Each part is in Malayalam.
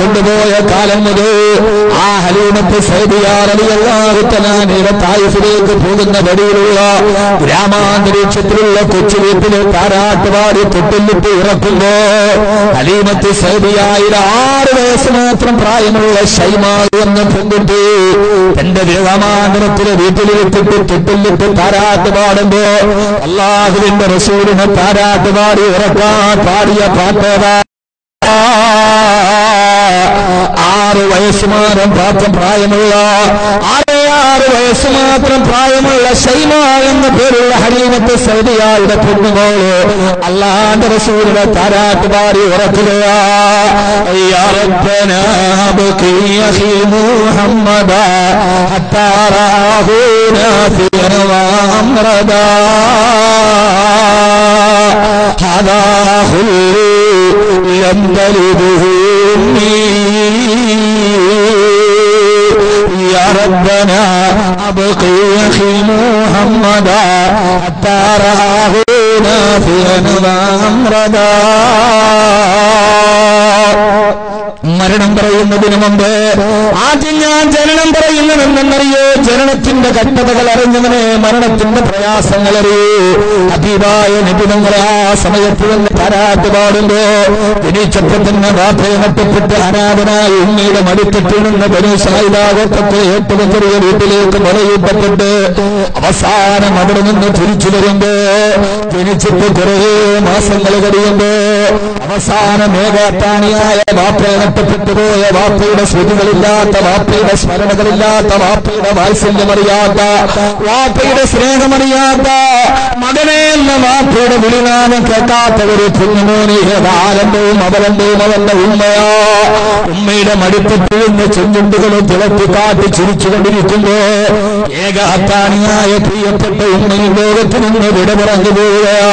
കൊണ്ടുപോയ കാലം മുതൽ ആ ഹലീമത്ത് സഅദിയ്യ റളിയല്ലാഹു തആല തായിഫിലേക്ക് പോകുന്ന വഴിയിലുള്ള ഗ്രാമാന്തരീക്ഷത്തിലുള്ള കൊച്ചു വീട്ടിലെ താരാട്ടുപാടി തൊട്ടിലിട്ട് ഇറക്കുമ്പോ ഹലീമത്ത് സഅദിയ്യയുടെ 6 വയസ്സ് മാത്രം പ്രായമുള്ള ഷൈമ എന്ന പെൺകുട്ടി തന്റെ ഗ്രാമാന്തരത്തിലെ വീട്ടിലിട്ടിട്ട് തൊട്ടിലിട്ട് താരാട്ട് പാടുമ്പോ അല്ലാഹുവിന്റെ റസൂലിനെ താരാട്ടുപാടി ഇറക്കാൻ പാടിയ പാട്ടേതാ? 6 വയസ്സ് മാത്രം പ്രായമുള്ള 6 വയസ്സ് മാത്രം പ്രായമുള്ള ഷൈമ എന്ന പേരുള്ള ഹലീമത്ത് സഅദിയ്യയുടെ പൊന്നുമോള് അല്ലാഹുവിന്റെ റസൂലിനെ താരാട്ടുപാടി ഉറക്കുകയാ. യാ റബ്ബനാ ബഖി അഖി മുഹമ്മദാ ഹത്താ റആഹു നാഫിയൻ വഅംറദാ ഹദാ ഖുല്ലി ലം തലിദഹു يا ربنا أبقي أخي محمدا حتى رآه نافيا وأمردا. മരണം പറയുന്നതിന് മുമ്പ് ആദ്യം ഞാൻ ജനനം പറയുന്നതെന്നറിയോ? ജനനത്തിന്റെ ഘട്ടതകൾ അറിഞ്ഞവനെ മരണത്തിന്റെ പ്രയാസങ്ങൾ അറിയൂ. ഹബീബായ നബി തങ്ങളെ ആ സമയത്ത് തന്നെ താരാട്ട് പാടുമ്പോ ജനിച്ചപ്പോൾ തന്നെ വാപ്പയെ നഷ്ടപ്പെട്ട് അനാഥനായി ഉമ്മയുടെ മടിത്തട്ടിൽ നിന്ന് ബനൂ സായിദാ ഗോത്രത്തിലെ ഏറ്റവും ചെറിയ വീട്ടിലേക്ക് മലയൂട്ടപ്പെട്ട് അവസാനം അവിടെ നിന്ന് തിരിച്ചു വരുമ്പോ ജനിച്ചിട്ട് കുറേ മാസങ്ങൾ കഴിയുമ്പോ അവസാനം ഏകാത്താണിയായ വാപ്പയെ നഷ്ടപ്പെട്ടു പോയ വാപ്പയുടെ ശ്രുതികളില്ലാത്ത വാപ്പയുടെ സ്മരണകളില്ലാത്ത വാപ്പയുടെ വാത്സല്യമറിയാത്ത വാപ്പയുടെ സ്നേഹമറിയാത്ത മകനെ എന്ന വാപ്പയുടെ വിളിനാമം കേൾക്കാത്ത ഒരു കുഞ്ഞുമോനെ ആലമ്പവും അവലമ്പവും അവന്റെ ഉമ്മയാ. ഉമ്മയുടെ മടിത്തട്ടിൽ നിന്ന് ചെഞ്ചുണ്ടുകളും തിളപ്പിക്കാട്ടി ചിരിച്ചുകൊണ്ടിരിക്കുമ്പോ ഏകാത്താണിയായ പ്രിയപ്പെട്ട ഉമ്മയും ലോകത്തിൽ നിന്ന് വിട പറഞ്ഞു പോവുകയാ.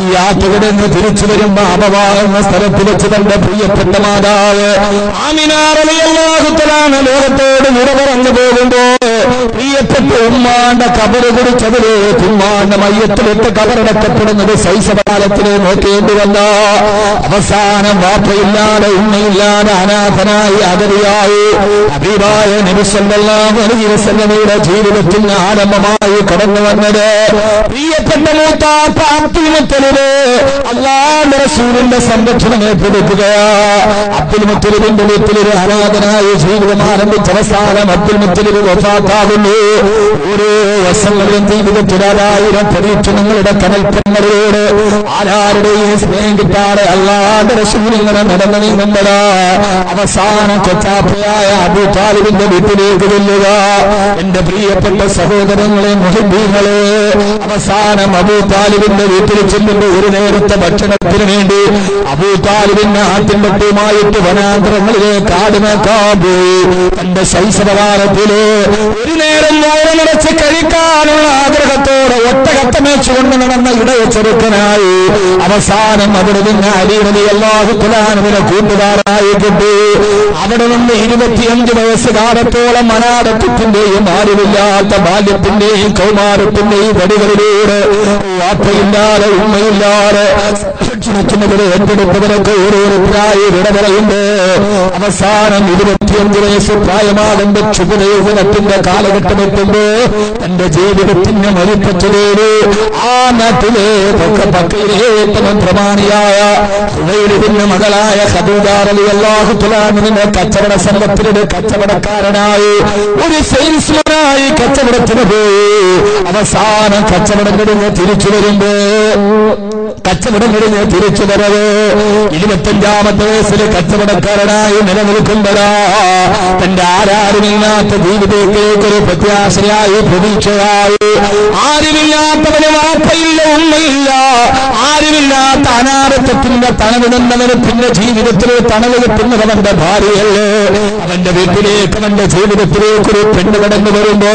ഈ യാത്രകിടന്ന് തിരിച്ചു വരുമ്പോ അപവാ എന്ന സ്ഥലത്ത് വെച്ച് തന്റെ പ്രിയപ്പെട്ട മാതാവ് ആമിന റളിയല്ലാഹു തആല ലോകത്തോട് വിട പറഞ്ഞു പോകുമ്പോ പ്രിയപ്പെട്ട ഉമ്മാന്റെ കബറ് കുറിച്ചതിലേക്ക് ഉമ്മാന്റെ മയ്യത്തിലിട്ട് കബറടക്കപ്പെടുന്നത് ശൈശവകാലത്തിലെ നോക്കേണ്ടി വന്ന അവസാനം വാപ്പയില്ലാതെ ഉമ്മയില്ലാതെ അനാഥനായി അഗതിയായി ഹബീബായ നബി സല്ലല്ലാഹു അലൈഹി വസല്ലമയുടെ ജീവിതത്തിന് ആരംഭമായി കടന്നു വന്നത് പ്രിയപ്പെട്ട മൂത്താപ്പ അബ്ദുൽ മുത്തലിബ് അല്ലാഹുവിന്റെ റസൂലിന്റെ സംരക്ഷണം ഏറ്റെടുക്കുകയാ. അബ്ദുൽ മുത്തലിബിന്റെ വീട്ടിലൊരു അനാഥനായി ജീവിതം ആരംഭിച്ച അവസാനം അബ്ദുൽ മുത്തലിബ് വഫാത്താകുന്നു. ഓരോ വർഷങ്ങളിലും ജീവിതത്തിൽ 1000 പരീക്ഷണങ്ങളുടെ കനൽപ്പന്മരോട് ആരാരുടെയും സ്നേഹം കിട്ടാതെ അല്ലാഹുവിന്റെ റസൂൽ ഇങ്ങനെ നടന്നു നീങ്ങുമ്പോഴാ അവസാനം കൊച്ചാപ്പയായ അബൂ താലിബിന്റെ വീട്ടിലേക്ക് ചെല്ലുക. എന്റെ പ്രിയപ്പെട്ട സഹോദരങ്ങളെ മുഹബ്ബീങ്ങളെ, അവസാനം അബൂ താലിബിന്റെ വീട്ടിൽ ചെല്ലുമ്പോൾ ഒരു നേരത്തെ ഭക്ഷണത്തിന് വേണ്ടി അബൂ താലിബിന്റെ ആട്ടിൻപെട്ടുമായിട്ട് വനാന്തരങ്ങളിലേക്ക് ആടുമേക്കാൻ പോയി. തന്റെ ശൈശവകാലത്തില് ഒരു നേരം വയറ് നിറച്ച് കഴിക്കാനുള്ള ആഗ്രഹത്തോടെ ഒട്ടകത്തമേച്ചുകൊണ്ട് നടന്ന ഇടയ ചെറുക്കനായി അവസാനം അവിടെ നിന്ന് അലി റളിയല്ലാഹു തആല കൂട്ടുകാരായി കിട്ടി. അവിടെ നിന്ന് 25 വയസ്സുകാലത്തോളം അനാഥത്വത്തിന്റെയും ആരുമില്ലാത്ത ബാല്യത്തിന്റെയും കൗമാരത്തിന്റെയും വടികളിലൂടെ വാപ്പയില്ലാതെ ഉമ്മയില്ലാതെ ഭക്ഷണത്തിനെതിരെ ഏറ്റെടുത്തവരൊക്കെ ഓരോരുത്തരായി വിട പറയുമ്പോ അവസാനം 25 വയസ്സ് പ്രായമാകുമ്പോ ക്ഷുഭിതയുഗത്തിന്റെ കാലഘട്ടം എത്തുമ്പോ തന്റെ ജീവിതത്തിന് മരിപ്പച്ചതേര് ആ നാട്ടിലെ പക്കയിലേറ്റവും പ്രമാണിയായ ഹുവൈലിദിന്റെ മകളായ ഖദീജ റളിയല്ലാഹു തആല കച്ചവട സംഘത്തിലെ കച്ചവടക്കാരനായി ഒരു സെയിൽസ്മാനായി കച്ചവടത്തിന് പോയി. അവസാനം കച്ചവടം കഴിഞ്ഞ് തിരിച്ചു വരുമ്പോ കച്ചവടം കഴിഞ്ഞ് തിരിച്ചു വരവ് 25ാമത്തെ വയസ്സിൽ കച്ചവടക്കാരനായി നിലനിൽക്കുമ്പോഴാ തന്റെ ആരാരുമില്ലാത്ത ജീവിതത്തിലേക്കൊരു പ്രത്യാശയായി പ്രതീക്ഷയായി ആരുമില്ലാത്തവന് വാപ്പയില്ല ഉമ്മയില്ല ആരുമില്ലാത്ത അനാഥത്വത്തിന്റെ തണവിടുന്നവന് പിന്നെ ജീവിതത്തിൽ തണവ് കിട്ടുന്നവന്റെ ഭാര്യയല്ലേ. അവന്റെ വീട്ടിലേക്ക് അവന്റെ ജീവിതത്തിലേക്ക് ഒരു പെണ്ണ് കടന്നു വരുമ്പോ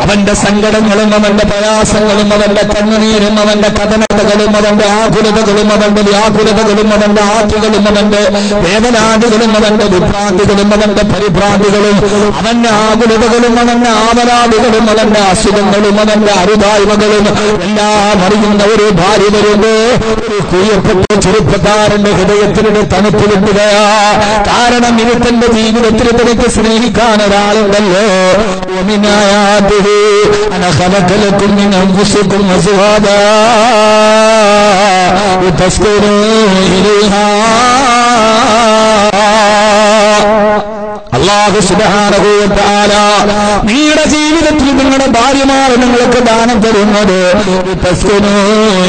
അവന്റെ സങ്കടങ്ങളും അവന്റെ പ്രയാസങ്ങളും അവന്റെ കണ്ണുനീരും അവന്റെ കഥനതകളും അവന്റെ ആകുലതകളും അവന്റെ വ്യാകുലതകളും അവന്റെ ആറ്റുകളും അവന്റെ വേദനാദികളും അവന്റെ വിഭ്രാന്തികളും അവന്റെ അവന്റെ പരിഭ്രാന്തികളും അവന്റെ ആകുലതകളും അവന്റെ ആവലാദികളും അവന്റെ അസുഖങ്ങളും അവന്റെ അരുതായ്മകളും എല്ലാം അറിയുന്ന ഒരു ഭാര്യ വരുമ്പോ ഒരു പ്രിയപ്പെട്ട ചെറുപ്പക്കാരന്റെ ഹൃദയത്തിലൊരു തണുപ്പ് കിട്ടുകയാ. കാരണം ഇനി തന്റെ ജീവിതത്തിൽ തനിക്ക് സ്നേഹിക്കാൻ ഒരാളുണ്ടല്ലോ. അനഖലഖലകും മിൻ അൻഫുസികും അസ്വാദാ ലിതസ്കുനൂ ഇലൈഹാ. അല്ലാഹു സുബ്ഹാനഹു വ തആല നിങ്ങളുടെ ജീവിതത്തിൽ നിങ്ങളുടെ ഭാര്യമാർ നിങ്ങൾക്ക് ദാനം തരുന്നത് ലിതസ്കുനൂ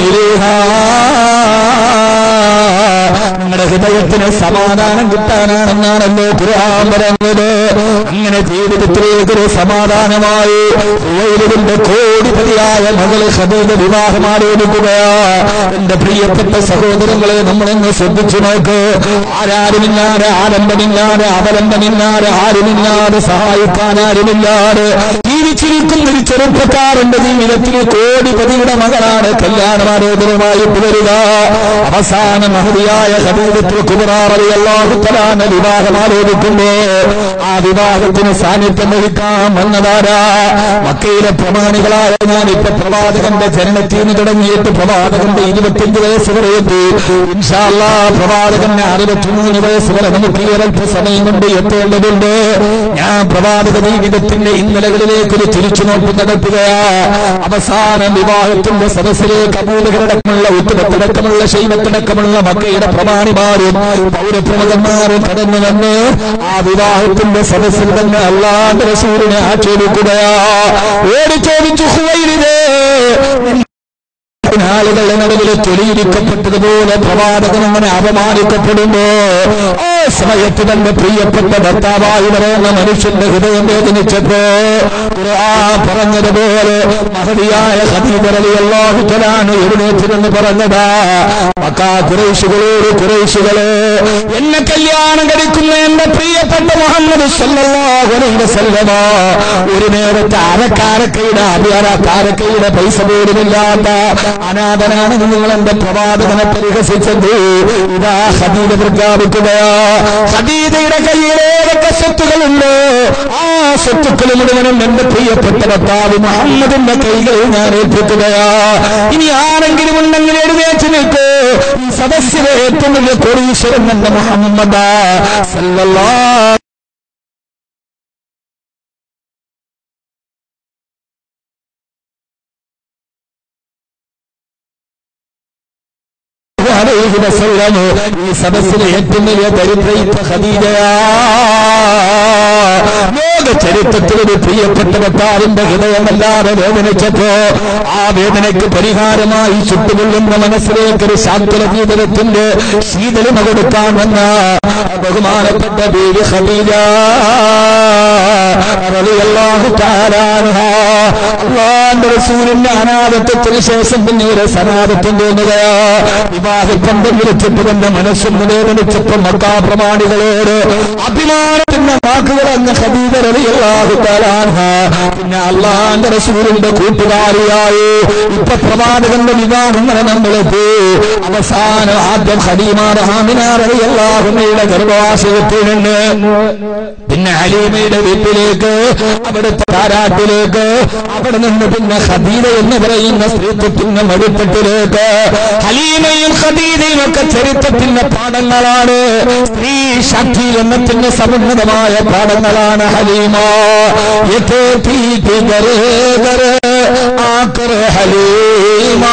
ഇലൈഹാ, നിങ്ങളുടെ ഹൃദയത്തിന് സമാധാനം കിട്ടാനാണെന്നാണല്ലോ ഖുർആൻ പറയുന്നത്. അങ്ങനെ ജീവിതത്തിലേക്കൊരു സമാധാനമായി ഖുവൈലിദിന്റെ കോടിപതിയായ മകള് ഖദീജ വിവാഹം ആലോചിക്കുകയാ. എന്റെ പ്രിയപ്പെട്ട സഹോദരങ്ങളെ, നമ്മളൊന്ന് ശ്രദ്ധിച്ചു നോക്ക്. ആരാരുമില്ലാതെ, ആലംബമില്ലാതെ, അവലംബമില്ലാതെ, ആരുമില്ലാതെ, സഹായിക്കാൻ ആരുമില്ലാതെ ജീവിച്ചിരിക്കുന്ന ഒരു ചെറുപ്പക്കാരന്റെ ജീവിതത്തിൽ കോടിപതിയുടെ മകളാണ് കല്യാണമാലോചനമായിട്ട് വരിക. അവസാന മഹതിയായ ഖദീജത്തുൽ കുബ്ര റളിയല്ലാഹു തആല വിവാഹം ആലോചിക്കുമ്പോ ആ വിവാഹത്തിന് സാന്നിധ്യം വഹിക്കാൻ വന്നതാരാ? മക്കയിലെ പ്രമാണികളായ ഞാനിപ്പോ പ്രവാചകന്റെ ജനനത്തിന് തുടങ്ങിയിട്ട് പ്രവാചകന്റെ 25 വയസ്സ് വരെ എത്തി. ഇൻഷാ അല്ലാഹ് പ്രവാചകന്റെ 63 വയസ്സ് വരെ നമുക്ക് ഒരൽപ്പ സമയം കൊണ്ട് എത്തേണ്ടതുണ്ട്. ഞാൻ പ്രവാചക ജീവിതത്തിന്റെ ഇന്നലകളിലേക്ക് ഒരു തിരിച്ചുനോട്ട് നടത്തുകയാ. അവസാന വിവാഹത്തിന്റെ സദസ്സിലേക്ക് അബൂബക്കറടക്കമുള്ള ഉത്തരത്തടക്കമുള്ള ശൈവത്തടക്കമുള്ള മക്കയുടെ പ്രമാണിമാരും പൗരപ്രമുഖന്മാരും കടന്നു വന്ന് ആ വിവാഹത്തിന്റെ സദസ്സിൽ തന്നെ അല്ലാഹുവിന്റെ റസൂലിനെ ആക്ഷേപിക്കുകയാ. ഓടി ചോദിച്ചു, ഖുവൈലിദേ, ആളുകളുടെ നടുവിൽ തൊലിയിരിക്കപ്പെട്ടതുപോലെ പ്രവാചകൻ അങ്ങനെ അപമാനിക്കപ്പെടുമ്പോ ആ സമയത്ത് തന്റെ പ്രിയപ്പെട്ട ഭർത്താവായി പറയുന്ന മനുഷ്യന്റെ ഹൃദയം വേദനിച്ചപ്പോ ഖുർആൻ പറഞ്ഞതുപോലെ മഹദിയായ ഖദീജ റളിയല്ലാഹു തആല എഴുന്നേറ്റിരുന്ന് പറഞ്ഞതാ, മക്കാ ഖുറൈശികളെ, എന്നെ കല്യാണം കഴിക്കുന്ന എന്റെ പ്രിയപ്പെട്ട മുഹമ്മദ് സല്ലല്ലാഹു അലൈഹി വസല്ലമ ഒരു നേരത്തെ അരക്കാരക്കയുടെ പൈസ പോലുമില്ലാത്ത അനാഥനാണെന്ന് നിങ്ങൾ എന്റെ പ്രവാചകനെ പരിഹസിച്ചത്. ഇതാ ഖദീജ പ്രഖ്യാപിക്കുകയാ, ഖദീജയുടെ കയ്യിൽ ഏതൊക്കെ സ്വത്തുകളുണ്ടോ ആ സ്വത്തുക്കൾ മുഴുവനും എന്റെ പ്രിയപ്പെട്ട ഭർത്താവ് മുഹമ്മദിന്റെ കൈകളിൽ ഞാൻ ഏൽപ്പിക്കുകയാ. ഇനി ആരെങ്കിലും ഉണ്ടെങ്കിൽ എഴുന്നേറ്റ് നിൽക്കൂ. ഈ സദസ്സിലെ ഏറ്റവും വലിയ കോടീശ്വരൻ എന്റെ മുഹമ്മദ് സല്ലല്ലാഹു ഈ സദസ്സിലെ ഏറ്റവും വലിയ ദരിദ്രയിപ്പ ഖദീജയാ. ലോക ചരിത്രത്തിൽ ഒരു പ്രിയപ്പെട്ട ഭർത്താവിന്റെ ഹൃദയമല്ലാതെ വേദനിച്ചപ്പോ ആ വേദനയ്ക്ക് പരിഹാരമായി ചുട്ടുകൊള്ളുന്ന മനസ്സിലേക്ക് ഒരു ശാന്തല ജീവിതത്തിന്റെ ശീതളിമ കൊടുക്കാൻ വന്ന ബഹുമാനപ്പെട്ട ബീവി ഖദീജ റളിയല്ലാഹു തആല അൻഹാ അല്ലാഹുവിന്റെ റസൂലിന്റെ അനാഥത്വത്തിന് ശേഷം പിന്നീട് സനാഥത്വം തോന്നുകയാ. വിവാഹബന്ധം വിളിച്ചിട്ട് തന്റെ മനസ്സും വേദനിച്ചപ്പോൾ മക്കാ പ്രമാണികളോട് അഭിമാനത്തിന്റെ വാക്കുകൾ അന്ന് ഖദീജ റളിയല്ലാഹു തആല അൻഹാ പിന്നെ അല്ലാഹുവിന്റെ റസൂലിന്റെ കൂട്ടുകാരിയായി ഇപ്പൊ പ്രവാചകന്റെ വിവാഹങ്ങളെ നമ്മളെത്തി. അവസാനം ആദ്യം ഖദീജ റളിയല്ലാഹു അൻഹയുടെ ഗർഭവാസത്തിനുണ്ട്, പിന്നെ ഹലീമയുടെ വീട്ടിലേക്ക്, അവിടുത്തെ താരാട്ടിലേക്ക്, അവിടെ നിന്ന് പിന്നെ ഖദീജ എന്ന് പറയുന്ന സ്ത്രീത്വത്തിന്റെ മടിത്തട്ടിലേക്ക്. ഹലീമയും ഖദീജയും ഒക്കെ ചരിത്രത്തിന്റെ പാഠങ്ങളാണ്. സ്ത്രീ ശാക്തീകരണത്തിന്റെ സമുന്നതമായ പാഠങ്ങളാണ്. ഹലീമ ആക്കർ ഹലീമ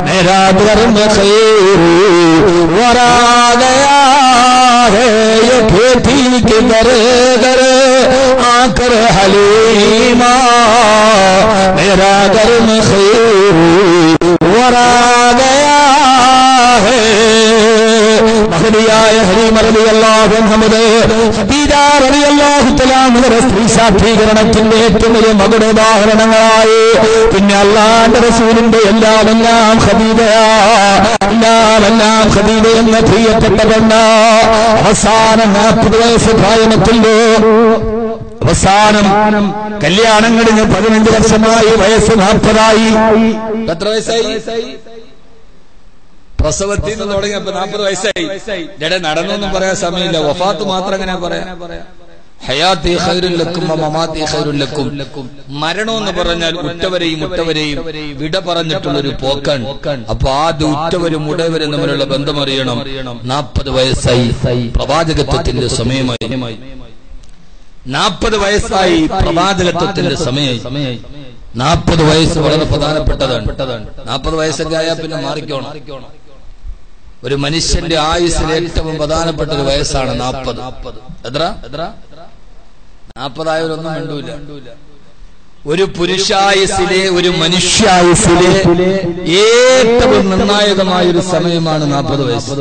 മേരാ ധർമ്മ ഖൈറു വരാ ഗയാ ഹേ യെ खेती के दरे दरे आकर हलीमा मेरा धर्म खैर वरा गया है. മഹദിയായ ഹലീമ റളിയല്ലാഹു അൻഹയുടെ ഖദീജ റളിയല്ലാഹു തആല അൻഹയുടെ സ്ത്രീ ശാക്തീകരണത്തിന്റെ ഏറ്റവും വലിയ മകളുടെ ഉദാഹരണങ്ങളായി. പിന്നെ അല്ലാഹുവിന്റെ റസൂലിന്റെ എല്ലാം ഖദീജയാ, എല്ലാം ഖദീജ എന്ന പ്രിയപ്പെട്ട പെണ്ണ്. അവസാനം 40 വയസ്സ് പ്രായമെത്തുമ്പോ അവസാനം കല്യാണം കഴിഞ്ഞ് 15 വർഷമായി, വയസ്സ് 40ആയി. എത്ര വയസ്സായി? പ്രസവത്തിൽ നിന്ന് തുടങ്ങിയപ്പോ 40 വയസ്സായി. ഇടേ നടന്നൊന്നും പറയാൻ സമയമില്ല. വഫാത്ത് മാത്രം എങ്ങനെ പറയാം? ഹയാത്തി ഖൈറുൽ ലക്കും മമാതി ഖൈറുൽ ലക്കും. മരണം എന്ന് പറഞ്ഞാൽ ഉറ്റവരെയും വിട പറഞ്ഞിട്ടുള്ളൊരു പോക്കാണ്. അപ്പൊ ആദ്യ ഉറ്റവരും ഉടയവരും തമ്മിലുള്ള ബന്ധം അറിയണം. 40 വയസ്സായി പ്രവാചകത്വത്തിന്റെ സമയമായി. 40 വയസ്സായി പ്രവാചകത്വത്തിന്റെ സമയമായി. 40 വയസ്സ് വളരെ പ്രധാനപ്പെട്ടതാണ്. 40 വയസ്സൊക്കെ ആയാൽ പിന്നെ മാറിക്കോണം. ഒരു മനുഷ്യന്റെ ആയുസ്സിൽ ഏറ്റവും പ്രധാനപ്പെട്ട ഒരു വയസ്സാണ് 40. എത്ര 40 ആയവരൊന്നും കണ്ടൂല. ഒരു പുരുഷായുസ്സിലെ ഒരു മനുഷ്യായുസ്സിലെ ഏറ്റവും നിർണായകമായ ഒരു സമയമാണ് 40 വയസ്സ്.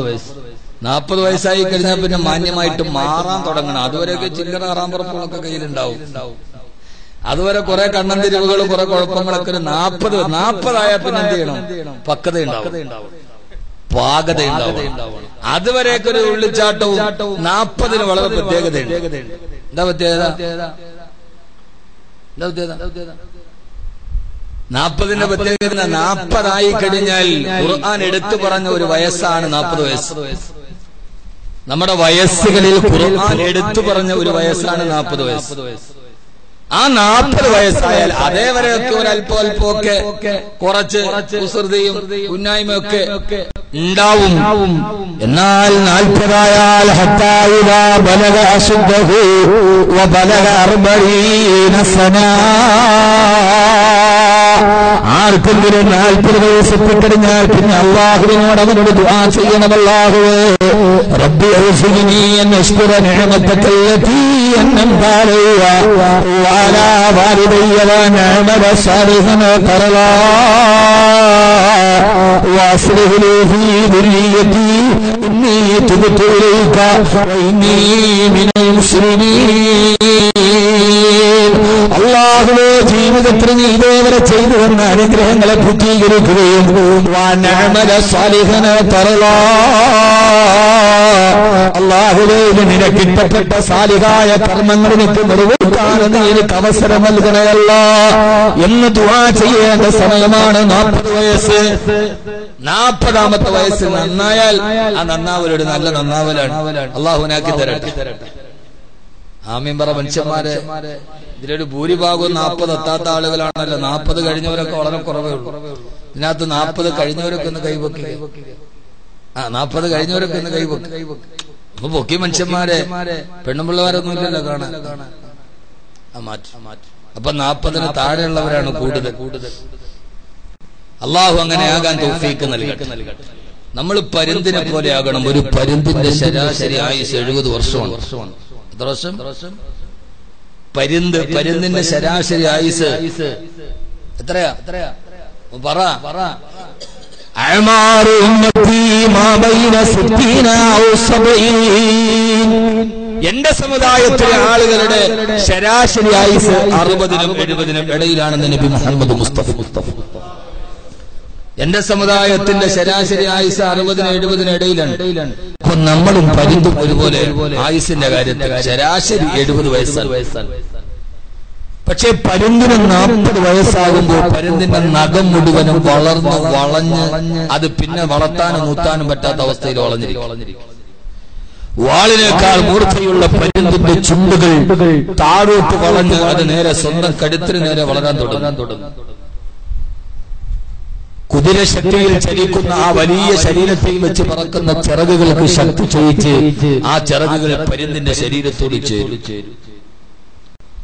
40 വയസ്സായി കഴിഞ്ഞാൽ പിന്നെ മാന്യമായിട്ട് മാറാൻ തുടങ്ങണം. അതുവരെയൊക്കെ ചില്ലറ ആറാമ്പുറപ്പുകളൊക്കെ കയ്യിലുണ്ടാവും. അതുവരെ കുറെ കണ്ണന്തിരിവുകളും കുറെ കുഴപ്പങ്ങളൊക്കെ 40 ആയാൽ പിന്നെ എന്ത് ചെയ്യണം? പക്വതയുണ്ടാവും, പാകതയുണ്ടാവും. അതുവരെയൊക്കെ ഒരു ഉള്ളിച്ചാട്ടവും 40 വളരെ പ്രത്യേകതയുണ്ട്. എന്താ പ്രത്യേകത? 40 പ്രത്യേകത 40 ആയി കഴിഞ്ഞാൽ ഖുർആൻ എടുത്തു പറഞ്ഞ ഒരു വയസ്സാണ് 40 വയസ്സ്. നമ്മുടെ വയസ്സുകളിൽ ഖുർആൻ എടുത്തു പറഞ്ഞ ഒരു വയസ്സാണ് 40 വയസ്സ്. ആ 40 വയസ്സായാൽ അതേവരെയൊക്കെ ഒരു അല്പമൊക്കെ കുറച്ച് കുസൃതിയും ഉന്നായ്മയൊക്കെ ഉണ്ടാവും. എന്നാൽ 40 ആയാൽ ആർക്കെങ്കിലും 40 വയസ്സെത്തിക്കഴിഞ്ഞാൽ പിന്നെ അല്ലാഹുവിനോട് അവനോട് ദുആ ചെയ്യണം. അല്ലാഹുവേ റബ്ബി ഔസിനി അൻ അശ്കുറ നിഅമതക അല്ലതി അൻഅംത അലയ്യ വഅലാ വാലിദയ്യ വനഅമല സാലിഹൻ തറലാ വഅസ്ലിഹ് ലി ഫീ ദുരിയതി ഇന്നി തുബ്തു ഇലൈക വഇന്നി മിനൽ മുസ്ലിമീൻ. അല്ലാഹുവേ ജീവിതത്തിൽ നീ ഇതേവരെ ചെയ്തു തന്ന അനുഗ്രഹങ്ങളെ പൂർത്തീകരിക്കുകയും വനഅമല സാലിഹൻ തറലാ അല്ലാഹുവേ നിനക്ക് ഇഷ്ടപ്പെട്ട സാലിഹായ കർമ്മങ്ങൾ എനിക്ക് നിർവഹിക്കാൻ നീ എനിക്ക് അവസരം നൽകണമല്ല എന്ന് ദുആ ചെയ്യേണ്ട സമയമാണ് 40 വയസ്സ്. 40ാമത്തെ വയസ്സ് നന്നായാൽ ആ നന്നാവലൊരു നല്ല നന്നാവലാണ്. അല്ലാഹുവിനാക്കി തരട്ടെ. ആമീൻ പറ. മനുഷ്യന്മാരെ ഇതിലൊരു ഭൂരിഭാഗവും 40 എത്താത്ത ആളുകളാണല്ലോ. 40 കഴിഞ്ഞവരൊക്കെ വളരെ കുറവേ ഉള്ളൂ. ഇതിനകത്ത് 40 കഴിഞ്ഞവരൊക്കെ ഒന്ന് കൈവക്കി. 40 കഴിഞ്ഞവരൊക്കെ ഒന്ന് കൈവക്കി. അപ്പൊ പൊക്കി മനുഷ്യന്മാരെ പെണ്ണുപിള്ളമാരൊന്നും ഇല്ലല്ലോ കാണാൻ. അപ്പൊ 40 താഴെയുള്ളവരാണ് കൂടുതൽ. അള്ളാഹു അങ്ങനെ ആകാൻ തൗഫീക്ക് നൽകട്ടെ. നമ്മൾ പരുന്തിനെ പോലെ ആകണം. ഒരു പരുന്തിന്റെ ശരാശരി ആയുസ് 70 വർഷമാണ്. എത്ര വർഷം? പരുന്തിന്റെ ശരാശരി ആയുസ് എത്രയാ? പറ. എന്റെ സമുദായത്തിലെ ആളുകളുടെ ശരാശരി ആയുസ് 60നും 70നും ഇടയിലാണെന്ന് നബി മുഹമ്മദ് മുസ്തഫ. എന്റെ സമുദായത്തിന്റെ ശരാശരി ആയുസ് 60നും 70നും ഇടയിലാണ്. അപ്പൊ നമ്മളും പരുന്തും ഒരുപോലെ ആയുസിന്റെ കാര്യത്തിൽ ശരാശരി 70 വയസ്സാണ്. പക്ഷെ പരുന്തിന് 40 വയസ്സാകുമ്പോൾ പരുന്തിന്റെ നഖം മുഴുവനും വളർന്ന് വളഞ്ഞ് അത് പിന്നെ വളർത്താനും നൂത്താനും പറ്റാത്ത അവസ്ഥയിൽ വളഞ്ഞിരിക്കും. വാളിനേക്കാൾ മൂർച്ചയുള്ള പരുന്തിന്റെ ചുണ്ടുകൾ താഴോട്ട് വളഞ്ഞ് അത് നേരെ സ്വന്തം കഴുത്തിന് നേരെ വളരാൻ തുടങ്ങും. കുതിരശക്തിയിൽ ചലിക്കുന്ന ആ വലിയ ശരീരത്തിൽ വെച്ച് പറക്കുന്ന ചിറകുകൾക്ക് ശക്തി ചെയ്യിച്ച് ആ ചിറകുകൾ പരുന്തിന്റെ ശരീരത്തോട് ചേരും.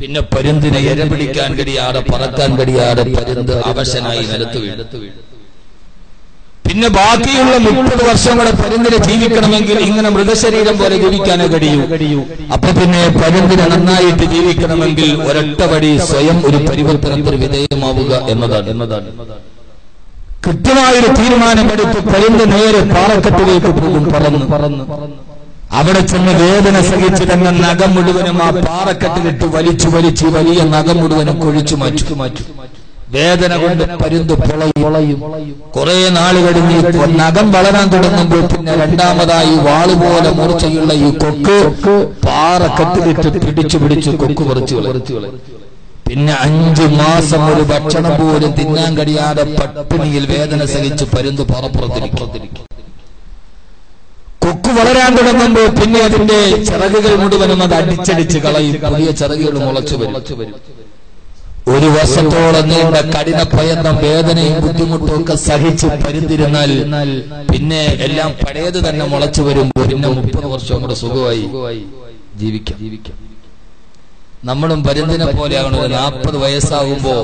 പിന്നെ പരുന്തിനെ ഇരപിടിക്കാൻ കഴിയാതെ പറക്കാൻ കഴിയാതെ പരുന്ത് അവശനായി നിലത്ത് വീഴും. പിന്നെ ബാക്കിയുള്ള 30 വർഷം കൂടെ പരുന്തിനെ ജീവിക്കണമെങ്കിൽ ഇങ്ങനെ മൃതശരീരം പോലെ ജീവിക്കാനേ കഴിയൂ. അപ്പൊ പിന്നെ പരുന്തിനെ നന്നായിട്ട് ജീവിക്കണമെങ്കിൽ ഒരൊറ്റ വഴി സ്വയം ഒരു പരിവർത്തനത്തിന് വിധേയമാവുക എന്നതാണ്. കൃത്യമായൊരു തീരുമാനമെടുത്ത് പരുന്ത് നേരെ പാറക്കെട്ടിലേക്ക് പോകും. പറന്ന് അവിടെ ചെന്ന് വേദന സഹിച്ച് തന്നെ നഖം മുഴുവനും ആ പാറക്കെട്ടിലിട്ട് വലിച്ചു വലിയ നഖം മുഴുവനും കൊഴിച്ചു മാറ്റും. വേദന കൊണ്ട് പരുന്ത് പൊളയും. കുറെ നാൾ കഴിഞ്ഞ് നഖം വളരാൻ തുടങ്ങുമ്പോൾ പിന്നെ രണ്ടാമതായി വാളുപോലെ മൂർച്ചയുള്ള ഈ കൊക്ക് പാറക്കെട്ടിലിട്ട് പിടിച്ചു കൊക്ക് കുറച്ച് കളയും. പിന്നെ 5 മാസം ഒരു ഭക്ഷണം പോലും തിന്നാൻ കഴിയാതെ പട്ടിണിയിൽ വേദന സഹിച്ച് പരുന്ത് പുറത്തിരിക്കും. കൊക്ക് വളരാൻ തുടങ്ങുമ്പോൾ പിന്നെ അതിന്റെ ചിറകുകൾ മുഴുവനും അത് അടിച്ചടിച്ച് കളയും. പുതിയ ചിറകുകൾ മുളച്ചു വരും. ഒരു വർഷത്തോളം നീണ്ട കഠിന പ്രയത്നം, വേദനയും ബുദ്ധിമുട്ടും ഒക്കെ സഹിച്ച് പരുത്തിരുന്നാൽ പിന്നെ എല്ലാം പഴയത് തന്നെ മുളച്ചു വരുമ്പോൾ പിന്നെ 30 വർഷവും കൂടെ സുഖമായി ജീവിക്കാം. നമ്മളും പരുന്തിനെ പോലെയാകണം. 40 വയസ്സാകുമ്പോ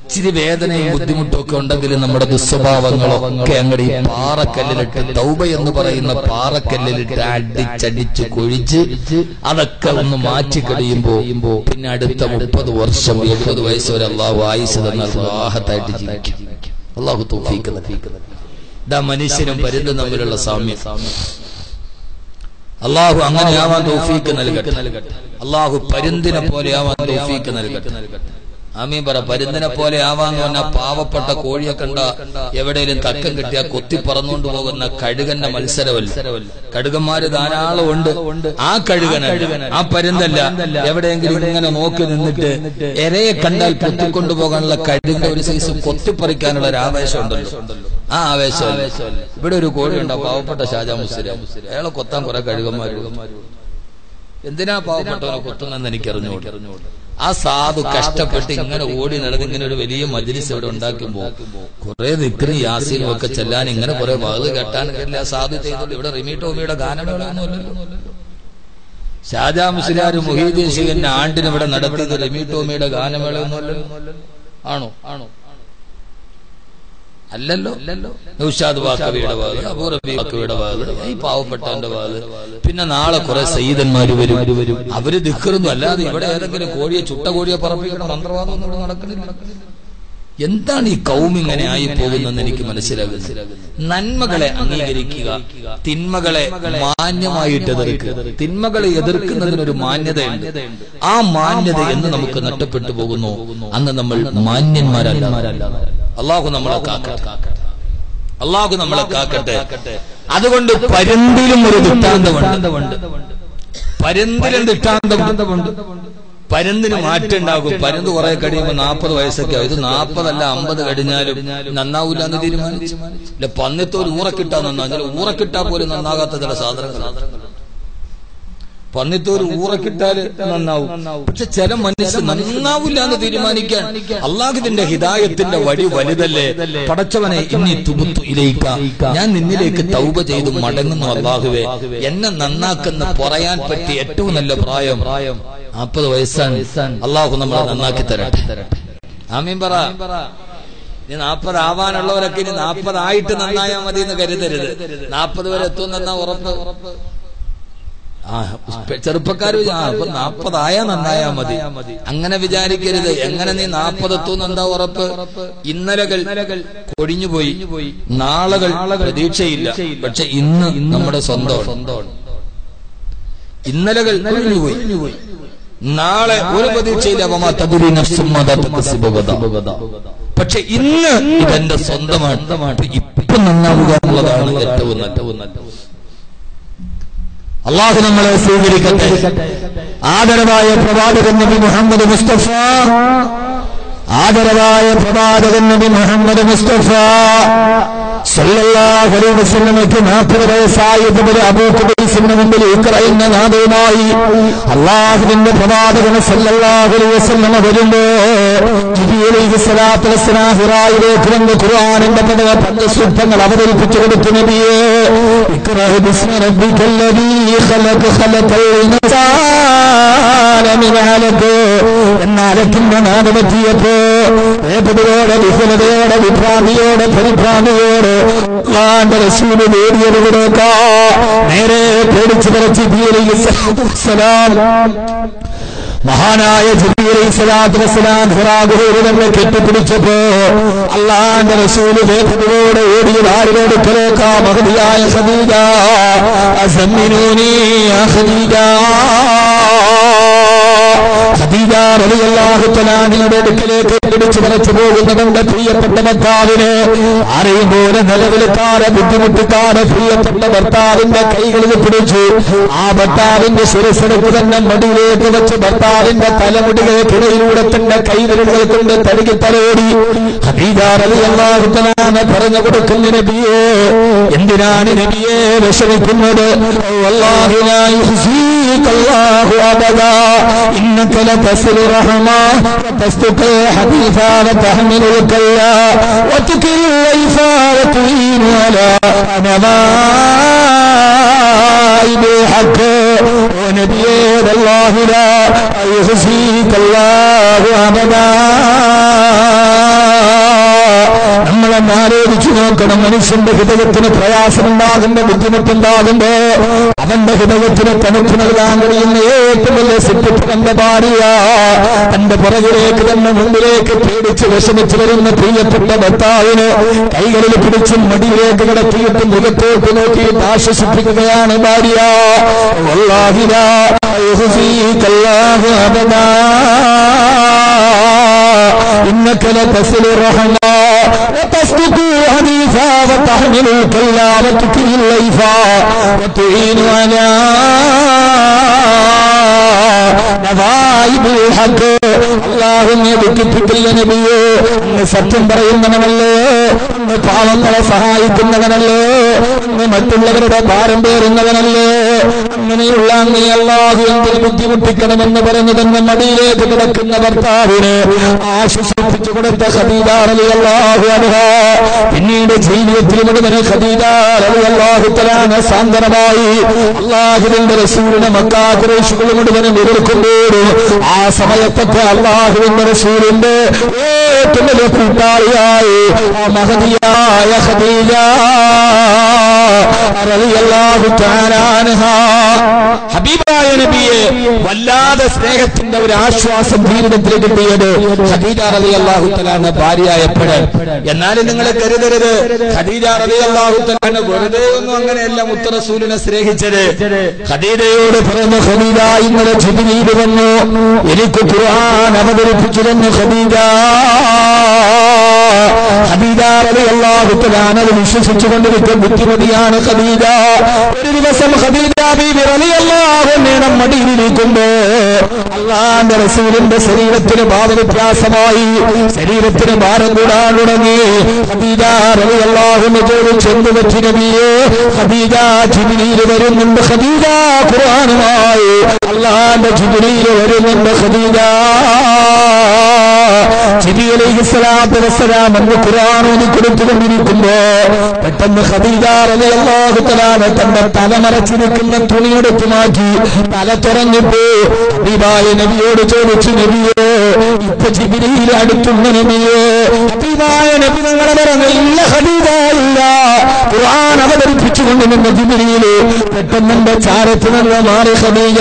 ഇച്ചിരി വേദനയും ബുദ്ധിമുട്ടും ഒക്കെ ഉണ്ടെങ്കിലും നമ്മുടെ ദുസ്വഭാവങ്ങളൊക്കെ അങ്ങടി പാറക്കല്ലിലിട്ട്, തൗബ എന്ന് പറയുന്ന പാറക്കല്ലിലിട്ട് അടിച്ചടിച്ച് കൊഴിച്ച് അതൊക്കെ ഒന്ന് മാറ്റി കഴിയുമ്പോ പിന്നെ അടുത്ത 30 വർഷം 70 വയസ്സ് വരെ അള്ളാഹു ആയുസ് തന്നാൽ റാഹത്തായിട്ട് ജീവിക്കും. അള്ളാഹു തൗഫീഖ് നൽകട്ടെ. ഇതാ മനുഷ്യനും പരുന്തും തമ്മിലുള്ള സാമ്യം. അള്ളാഹു അങ്ങനെയാവാൻ തൗഫീഖ് നൽകട്ടെ. അള്ളാഹു പരുന്തിനെ പോലെ ആവാൻ തൗഫീഖ് നൽകട്ടെ. ആമീൻ പറ. പരുന്തിനെ പോലെ ആവാന്ന് പറഞ്ഞാൽ പാവപ്പെട്ട കോഴിയെ കണ്ട എവിടെയെങ്കിലും തക്കം കിട്ടിയാൽ കൊത്തി പറന്നുകൊണ്ട് പോകുന്ന കഴുകന്റെ മത്സരമല്ല. കഴുകന്മാര് ധാരാളം ഉണ്ട്. ആ കഴുകനല്ല, ആ പരുന്തല്ല. എവിടെയെങ്കിലും ഇങ്ങനെ നോക്കി നിന്നിട്ട് ഇരയെ കണ്ടാൽ കൊത്തിക്കൊണ്ടുപോകാനുള്ള കഴുകന്റെ ഒരു സൈസ് കൊത്തിപ്പറിക്കാനുള്ള ഒരു ആവേശം ഉണ്ടല്ലോ. ആ ആവേശമല്ല. ഇവിടെ ഒരു കോഴി ഉണ്ടോ, പാവപ്പെട്ട ഷാജാ മുസ്ലിം. അയാളെ കൊത്താൻ കുറെ കഴുകന്മാര്. എന്തിനാ പാവപ്പെട്ടവനെ കൊത്തുന്നെന്ന് എനിക്കറിഞ്ഞോട്ടെ. ആ സാധു കഷ്ടപ്പെട്ട് ഇങ്ങനെ ഓടി നടന്ന് ഇങ്ങനെ ഒരു വലിയ മജ്ലിസ് ഇവിടെ ഉണ്ടാക്കുമ്പോ കുറെ ദിക്റും യാസീനും ഒക്കെ ചെല്ലാൻ ഇങ്ങനെ കുറെ വാത് കെട്ടാൻ കഴിയില്ല. ആ സാധു ചെയ്തോളൂ. ഇവിടെ റിമി ടോമിയുടെ ഗാനമേളൊന്നുമല്ലല്ലോ. ഷാജാ മുസ്ലിയാർ മുഹീദ്ദീൻ ശിവന്റെ ആണ്ടിന് ഇവിടെ നടത്തിയത് റിമി ടോമിയുടെ ഗാനമേളയൊന്നുമല്ലല്ലോ. ആണോ? അല്ലല്ലോ. നൗഷാദ് വാക്കവിയുടെ വാത്, അബൂ റബീ വാക്കവിയുടെ വാത്, ഈ പാവപ്പെട്ടവന്റെ വാത്. പിന്നെ നാളെ കുറെ സയ്യിദന്മാര് വരും. അവര് ദിക്റൊന്നും അല്ലാതെ ഇവിടെ ഏതെങ്കിലും കോഴിയെ, ചുട്ട കോഴിയെ പറപ്പിക്കണം മന്ത്രവാദം ഒന്നും ഇവിടെ നടക്കുന്നില്ല. എന്താണ് ഈ കൗം ഇങ്ങനെ ആയി പോകുന്നതെന്ന് എനിക്ക് മനസ്സിലാകുന്നില്ല. നന്മകളെ അംഗീകരിക്കുക, തിന്മകളെ മാന്യമായിട്ട് എതിർക്കുക. തിന്മകളെ എതിർക്കുന്നതിനൊരു മാന്യതയുണ്ട്. ആ മാന്യത എന്ന് നമുക്ക് നഷ്ടപ്പെട്ടു പോകുന്നു, അന്ന് നമ്മൾ മാന്യന്മാരല്ല. അള്ളാഹു നമ്മളെ കാക്കട്ടെ. അതുകൊണ്ട് പരുന്തിലും ഒരു ദൃഷ്ടാന്തമുണ്ട്. പരുന്തിന് മാറ്റുണ്ടാകും. പരുന്ത് കുറെ കഴിയുമ്പോൾ 40 വയസ്സൊക്കെ ആവും. ഇത് 40 അല്ല 50 കഴിഞ്ഞാലും നന്നാവൂല എന്ന് തീരുമാനിച്ചു. ഇല്ല, പന്നിത്തോൽ ഊറക്കിട്ടാ നന്നാ, ഊറക്കിട്ടാ പോലും നന്നാകാത്ത ചില സാധനങ്ങൾ. പന്നിത്തോൽ ഊറക്കിട്ടാല് നന്നാവും. പക്ഷെ ചില മനുഷ്യർ നന്നാവില്ല എന്ന് തീരുമാനിക്കാൻ അള്ളാഹുവിന്റെ ഹിദായത്തിന്റെ വഴി വലുതല്ലേ. പടച്ചവനെ, ഇന്നി തുബുത്തു ഇലൈക, ഞാൻ നിന്നിലേക്ക് തൗബ ചെയ്തു മടങ്ങുന്നു അള്ളാഹുവേ, എന്നെ നന്നാക്കുന്ന പറയാൻ പറ്റിയ ഏറ്റവും നല്ല പ്രായം 40 വയസ്സാണ്. അള്ളാഹു നമ്മളെ നന്നാക്കി തരട്ടെ. ആമീൻ പറ. ഇനി 40 ആവാനുള്ളവരൊക്കെ ഇനി 40 ആയിട്ട് നന്നായാൽ മതി എന്ന് കരുതരുത്. 40 വരെ എത്തുമെന്നാ ഉറപ്പ്. ചെറുപ്പക്കാര് 40 ആയാ നന്നായാ മതി, അങ്ങനെ വിചാരിക്കരുത്. എങ്ങനെ നീ 40 എത്തുമെന്ന് എന്താ ഉറപ്പ്? ഇന്നലകൾ കൊഴിഞ്ഞുപോയി, നാളുകൾ പ്രതീക്ഷയില്ല. പക്ഷെ ഇന്ന് നമ്മുടെ സ്വന്തമാണ്. ഇന്നലകൾ കൊഴിഞ്ഞുപോയി, നാളെ ഒരു പ്രതീക്ഷയില്ല. പക്ഷെ ഇന്ന് ഇതെന്റെ സ്വന്തമാണ്. ഇപ്പൊ നന്നാവുക എന്നുള്ളതാണ് ഏറ്റവും നല്ലത്. അള്ളാഹു നമ്മളെ സ്വീകരിക്കട്ടെ. ആദരവായ പ്രവാചകൻ നബി മുഹമ്മദ് മുസ്തഫ, ആദരവായ പ്രവാചകൻ നബി മുഹമ്മദ് മുസ്തഫ സല്ലല്ലാഹു അലൈഹി വസല്ലമയ്ക്ക് 40 വയസ്സായപ്പോൾ അബൂ ഖുബൈസിന്റെ മുമ്പിൽ ഇഖ്റഇന്ന നാദവുമായി അള്ളാഹുവിന്റെ പ്രവാചകൻ സല്ലല്ലാഹു അലൈഹി വസല്ലമ വരുമ്പോ ജിബ്രീൽ അലൈഹിസ്സലാത്തു വസ്സലാം ഹിറായിലേക്ക് വന്ന് ഖുർആനിന്റെ പദസൂക്തങ്ങൾ അവതരിപ്പിച്ചു കൊടുത്തു. നബിയേ, ഇഖ്റഅ ബിസ്മി റബ്ബിക്കല്ലദീ ഖലഖ ഖലഖൽ ഇൻസാന മിൻ അലഖ് എന്നാലത്തിന്റെ നാദമെത്തിയപ്പോ ഏകതയോടെ, വിഫലതയോടെ, വിഭ്രാന്തിയോടെ, പരിഭ്രാന്തിയോടെ റസൂല് നേടിയതിലേക്കാ നേരെ പേടിച്ചു പറച്ച് മഹാനായ ജിബ്രീൽ അലൈഹിസ്സലാത്തു വസ്സലാം ഹിറാഗുഹൂരിനെ കെട്ടിപ്പിടിച്ചപ്പോ അല്ലാഹുവിന്റെ റസൂല് വേദനയോടെ ഓടിയത് ആരുടെ അടുക്കലേക്കാ? മഹദിയായ ഖദീജ. അസമ്മിനൂനി യാ ഖദീജ, ഖദീജ റളിയല്ലാഹു തആലയുടെ അടുക്കലേക്ക് പിടിച്ചു പറിച്ചു പോകുന്നവന്റെ പ്രിയപ്പെട്ട ഭർത്താവിനെ ആരെയും പോലെ നിലവിളിക്കാതെ ബുദ്ധിമുട്ടിക്കാതെ പ്രിയപ്പെട്ട ഭർത്താവിന്റെ കൈകളിൽ പിടിച്ചു ആ ഭർത്താവിന്റെ ശിരസ്സെടുത്ത് തന്നെ മടിയിലേക്ക് വെച്ച് ഭർത്താവിന്റെ തലമുടികൾക്കിടയിലൂടെ തന്റെ കൈവിരലുകൾ കൊണ്ട് തടുകി തലോടി ഖദീജ റളിയല്ലാഹു തആല പറഞ്ഞു കൊടുക്കുന്ന നബിയേ, എന്തിനാണ് നബിയെ വിഷമിക്കുന്നത്? വല്ലാഹി ലാ യുഖ്സീക അല്ലാഹു അബദാ ഇന്നക ലതസിലു റഹ്മാ വതസ്തുഖി ഹദീസാ വതഹ്മിലുൽ കല്ലാ വതുകിൽ വൈഫാ വതുഈനു അലാ നവാഇബിൽ ഹഖ്. ഓ നബിയേ, വല്ലാഹി ലാ യുഖ്സീക അല്ലാഹു അബദാ. നമ്മളെന്ന് ആലോചിച്ചു നോക്കണം. മനുഷ്യന്റെ ഹൃദയത്തിന് പ്രയാസമുണ്ടാകുമ്പോ, ബുദ്ധിമുട്ടുണ്ടാകുമ്പോ അവന്റെ ഹൃദയത്തിന് തണുപ്പ് നൽകാൻ കഴിയുന്ന ഏറ്റവും വലിയ സിദ്ധിപ്പ് തന്റെ ഭാര്യ. തന്റെ പുറകിലേക്ക് തന്നെ മുമ്പിലേക്ക് പേടിച്ച് വിഷമിച്ചു വരുന്ന പ്രിയപ്പെട്ട ഭർത്താവിന് കൈകളിൽ പിടിച്ചും മടിയിലേക്ക് കിടത്തിയിട്ട് മുഖത്തോട്ട് നോക്കിയിട്ട് ആശ്വസിപ്പിക്കുകയാണ് ഭാര്യ. വല്ലാഹി ലാ യുഖ്സീക അല്ലാഹു അബദാ ഇന്നക ലതസിലു റഹ്മാ وتسقط حديثا وتحمل الكلا وتكل الليفا وتعين على نوائب الحق. അല്ലാഹുവിനെ ദുഃഖിപ്പിക്കില്ല നബിയേ, അങ്ങ് സത്യം പറയുന്നവനല്ലേ, അങ്ങ് പാവങ്ങളെ സഹായിക്കുന്നവനല്ലേ, അങ്ങ് മറ്റുള്ളവരുടെ ഭാരം പേറുന്നവനല്ലേ. അങ്ങനെയുള്ള അങ്ങേ അല്ലാഹു എന്തിന് ബുദ്ധിമുട്ടിക്കണമെന്ന് പറഞ്ഞു തന്നെ മടിയിലേക്ക് കിടക്കുന്ന ഭർത്താവിനെ ആശ്വസിപ്പിച്ചു കൊടുത്ത ഖദീജ റളിയല്ലാഹു അൻഹാ പിന്നീട് ജീവിതത്തിൽ മുഴുവൻ ഖദീജ റളിയല്ലാഹു തആല സാന്ത്വനമായി അല്ലാഹുവിന്റെ റസൂലിനെ മക്കാ ഖുറൈശുകൾ മുഴുവൻ എതിർക്കുമ്പോൾ ആ സമയത്തൊക്കെ അല്ലാഹുവിന്റെ റസൂലിന്റെ ഏറ്റവും വലിയ കൂട്ടാളിയായി ആ മഹദിയായ ഖദീജ റളിയല്ലാഹു തആല അൻഹാ ഹബീബായ നബിയെ വല്ലാതെ സ്നേഹത്തിന്റെ ഒരു ആശ്വാസം ജീവിതത്തിൽ കിട്ടിയത് ഖദീജ റളിയല്ലാഹു തആല ഭാര്യയായപ്പോഴേ. എന്നാലും നിങ്ങൾ കരുതരുത് ഖദീജ റളിയല്ലാഹു തആല വെറുതെ ഒന്നും അങ്ങനെയല്ല മുത്ത റസൂലിനെ സ്നേഹിച്ചത്. ഖദീജയോട് പറഞ്ഞു, ഖദീജ ഇന്നലെ ജിബ്രീൽ വന്നു എനിക്ക് ഖുർആൻ അവതരിപ്പിച്ചു തന്നു. ഖദീജ റളിയല്ലാഹു തആല വിശ്വസിച്ചുകൊണ്ടിരിക്കുന്ന ബുദ്ധിമതിയാണ് ഖദീജ. ഒരു ദിവസം ഖദീജ ബീവി റളിയല്ലാഹു അൻഹ മടിയിലിരിക്കുമ്പോ അല്ലാഹുവിന്റെ റസൂലിന്റെ ശരീരത്തിന് ഭാവവ്യത്യാസമായി, ശരീരത്തിന് ഭാരം കൂടാൻ തുടങ്ങി. ഖദീജ റളിയല്ലാഹു അൻഹ ചോദിച്ചു, എന്ത് പറ്റി നബിയേ? ഖദീജ ജിബ്രീൽ വരുന്നുണ്ട്. ഖദീജ ഖുർആനുമായി അല്ലാഹുവിന്റെ ജിബ്രീൽ വരുന്നുണ്ട്. ഖദീജ ജിബ്രീൽ അലൈഹിസ്സലാത്തു വസ്സലാം അന്ന് ഖുർആൻ ഓതി കൊടുത്തുകൊണ്ടിരിക്കുമ്പോ പെട്ടെന്ന് ഖദീജ റളിയല്ലാഹു തആല തന്റെ തല മറച്ചിരിക്കുന്ന തുണിയെടുത്ത് മാറ്റി തല തുറന്നിട്ട് ഹബീബായ നബിയോട് ചോദിച്ചു, നബിയേ ഇപ്പൊ ജിബ്രീൽ അടുത്തുന്ന നബിയേ? ഹബീബായ നബി നിങ്ങളെ പറഞ്ഞു, ഇല്ല ഖദീജ ഇല്ല. ഖുർആൻ അവതരിപ്പിച്ചുകൊണ്ട് നിന്ന ജിബ്രീൽ പെട്ടെന്ന് എന്റെ ചാരത്ത് നിന്ന് മാറി ഖദീജ.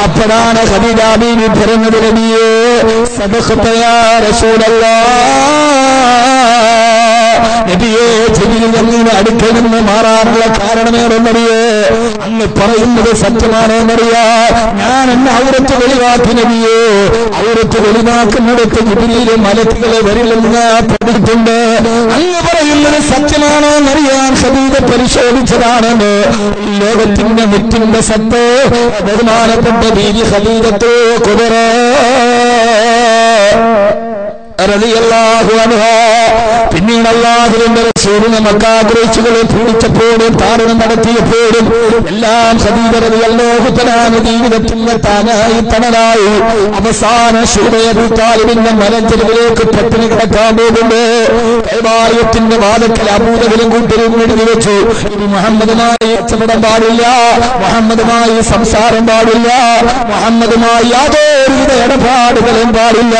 അപ്പോഴാണ് ഖദീജ ബീവി പറഞ്ഞത്, നബിയേ സദഖത യാ റസൂലല്ലാഹ്. നബിയേ ജിബ്രീൽ അങ്ങയുടെ അടുക്കൽ നിന്ന് മാറാനുള്ള കാരണമേറെന്നറിയേ? അങ്ങ് പറയുന്നത് സത്യമാണോന്നറിയാ? ഞാൻ എന്നെ ഔറത്ത് വെളിവാക്കി നബിയേ. ഔറത്ത് വെളിവാക്കുന്നിടത്ത് ജിബ്രീൽ മലക്കുകളെ വരില്ലെന്ന് പറഞ്ഞിട്ടുണ്ട്. അങ്ങ് പറയുന്നത് സത്യമാണോന്നറിയാൻ ഖദീജ പരിശോധിച്ചതാണെന്ന് ലോകത്തിന്റെ മുറ്റിന്റെ സത്ത് ബഹുമാനപ്പെട്ട ബീവി ഖദീജത്തോ കുബറ റളിയല്ലാഹു അൻഹാ. പിന്നീട് അല്ലാഹുവിന്റെ റസൂലിനെ മക്കാ ഖുറൈശുകളെ പീഡിച്ചപ്പോഴും താരണം നടത്തിയപ്പോഴും എല്ലാം ഖദീജ റളിയല്ലാഹു തആല ജീവിതത്തിന്റെ താനായി തണലായി. അവസാന ശൂരയ അബൂ താലിബിന്റെ മലഞ്ചെരുവിലേക്ക് പട്ടിണി കിടക്കാൻ പോകുമ്പോ കൈവാലയത്തിന്റെ വാദക്കൽ അബൂജഹലും കൂട്ടരും എഴുതി വെച്ചു, ഇനി മുഹമ്മദുമായി കച്ചവടം പാടില്ല, മുഹമ്മദുമായി സംസാരം പാടില്ല, മുഹമ്മദുമായി യാതൊരുവിധ ഇടപാടുകളും പാടില്ല.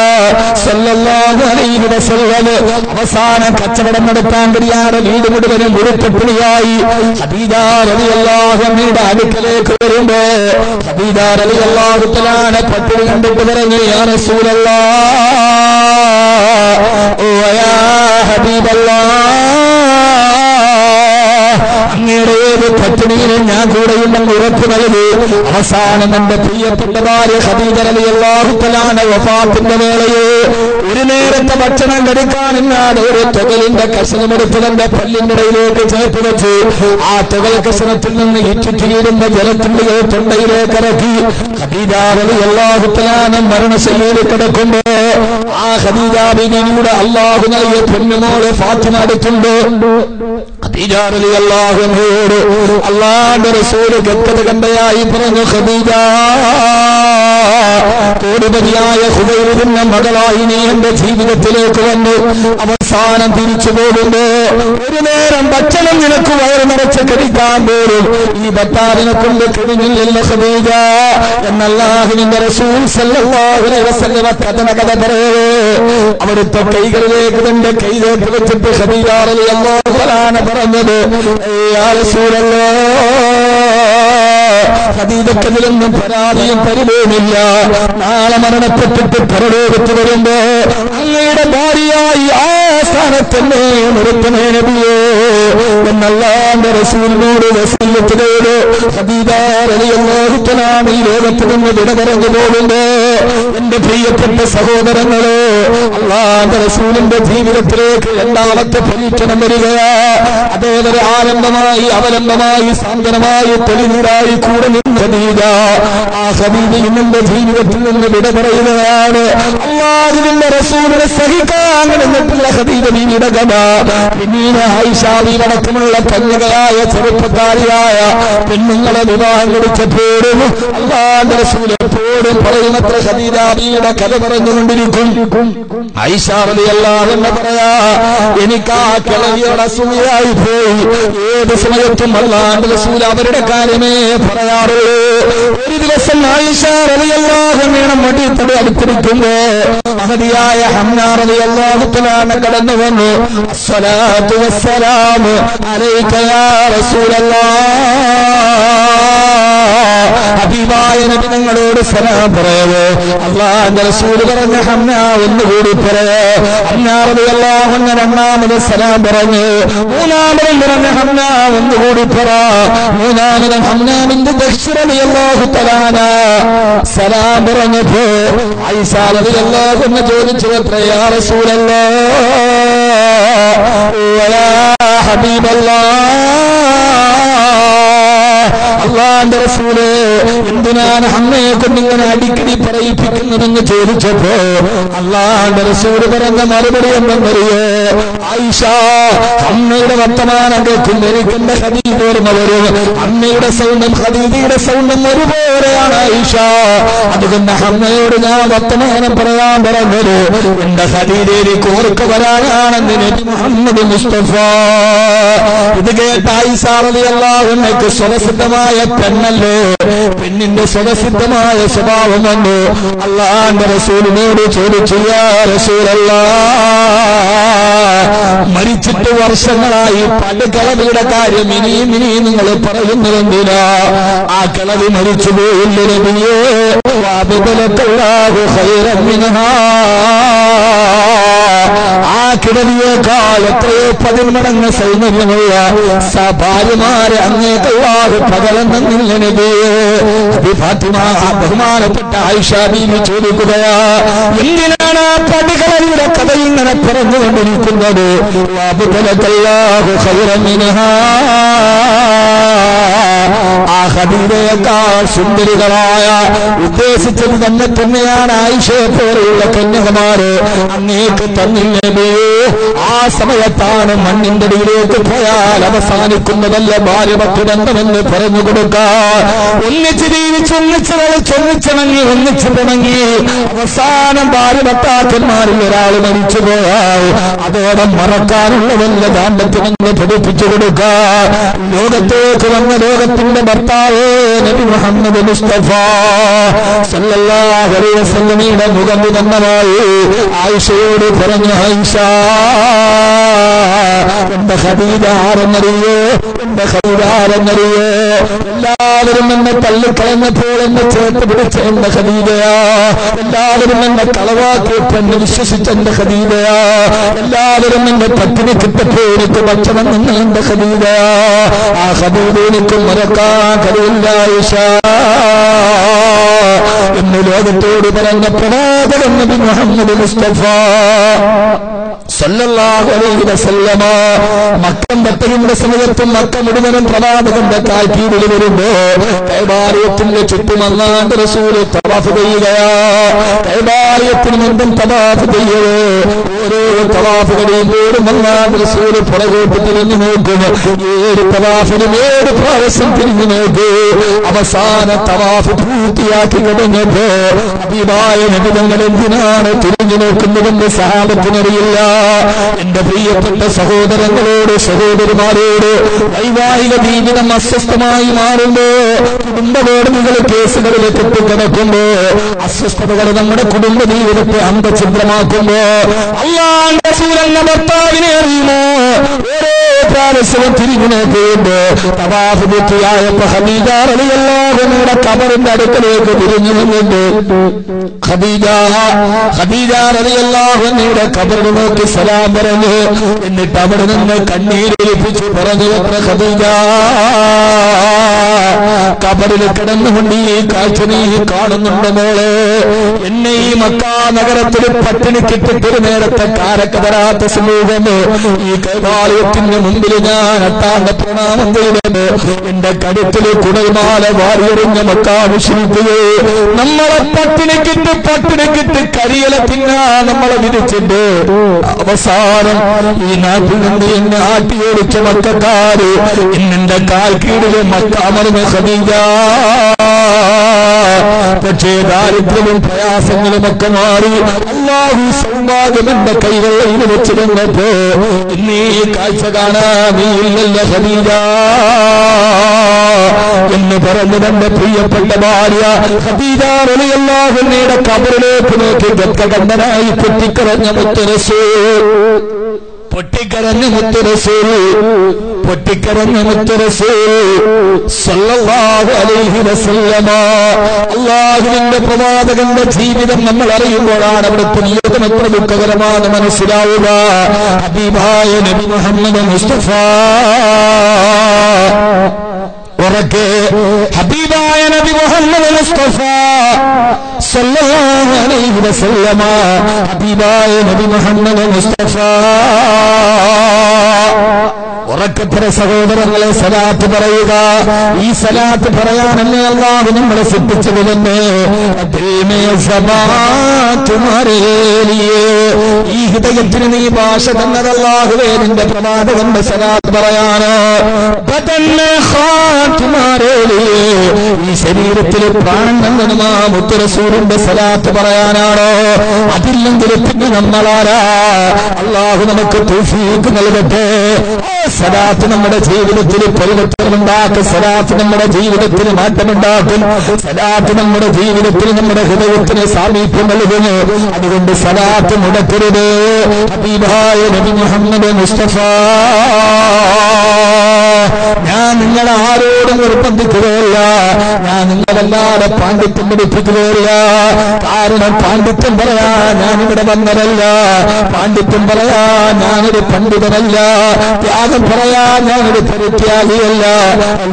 സല്ലല്ലാഹു അലൈഹി വസല്ലം അവസാന കച്ചവടം നടത്താൻ കഴിയാതെ വീട് മുഴുവനും മുഴുപ്പട്ടിണിയായി. ഖദീജ റളിയല്ലാഹു അൻഹയുടെ അടുക്കലേക്ക് വരുമ്പോ ഖദീജ റളിയല്ലാഹു തആല പട്ടിണി കണ്ടിട്ട് പറഞ്ഞു, യാ റസൂലല്ലാഹ്, ഓ യാ ഹബീബല്ലാഹ്, അങ്ങയുടെ ഏത് പട്ടിണിയിലും ഞാൻ കൂടെയുണ്ടെന്ന് ഉറപ്പ് നൽകി അവസാനം എന്റെ പ്രിയപ്പെട്ട ഭാര്യ ഖദീജ റളിയല്ലാഹു തആല വഫാത്തിന്റെ വേളയിൽ ഒരു നേരത്തെ ഭക്ഷണം കഴിക്കാനില്ലാതെ ഒരു തുകലിന്റെ കഷണമെടുത്ത് തന്റെ പല്ലിന്റെ ഇടയിലേക്ക് ചേർത്ത് വെച്ച് ആ തുകൽ കഷണത്തിൽ നിന്ന് ഇറ്റിട്ടിരുന്ന ജലത്തിന്റെ തൊണ്ടയിലേക്ക് ഇറക്കി ഖദീജ റളിയല്ലാഹു തആല മരണശയ്യയിൽ കിടക്കുമ്പോ ആ ഖദീജ ബീവിയുടെ അല്ലാഹു നൽകിയ പൊന്നുമോള് ഫാത്തിമ അടുത്തുണ്ട്. ഖദീജ റളിയല്ലാഹു അൻഹയോട് അല്ലാഹുവിന്റെ റസൂൽ ഗദ്ഗത കണ്ടയായി പറഞ്ഞു, ഖദീജ കോടിപതിയായ ഖുബൈലിന്റെ മകളായി നീ എന്റെ ജീവിതത്തിലേക്ക് വന്നു. അവസാനം തിരിച്ചു പോകുമ്പോ ഒരു നേരം ഭക്ഷണം നിനക്ക് വയറ് നിറച്ച് കഴിക്കാൻ പോലും ഈ ഭർത്താവിനെ കൊണ്ട് കഴിഞ്ഞില്ല ഖദീജ എന്നല്ലാഹുവിന്റെ റസൂൽ സല്ലല്ലാഹു അലൈഹി വസല്ലം കഥ പറയവേ അവിടുത്തെ കൈകളിലേക്ക് തന്റെ കൈയിലേക്ക് വെച്ചിട്ട് ഖദീജ റളിയല്ലാഹു അൻഹ പറഞ്ഞത്, യാ റസൂലല്ലാഹ്, ഖദീജക്കതിലൊന്നും പരാതിയും പരിഭവമില്ല. നാളെ മരണപ്പെട്ടിട്ട് പരലോകത്ത് വരുമ്പോ അങ്ങയുടെ ഭാര്യയായി ആ സ്ഥാനത്തന്നെ നിർത്തണേ നബിയേ എന്നല്ലാഹുവിന്റെ റസൂലിനോട് വസിയ്യത്ത് ചെയ്തു. ഖദീജ റളിയല്ലാഹു തആല ഈ ലോകത്ത് നിന്ന് വിട പറഞ്ഞു പോകുമ്പോ എന്റെ പ്രിയപ്പെട്ട സഹോദരങ്ങളെ, അല്ലാഹുവിന്റെ റസൂലിന്റെ ജീവിതത്തിലേക്ക് രണ്ടാമത്തെ പരീക്ഷണം വരികയാ. അതേവരെ ആരംഭമായി അവലംബമായി സാന്ത്വനമായി തെളിനീരായി കൂടെ നിന്ന് ഖദീജ ആ ഖദീജ ഇന്നെന്റെ ജീവിതത്തിൽ നിന്ന് വിട പറയുകയാണ്. അല്ലാഹുവിന്റെ റസൂലിനെ സഹിക്കാൻ കഴിഞ്ഞിട്ടുള്ള ഖദീജ ബീവിയുടെ കഥ പിന്നീട് ആയിഷ ബീവി അടക്കമുള്ള കന്യകയായ ചെറുപ്പക്കാരിയായ പെണ്ണുങ്ങളെ വിവാഹം കഴിച്ചപ്പോഴും അല്ലാഹുവിന്റെ റസൂൽ എപ്പോഴും പറയുന്നത്ര ഖദീജ ബീവിയുടെ കഥ പറഞ്ഞുകൊണ്ടിരിക്കും. ആയിഷ റളിയല്ലാഹു അൻഹ പറയാ, എനിക്ക് ആ കിളവിയോട് അസൂയയായി പോയി. ഏത് സമയത്തും അല്ലാഹുവിന്റെ റസൂൽ അവരുടെ കാര്യമേ പറയാറുള്ളൂ. ഒരു ദിവസം ആയിഷ റളിയല്ലാഹു അൻഹയുടെ മടിത്തടി അടുത്തിരിക്കുമ്പോ മഹദിയായ ഹംന റളിയല്ലാഹു തആല കടന്നു വന്നു. അസ്സലാത്തു വസ്സലാമു അലൈക യാ റസൂലല്ലാഹ്, ഹബീബായ നബി തങ്ങളോട് സലാം പറയവേ അല്ലാഹുവിന്റെ റസൂൽ പറഞ്ഞ ഹംന ഒന്നുകൂടി പറയേ. ഹംന റളിയല്ലാഹു അൻഹ രണ്ടാമത് സലാം പറഞ്ഞു. മൂന്നാമതും പറഞ്ഞ ഹംന ഒന്നുകൂടി പറ. മൂന്നാമത് ഹംനാമിന്റെ ദക്ഷിണ റളിയല്ലാഹു തആല സലാം പറഞ്ഞപ്പോ ആയിഷ റളിയല്ലാഹു അൻഹ ചോദിച്ചു, യാ റസൂലല്ലാഹ് വയാ ഹബീബല്ലാഹ്, അല്ലാഹുവിന്റെ റസൂലേ എന്തിനാണ് ഹംനയെ കൊണ്ട് ഇങ്ങനെ അടിക്കടി പറയിപ്പിക്കുന്നതെന്ന് ചോദിച്ചപ്പോ അല്ലാഹുവിന്റെ റസൂൽ പറഞ്ഞ മറുപടി എന്തെന്നറിയോ? ആയിഷ, ഹംനയുടെ വർത്തമാനം കേൾക്കുമ്പോൾ എനിക്ക് എന്റെ ഖദീജ ഓർമ്മ വരും. ഹംനയുടെ സൗണ്ടും ഖദീജയുടെ സൗണ്ടും ഒരുപോലെയാണ് ആയിഷ. അതുകൊണ്ട് ഹംനയോട് ഞാൻ വർത്തമാനം പറയാൻ പറഞ്ഞത് എന്റെ ഖദീജയിലേക്ക് ഓർക്ക വരാനാണെന്ന് നബി മുഹമ്മദ് മുസ്തഫ. ഇത് കേട്ട ആയിഷ റളിയല്ലാഹു അൻഹയ്ക്ക് സ്വതസിദ്ധമായ പെണ്ണല്ലോ, പെണ്ണിന്റെ സ്വതസിദ്ധമായ സ്വഭാവം വന്നു. അല്ലാഹുവിന്റെ റസൂലിനോട് ചോദിച്ചു, യാ റസൂലല്ലാഹ്, മരിച്ചിട്ട് വർഷങ്ങളായി പല കിളവിയുടെ കാര്യം ഇനിയും നിങ്ങൾ പറയുന്നതെന്തിനാ? ആ കിളവി മരിച്ചു പോയില്ല നബിയേ. വഅബ്ദലക്കല്ലാഹു ഖൈറൻ മിൻഹാ, ആ കിടവിയേക്കാൾ എത്രയോ 10 മടങ്ങ് സൗന്ദര്യമുള്ള ഭാര്യമാരെ അങ്ങേക്കല്ലാഹു പകർന്നില്ല നബിയേ. ഫാത്തിമ ബഹുമാനപ്പെട്ട ആയിഷ ബീവി ചോദിക്കുകയാ, എന്തിനാണ് ആ പടികളയുടെ കഥ ഇങ്ങനെ പറഞ്ഞുകൊണ്ടിരിക്കുന്നത്? വഅബ്ദലക്കല്ലാഹു ഖൈറൻ മിൻഹാ, ആ ഖദീജയേക്കാൾ സുന്ദരികളായ ഉദ്ദേശിച്ചത് തന്നെയാണ് ആയിഷയെ പോലെയുള്ള കന്യകമാര് അങ്ങേക്ക് തന്നില്ല നബിയേ. ആ സമയത്താണ് മണ്ണിന്റെ അടിയിലേക്ക് പോയാൽ അവസാനിക്കുന്നതല്ല ഭാര്യ ഭർത്തൃബന്ധമെന്ന് പറഞ്ഞു കൊടുക്കാൻ. ഒന്നിച്ച് ജീവിച്ച് ഒന്നിച്ച് ഒന്നിച്ചു തുടങ്ങി അവസാനം ഭാര്യ ഭർത്താക്കന്മാരിൽ ഒരാൾ മരിച്ചു പോയാൽ അതോടെ മറക്കാനുള്ള വല്ല ദാമ്പത്യമെന്ന് പഠിപ്പിച്ചു കൊടുക്കാൻ ലോകത്തേക്ക് വന്ന ലോകത്തിന്റെ ഭർത്താവേ നബി മുഹമ്മദ് മുസ്തഫ സല്ലല്ലാഹു അലൈഹി വസല്ലമയുടെ മുഖം വിതന്നമായി ആയിഷയോട് പറഞ്ഞു, ആയിഷ എന്റെ ഖദീജ ആരെന്നറിയോ? എന്റെ ഖദീജ ആരെന്നറിയോ? എല്ലാവരും എന്നെ തള്ളിക്കളഞ്ഞപ്പോൾ എന്നെ ചേർത്ത് പിടിച്ച എന്റെ ഖദീജയാ. എല്ലാവരും എന്നെ കളവാക്കിയിട്ട് എന്നെ വിശ്വസിച്ച എന്റെ ഖദീജയാ. എല്ലാവരും എന്നെ പട്ടിണി കിട്ടപ്പോൾ എനിക്ക് ഭക്ഷണം നിന്ന് എന്റെ ഖദീജയാ. ആ ഖദീജ എനിക്ക് മറക്കാൻ കഴിയില്ല ഇശാ എന്ന് ലോകത്തോട് പറഞ്ഞ പ്രവാചകൻ നബി മുഹമ്മദ് മുസ്തഫ സല്ലല്ലാഹു അലൈഹി വസല്ലമ. മക്കം പട്ടയുടെ സമയത്തും മക്ക മുഴുവനും പ്രവാചകന്റെ കാൽക്കീഴിൽ വരുമ്പോ കൈബാലയത്തിന്റെ ചുറ്റും അല്ലാണ്ട് റസൂൽ തവാഫ് ചെയ്യുകയാ. കൈബാലയത്തിന് മുമ്പും തവാഫ് ചെയ്യവേ ഓരോ തവാഫ് കഴിയുമ്പോഴും അല്ലാണ്ട് റസൂൽ പുറകോട്ട് തിരിഞ്ഞു നോക്കും. ഏഴ് തവാഫിനും 7 പ്രാവശ്യം തിരിഞ്ഞു നോക്കൂ. അവസാന തവാഫ് പൂർത്തിയാക്കി കഴിഞ്ഞപ്പോ ഹബീബായ നബി തങ്ങൾ എന്തിനാണ് തിരിഞ്ഞു നോക്കുന്നതെന്ന് സഹാബത്തിനറിയില്ല. എന്റെ പ്രിയപ്പെട്ട സഹോദരങ്ങളോട് സഹോദരിമാരോട് വൈവാഹിക ജീവിതം അസ്വസ്ഥമായി മാറുമ്പോ കുടുംബകോടതികൾ കേസുകളിലേക്ക് എത്തിക്കിടക്കുമ്പോ അസ്വസ്ഥതകൾ നമ്മുടെ കുടുംബ ജീവിതത്തെ അന്തഛിദ്രമാക്കുമ്പോ അല്ലാഹുവിന്റെ റസൂൽ എന്ന ഭർത്താവിനെ അറിയുമോ? ഓരോ പ്രാവശ്യവും തിരിഞ്ഞു നോക്കിയുണ്ട്. തവാഫ് പൂർത്തിയായപ്പോ ഖദീജ റളിയല്ലാഹു അൻഹയുടെ ഖബറിന്റെ അടുക്കലേക്ക് തിരിഞ്ഞു നിന്നിട്ട് ഖദീജ റളിയല്ലാഹു അൻഹയുടെ ഖബറിൽ നോക്കി സലാം പറഞ്ഞു. എന്നിട്ട് അവിടെ നിന്ന് കണ്ണീരൊലിപ്പിച്ച് പറഞ്ഞു, ഖദീജ ഖബറിൽ കിടന്നുകൊണ്ട് ഈ കാഴ്ച നീ കാണുന്നുണ്ട് മോളെ. എന്നെ ഈ മക്കാ നഗരത്തിൽ പട്ടിണിക്കിട്ടിട്ട് ഒരു നേരത്തെ കാരക്ക തരാത്ത സമൂഹം ഈ കൈവാലയത്തിന്റെ മുമ്പിൽ ഞാൻ അട്ടാണ്ട പ്രണാമം ചെയ്തത് എന്റെ കടുത്തിൽ കുടൽമാല വാരിയെറിഞ്ഞ മക്കാ മുശ്രിക്കുകളെ നമ്മളെ പട്ടിണിക്കിട്ട് കരിയില തിന്നാ നമ്മളെ വിധിച്ചിട്ട് അവസാനം ഈ നാട്ടിൽ നിന്ന് എന്നെ ആട്ടിയോടിച്ച മക്കാര് ഇന്നെന്റെ കാൽ കീഴിലെ മക്കാമറിഞ്ഞ ഖദീജ. പക്ഷേ ദാരിദ്ര്യവും പ്രയാസങ്ങളും ഒക്കെ മാറി അല്ലാഹു സൗഭാഗ്യം എന്റെ കൈകളിൽ വെച്ചിരുന്നപ്പോ ഇന്നീ കാഴ്ച കാണാൻ നീ ഇല്ലല്ല ഖദീജ എന്ന് പറഞ്ഞു തന്റെ പ്രിയപ്പെട്ട ഭാര്യ ഖദീജ റളിയല്ലാഹു അൻഹയുടെ ഖബറിലേക്ക് നോക്കി ഗദ്ഗദനായി പൊട്ടിക്കരഞ്ഞ മുത്ത് റസൂൽ സല്ലല്ലാഹു അലൈഹി വസല്ലമ. അല്ലാഹുവിന്റെ പ്രവാചകന്റെ ജീവിതം നമ്മൾ അറിയുമ്പോഴാണ് അവിടുത്തെ നിയോഗം എത്ര ദുഃഖകരമാണ് മനസ്സിലാവുക. ഹബീബായ നബി മുഹമ്മദ് മുസ്തഫ ഉറക്കെ ഹബീബായ നബി മുഹമ്മദ് മുസ്തഫ സല്ലല്ലാഹു അലൈഹി വസല്ലമ. ഹബീബായ നബി മുഹമ്മദ് മുസ്തഫ ഉറക്കപ്പുറ സഹോദരങ്ങളെ സലാത്ത് പറയുക. ഈ സലാത്ത് പറയാനല്ലേ അല്ലാഹു നമ്മളെ സൃഷ്ടിച്ചതിലെന്ന് ഈ ഹൃദയത്തിന് നീ ഭാഷ തന്നത് അല്ലാഹുവേ നിന്റെ പ്രവാചകന്റെ സലാത്ത് പറയാനോ? ഈ ശരീരത്തിൽ പ്രാണൻ നൽകുന്ന മുത്ത് റസൂലിന്റെ സലാത്ത് പറയാനാണോ? അതില്ലെങ്കിൽ പിന്നെ നമ്മളാരാ? അല്ലാഹു നമുക്ക് തൗഫീഖ് നൽകട്ടെ. സലാത്ത് നമ്മുടെ ജീവിതത്തിൽ പരിവർത്തനമുണ്ടാക്കും. സലാത്ത് നമ്മുടെ ജീവിതത്തിൽ മാറ്റമുണ്ടാക്കും. സലാത്ത് നമ്മുടെ ജീവിതത്തിൽ നമ്മുടെ ഹൃദയത്തിന് സാമീപ്യം നൽകുന്നു. അതുകൊണ്ട് സലാത്ത് മുടക്കരുത്. ഹബീബായ നബി മുഹമ്മദ് മുസ്തഫ ഞാൻ നിങ്ങളെ ആരോടും നിർബന്ധിക്കുകയില്ല. ഞാൻ നിങ്ങളല്ലാതെ പാണ്ഡിത്യം പഠിപ്പിക്കുകയില്ല. കാരണം പാണ്ഡിത്യം പറയാൻ ഞാനിവിടെ വന്നതല്ല. പാണ്ഡിത്യം പറയാൻ ഞാനൊരു പണ്ഡിതനല്ല. ത്യാഗം പറയാൻ ഞാനൊരു പരിത്യാഗിയല്ല.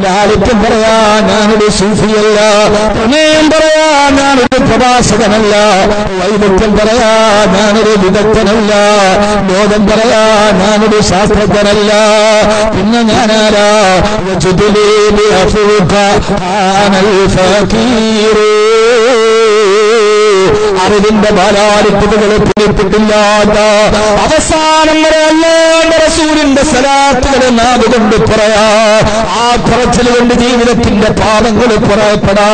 ലാളിത്യം പറയാൻ ഞാനൊരു സൂഫിയല്ല. പ്രമേയം പറയാൻ ഞാനൊരു പ്രഭാഷകനല്ല. വൈദഗ്ധ്യം പറയാൻ ഞാനൊരു വിദഗ്ധനല്ല. ബോധം പറയാൻ ഞാനൊരു ശാസ്ത്രജ്ഞനല്ല. പിന്നെ ഞാനാരാ? അറിവിന്റെ ബാലാരിപ്പുകളെ പിടിപ്പിട്ടില്ലാത്ത അവസാനം വരെ അല്ലാഹുവിന്റെ റസൂലിന്റെ സലാത്തുകളെ നാവുകൊണ്ട് പറയാ. ആ പറച്ചിൽ കൊണ്ട് ജീവിതത്തിന്റെ പാപങ്ങൾ പറയപ്പെടാ.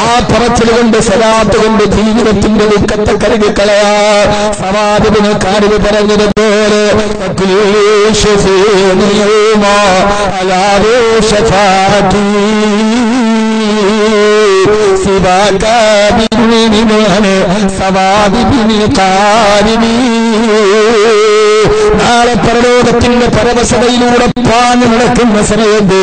ആ പറച്ചിൽ കൊണ്ട് സലാത്ത് കൊണ്ട് ജീവിതത്തിന്റെ ദുഃഖത്തെ കരുതിക്കളയാ. സവാദിന് കാര്യം പറഞ്ഞതുപോലെ നാളെ പരലോകത്തിന്റെ പരവശതയിലൂടെ പാഞ്ഞു നടക്കുന്ന സമയത്ത്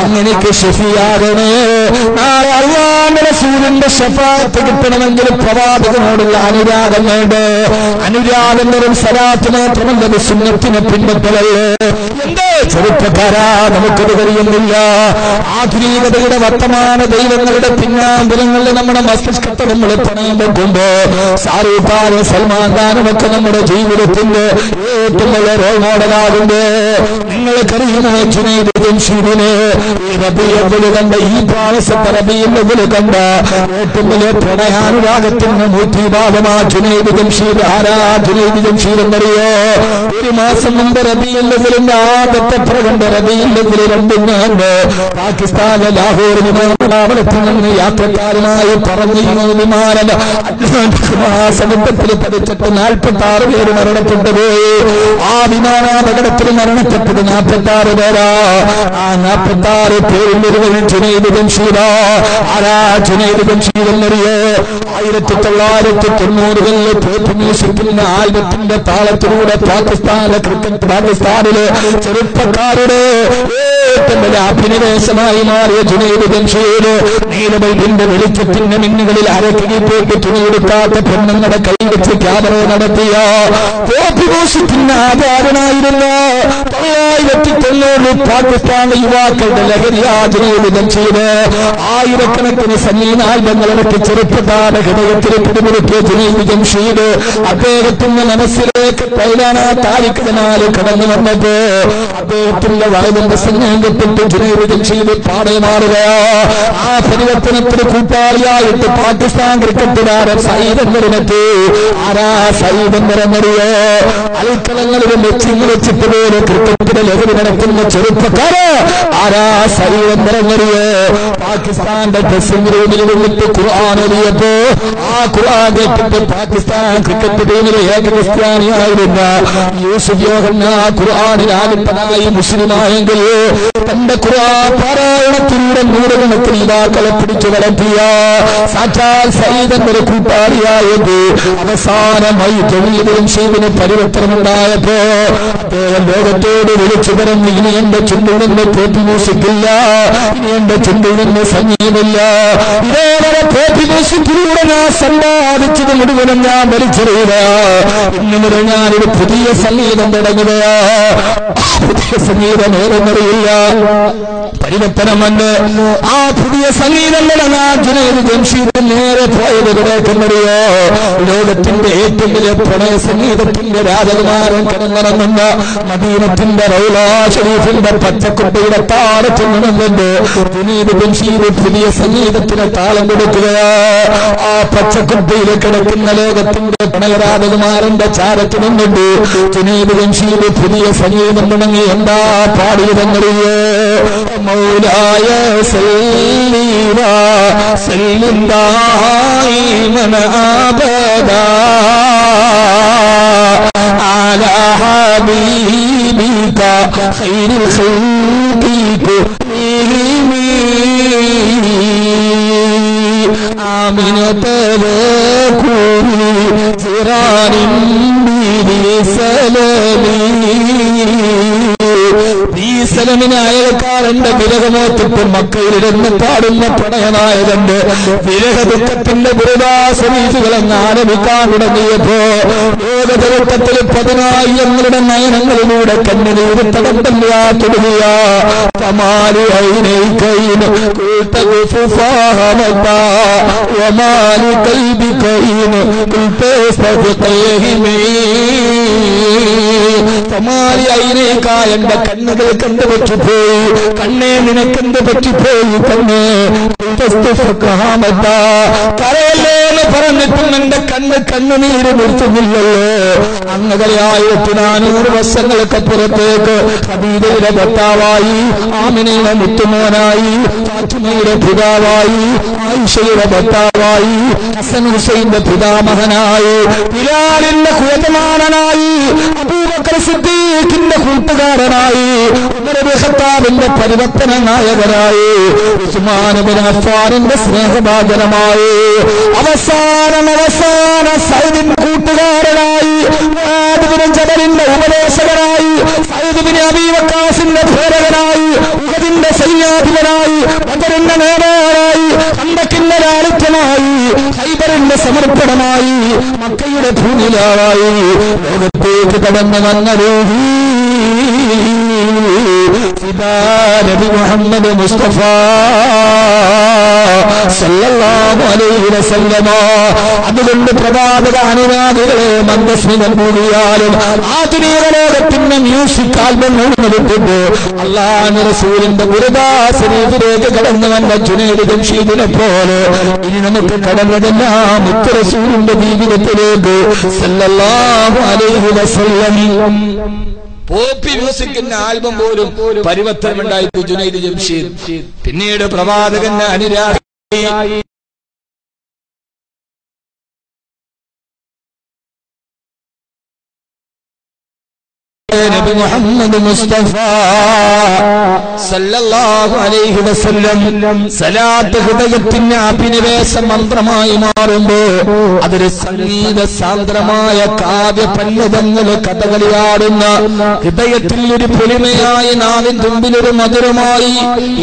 അങ്ങനെയൊക്കെ ഷഫിയാകണേ. നാളെ അല്ലാഹുവിന്റെ റസൂലിന്റെ ശഫാഅത്ത് കിട്ടണമെങ്കിൽ പ്രവാചകനോടുള്ള അനുരാഗം വേണ്ട. അനുരാഗം വെറും സലാത്ത് മാത്രമല്ല, സുന്നത്തിനെ പിൻപറ്റലല്ലേ. എന്തേ ചെറുപ്പക്കാരാ, നമുക്കത് കഴിയുന്നില്ല. ആധുനികതയുടെ വർത്തമാന ദൈവങ്ങളുടെ പിന്നാമ്പലങ്ങളിൽ നമ്മുടെ മസ്തിഷ്കത്തെ നമ്മൾ പണയം വെക്കുമ്പോ ഷാരൂഖ് ഖാനും സൽമാൻ ഖാനും ഒക്കെ നമ്മുടെ ജീവിതത്തിന്റെ ഏറ്റവും വലിയ റോൾ മോഡലാകുമ്പോ നിങ്ങൾക്കറിയുമോ ജുനൈദ് ജംഷീദിനെ ഈ റബീഉൽ കണ്ട ഈ പ്രാവശ്യത്തെ റബീഉൽ കണ്ട ഏറ്റവും വലിയ പ്രണയാനുരാഗത്തിന് മൂർത്തിഭാവമാ ജുനൈദ് ജംഷീദ്. ആരാ ജുനൈദ് ജംഷീദ് എന്നറിയോ? ഒരു മാസം മുമ്പ് റബീഉൽ ആദ്യത്തെ പ്രകട റബീഉൽ 2 പാകിസ്ഥാനിലെ ലാഹോർ വിമാനത്താവളത്തിൽ നിന്ന് യാത്രക്കാരുമായി പറഞ്ഞിരുന്നു. വിമാനം സമുദ്രത്തിൽ പതിച്ചിട്ട് 46 പേര് മരണപ്പെട്ടു പോയി. ആ വിമാനാപകടത്തിൽ മരണപ്പെട്ടത് 46 പേരാ. ആ 46 പേരിൽ ഒരുവൻ ജുനൈദ് ജംഷീദ്. ആരാ ജുനൈദ് ജംഷീദ് എന്നറിയോ? 1990കളിൽ ടോപ്പ് മ്യൂസിക്കിന്റെ ആൽബത്തിന്റെ താളത്തിലൂടെ പാകിസ്ഥാനിലെ ചെറുപ്പക്കാരുടെ ഏറ്റവും വലിയ അഭിനിവേശമായി മാറിയ ജുനൈദ് ജംഷീദ് നീലബൈബിന്റെ വെളിച്ചത്തിന്റെ മിന്നുകളിൽ അരക്കിപ്പോയിട്ട് തുണിയെടുക്കാത്ത പെണ്ണുങ്ങളുടെ കൈവച്ച് ക്യാമറ നടത്തിയ ടോപ്പ് മ്യൂസിക്കിന്റെ ആചാരനായിരുന്ന 1990 പാകിസ്ഥാനിലെ യുവാക്കളുടെ ലഹരിയാ ജുനൈദ് ജംഷീദ്. ആയിരക്കണക്കിന് സംഗീത ആൽബങ്ങളിറക്കി ചെറുപ്പക്കാരുടെ ഹൃദയത്തിൽ പിടിമുറുക്കിയ ജുനൈദ് ജംഷീദ് അദ്ദേഹത്തിന്റെ മനസ്സിലേക്ക് പൈലാനാ താരിഖിനാല് കടന്നു വന്നപ്പോ അദ്ദേഹത്തിന്റെ വലതിന്റെ സംഘപ്പെട്ട് ജുനൈദ് ജംഷീദ് പാടെ മാറുകയാ. ആ പരിവർത്തനത്തിന് കൂട്ടാളിയായിട്ട് പാകിസ്ഥാൻ ക്രിക്കറ്റുകാരൻ സയ്യിദ് എന്നറിഞ്ഞെത്തി. ആരാ സയ്യിദ് എന്നറിയോ? അൽക്കലങ്ങളിലും വെച്ചിങ് വെച്ചിട്ട് പോലെ ക്രിക്കറ്റിന്റെ ലഹരി നടക്കുന്ന ചെറുപ്പക്കാര്. ആരാ സയ്യിദ് എന്നറിയോ? പാകിസ്ഥാന്റെ ഡ്രസ്സിംഗ് റൂമിൽ നിന്നിട്ട് ഖുർആൻ എഴുതിയപ്പോ ആ ഖുർആൻ കേട്ടിട്ട് പാകിസ്ഥാൻ ക്രിക്കറ്റ് ടീമിലെ ഏക ക്രിസ്ത്യാനിയായിരുന്ന യൂസുഫ് യോഹൻ ആ ഖുർആനിൽ ആലിപ്പനായി മുസ്ലിമായെങ്കിൽ തന്റെ ഖുർആൻ പാരായണത്തിലൂടെ നൂറുകണക്കിന് യുവാക്കളെ പിടിച്ചു വളർത്തിയ സാക്ഷാൽ സയ്യിദ് എന്നൊരു കൂട്ടാളിയായത് അവസാനമായി ജുനൈദ് ജംഷീദിന് പരിവർത്തനമുണ്ടായപ്പോ അദ്ദേഹം ലോകത്തോട് വിളിച്ചു പറഞ്ഞു, ഇനി എന്റെ ചുണ്ടിൽ നിന്ന് പോപ്പി മ്യൂസിക്കില്ല, ഇനി എന്റെ ചുണ്ടിൽ നിന്ന് സംഗീതമില്ല. ഇതേവരെ പോപ്പി മ്യൂസിക്കിലൂടെ ഞാൻ സമ്പാദിച്ചത് മുഴുവനും ഞാൻ വലിച്ചെറിയുക. ഇന്നു മുതൽ ഞാനൊരു പുതിയ സംഗീതം തുടങ്ങുകയാ. പുതിയ സംഗീതം ഏതെന്നറിയില്ല, പരിവർത്തനമുണ്ട്. ആ പുതിയ സംഗീതം തുടങ്ങാൻ ജുനൈദ് ജംഷീദ് നേരെ പോയത് കിടക്കുന്നറിയോ? ലോകത്തിന്റെ ഏറ്റവും വലിയ പ്രണയ സംഗീതത്തിന്റെ രാജകുമാരൻ കിടന്നിറങ്ങുന്ന മദീനത്തിന്റെ റൗളാ ഷരീഫിന്റെ പച്ചക്കുട്ടിയുടെ താളത്തിൽ നിന്നുകൊണ്ട് ജുനൈദ് ജംഷീദ് പുതിയ സംഗീതത്തിന് താളം കൊടുക്കുകയാ. ആ പച്ചക്കുട്ടിയിൽ കിടക്കുന്ന ലോകത്തിന്റെ പ്രണയ രാജകുമാരന്റെ ചാരത്തിൽ നിന്നുകൊണ്ട് ജുനൈദ് ജംഷീദ് പുതിയ സംഗീതം തുടങ്ങി. എന്താ പാടിയതെന്നറിയോ? മൗലായ സല്ലീനാ സല്ലിൻ ദായിമൻ അബദാ അലാ ഹബീബിക ഖൈറുൽ ഖൽഖി കുല്ലിഹിം ആമിനതലകുനി സിറാനിൻ ബിസലമി. ഈസലമിന് അയൽക്കാരന്റെ വിരഹമോത്തിട്ട് മക്കയിലിരുന്ന് പാടുന്ന പ്രണയനായകന്റെ വിരഹ ദുഃഖത്തിന്റെ ദുരിതാശ്രീകളെന്ന് ആരംഭിക്കാൻ തുടങ്ങിയപ്പോ ലോകചരിത്രത്തിൽ 10,000 നയനങ്ങളിലൂടെ കണ്ണുനീര് തടമ്പല്ലാ തുടങ്ങിയ തമാലി ഐനൈകൈന് കൂട്ടകുഫാഹമത്താ വമാലി കൽബികൈന് കുൽപേസ്തഫിഖൈഹിമീ. തമാലി ഐനൈക എന്റെ കണ്ണുകൾ കണ്ടുപറ്റിപ്പോയി, കണ്ണേ നിനക്കെന്ത് പറ്റിപ്പോയി കണ്ണേ? കരയല്ലേന്ന് പറഞ്ഞിട്ടും എന്റെ കണ്ണുനീര് നിർത്തുന്നില്ലല്ലോ. അങ്ങകളെ 1400 വർഷങ്ങൾക്കപ്പുറത്തേക്ക് ഖദീജയുടെ ഭർത്താവായി, ആമിനയുടെ മുത്തുമോനായി, ഫാത്തിമയുടെ പിതാവായി, ആയിഷയുടെ ഭർത്താവായി, ഹസൻ ഹുസൈന്റെ പിതാമഹനായി, ബിലാലിന്റെ യജമാനനായി, അബൂബക്കർ സിദ്ദീഖിന്റെ കൂട്ടുകാരനായി, ഉമർ ഇബ്നു ഖത്താബിന്റെ പരിവർത്തന നായകരായി, ഉസ്മാൻ ഇബ്നു അഫ്ഫാനിന്റെ സ്നേഹഭാജനമായി, അവസാനം സയ്യിദിന്റെ കൂട്ടുകാരനായി, മുആദ് ഇബ്നു ജബലിന്റെ ഉപദേശകനായി, സയ്യിദ് ഇബ്നു അബീ വഖാസിന്റെ ധീരനായി, ഉഹദിന്റെ സൈന്യാധിപനായി, ബദറിന്റെ നേതാവായി, ഖന്തക്കിന്റെ ലാളിത്യമായി, ഖൈബറിന്റെ സമർപ്പണമായി, മക്കയുടെ ഭൂമിലായി ലോകത്തേക്ക് കടന്നു വന്ന രൂഹി നബി മുഹമ്മദ് മുസ്തഫ സല്ലല്ലാഹു അലൈഹി വസല്ലമ. അതുകൊണ്ട് പ്രവാചക അനുരാഗികളെ മന്ദസ്മിതം കൂടിയാലും ആധുനിക ലോകത്തിന്റെ മ്യൂസിക് ആൽബങ്ങൾ വിട്ടിട്ട് അല്ലാഹുവിന്റെ റസൂലിന്റെ ഗുരുദാസനീതിലേക്ക് കടന്നു വന്ന ജുനൈദ് ജംഷീദിനെ പോലെ ഇനി നമുക്ക് കടന്നതെല്ലാം മുത്ത് റസൂലിന്റെ ജീവിതത്തിലേക്ക് സല്ലല്ലാഹു അലൈഹി വസല്ലം. പോപ്പി മ്യൂസിക്കിന്റെ ആൽബം പോലും പരിവർത്തനമുണ്ടായിട്ട് ജുനൈദ് ജംഷീദ് പിന്നീട് പ്രവാചകന്റെ അനുരാഗി നബി മുഹമ്മദ് മുസ്തഫ സല്ലല്ലാഹു അലൈഹി വസല്ലം. സലാത്ത് ഹൃദയത്തിന് അഭിനിവേശ മന്ത്രമായി മാറുമ്പോൾ അതൊരു സംഗീത സാന്ദ്രമായ കാവ്യ പല്ലതങ്ങൾ കഥകളിയാടുന്ന ഹൃദയത്തിൽ ഒരു പൊലിമയായി നാവിൻ തുമ്പിലൊരു മധുരമായി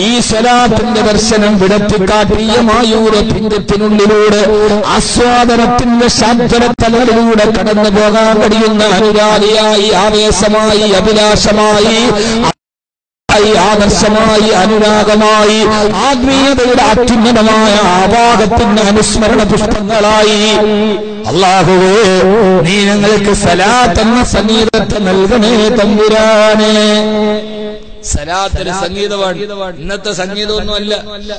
ഈ സ്വലാത്തിന്റെ ദർശനം വിടത്തിക്കാട്ടിയ മായൂര പിണ്ടത്തിനുള്ളിലൂടെ ആസ്വാദനത്തിന്റെ ശാന്തരത്തലകളിലൂടെ കടന്നു പോകാൻ കഴിയുന്ന അനുരാഗിയായി, ആവേശമായി, അഭിലാഷമായി, ആദർശമായി, അനുരാഗമായി, ആത്മീയതയുടെ അത്യുന്നതമായ ആവാഹത്തിന്റെ അനുസ്മരണ പുഷ്പങ്ങളായി അല്ലാഹുവേ നീ ഞങ്ങൾക്ക് സലാത്ത് എന്ന സംഗീതത്തെ നൽകണേ തമ്പുരാനെ. സലാത്തിന് സംഗീതമാണ്. ഇന്നത്തെ സംഗീതമൊന്നുമല്ല.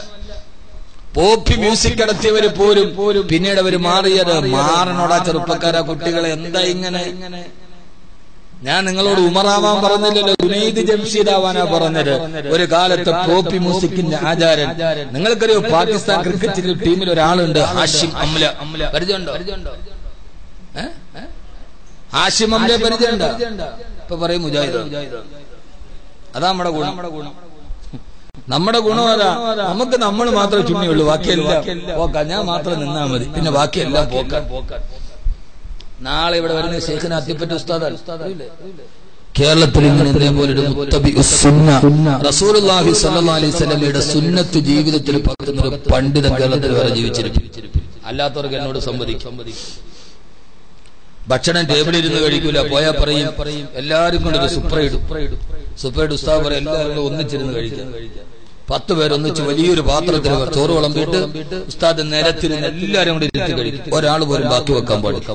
പോപ്പി മ്യൂസിക് നടത്തിയവര് പോലും പിന്നീട് അവര് മാറിയത് മാറണോടാ ചെറുപ്പക്കാരാ കുട്ടികളെ എന്താ ഇങ്ങനെ. ഞാൻ നിങ്ങളോട് ഉമറാവാൻ പറഞ്ഞില്ലല്ലോ, ജുനൈദ് ജംഷീദാവാനാ പറഞ്ഞത്. ഒരു കാലത്ത് പോപ്പി മ്യൂസിക്കിന്റെ ആചാരൻ. നിങ്ങൾക്കറിയോ പാകിസ്ഥാൻ ക്രിക്കറ്റ് ടീമിൽ ഒരാളുണ്ട്, ഹാഷിം അംല. പരിചയമുണ്ടോ? ഹാഷിം അംലയെ പരിചയമുണ്ടോ? ഇപ്പൊ പറയും മുജാഹിദ്. അതാ നമ്മുടെ ഗുണം. നമ്മുടെ ഗുണം അതാ. നമുക്ക് നമ്മൾ മാത്രമേ ചുണ്ണിയുള്ളൂ, ബാക്കിയെല്ലാം പോക്കാം. ഞാൻ മാത്രം നിന്നാ മതി, പിന്നെ ബാക്കിയെല്ലാം പോക്കാൻ. നാളെ ഇവിടെ വരുന്ന ശൈഖിനെ അത്തിപ്പറ്റ ഉസ്താദാണ്. കേരളത്തിൽ ഇതേപോലൊരു റസൂലുള്ളാഹി സ്വല്ലല്ലാഹു അലൈഹി വസല്ലമയുടെ സുന്നത്ത് ജീവിതത്തിൽ പകർത്തുന്ന ഒരു പണ്ഡിതൻ കേരളത്തിൽ വരെ ജീവിച്ചിരിക്കും. അല്ലാത്തവർക്ക് എന്നോട് സംവദിക്കും. ഭക്ഷണം ടേബിളിൽ ഇരുന്ന് കഴിക്കൂല, പോയാൽ പറയും എല്ലാവരും കൊണ്ടൊരു സുപ്രയിടും ഉസ്താദ് പറയും എല്ലാവരും ഒന്നിച്ചിരുന്ന് കഴിക്കാം. 10 പേർ ഒന്നിച്ച് വലിയൊരു പാത്രത്തിൽ ചോറ് വിളമ്പിയിട്ട് ഉസ്താദ് നിരത്തിരുന്ന് എല്ലാവരും കൂടി ഇരുത്തി കഴിക്കും. ഒരാൾ പോലും ബാക്കി വെക്കാൻ പാടില്ല.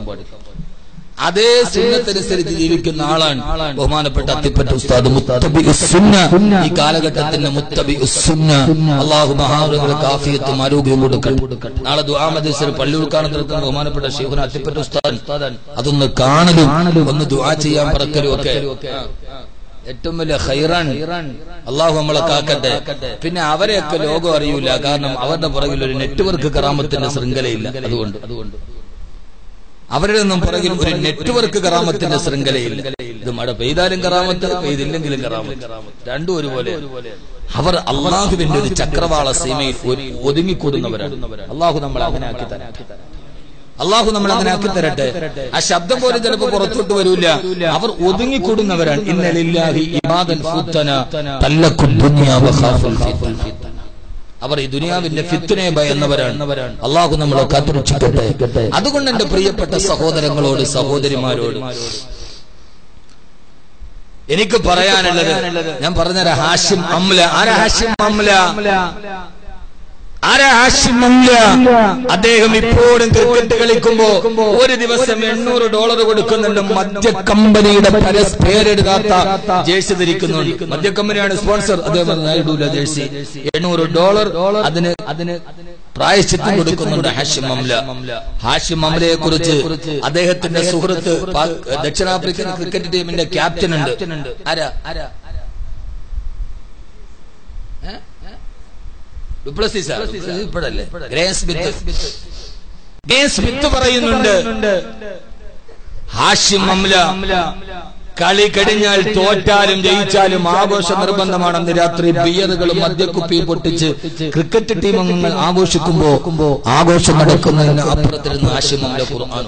അതേ സുന്നത്തനുസരിച്ച് ജീവിക്കുന്ന ആളാണ് ബഹുമാനപ്പെട്ട അത്തിപ്പറ്റ ഉസ്താദ് മുത്തബിഉസ്സുന്ന. ഈ കാലഘട്ടത്തിന്റെ മുത്തബിഉസ്സുന്ന. അല്ലാഹു മഹാനവറുകൾക്ക് ആഫിയത്തും ആരോഗ്യവും കൊടുക്കട്ടെ. നാളെ ദുആ മജ്ലിസിൽ പള്ളി ഉദ്ഘാടനം നടത്തുന്ന ബഹുമാനപ്പെട്ട ശൈഖുന അത്തിപ്പറ്റ ഉസ്താദ് അതൊന്ന് കാണലും ഒന്ന് ദുആ ചെയ്യാൻ പറക്കലും ഒക്കെ ഏറ്റവും വലിയ ഖൈറാൻ. അള്ളാഹു നമ്മളെ കാക്കട്ടെ. പിന്നെ അവരെയൊക്കെ ലോകം അറിയൂല, കാരണം അവരുടെ പുറകിൽ ഒരു നെറ്റ്വർക്ക് കറാമത്തിന്റെ ശൃംഖലയില്ല. അതുകൊണ്ട് അവരുടെ ഒന്നും പുറകിൽ ഒരു നെറ്റ്വർക്ക് കറാമത്തിന്റെ ശൃംഖലയില്ല. ഇത് മഴ പെയ്താലും കറാമത്ത്, പെയ്തില്ലെങ്കിലും കറാമത്ത്, രണ്ടും ഒരുപോലെ. അവർ അള്ളാഹുവിന്റെ ഒരു ചക്രവാള സീമയിൽ ഒതുങ്ങിക്കൂടുന്നവരാണ്. അള്ളാഹു നമ്മളെ അങ്ങനെ ആക്കി തരാം. അള്ളാഹു നമ്മൾ അങ്ങനെ ആക്കി തരട്ടെ. ആ ശബ്ദം പോലും ചിലപ്പോൾ പുറത്തോട്ട് വരൂല. അവർ ഒതുങ്ങിക്കൂടുന്നവരാണ്. ഇന്നലില്ലാഹി ഇബാദൻ ഫുത്തന തല്ലഖുൽ ദുനിയ വഖാഫുൽ ഫിത്ന. അവർ ഈ ദുനിയാവിന്റെ ഫിത്നയെ ഭയന്നവരാണ്. അള്ളാഹു നമ്മളെ കാത്തുരക്ഷിക്കട്ടെ. അതുകൊണ്ട് എന്റെ പ്രിയപ്പെട്ട സഹോദരങ്ങളോട് സഹോദരിമാരോട് എനിക്ക് പറയാനുള്ളത് ഞാൻ പറഞ്ഞ ഹാഷിം അംല. ആരാ ഹാഷിം അംല? അദ്ദേഹം ഇപ്പോഴും ക്രിക്കറ്റ് കളിക്കുമ്പോ ഒരു ദിവസം $800 കൊടുക്കുന്നുണ്ട്. മദ്യ കമ്പനിയുടെ പേരെടുക്കാത്ത ജേഴ്സി ധരിക്കുന്നുണ്ട്. മദ്യ കമ്പനിയാണ് സ്പോൺസർ. അദ്ദേഹം നേടൂല ജേഴ്സി. $800 അതിന് പ്രായശ്ചിത്തം കൊടുക്കുന്നുണ്ട് ഹാഷിം അംല. ഹാഷിം അംലയെ കുറിച്ച് അദ്ദേഹത്തിന്റെ സുഹൃത്ത് ദക്ഷിണാഫ്രിക്കൻ ക്രിക്കറ്റ് ടീമിന്റെ ക്യാപ്റ്റൻ ഉണ്ട്. ആരാ? പറയുന്നുണ്ട് ഹാഷിം അംല കളി കഴിഞ്ഞാൽ തോറ്റാലും ജയിച്ചാലും ആഘോഷ നിർബന്ധമാണ്. അന്ന് രാത്രി ബിയറുകളും മദ്യക്കുപ്പിയും പൊട്ടിച്ച് ക്രിക്കറ്റ് ടീം അംഗങ്ങൾ ആഘോഷിക്കുമ്പോ ആഘോഷം നടക്കുന്നതിന് അപ്പുറത്തിരുന്ന് ഹാഷിമിന്റെ ഖുർആൻ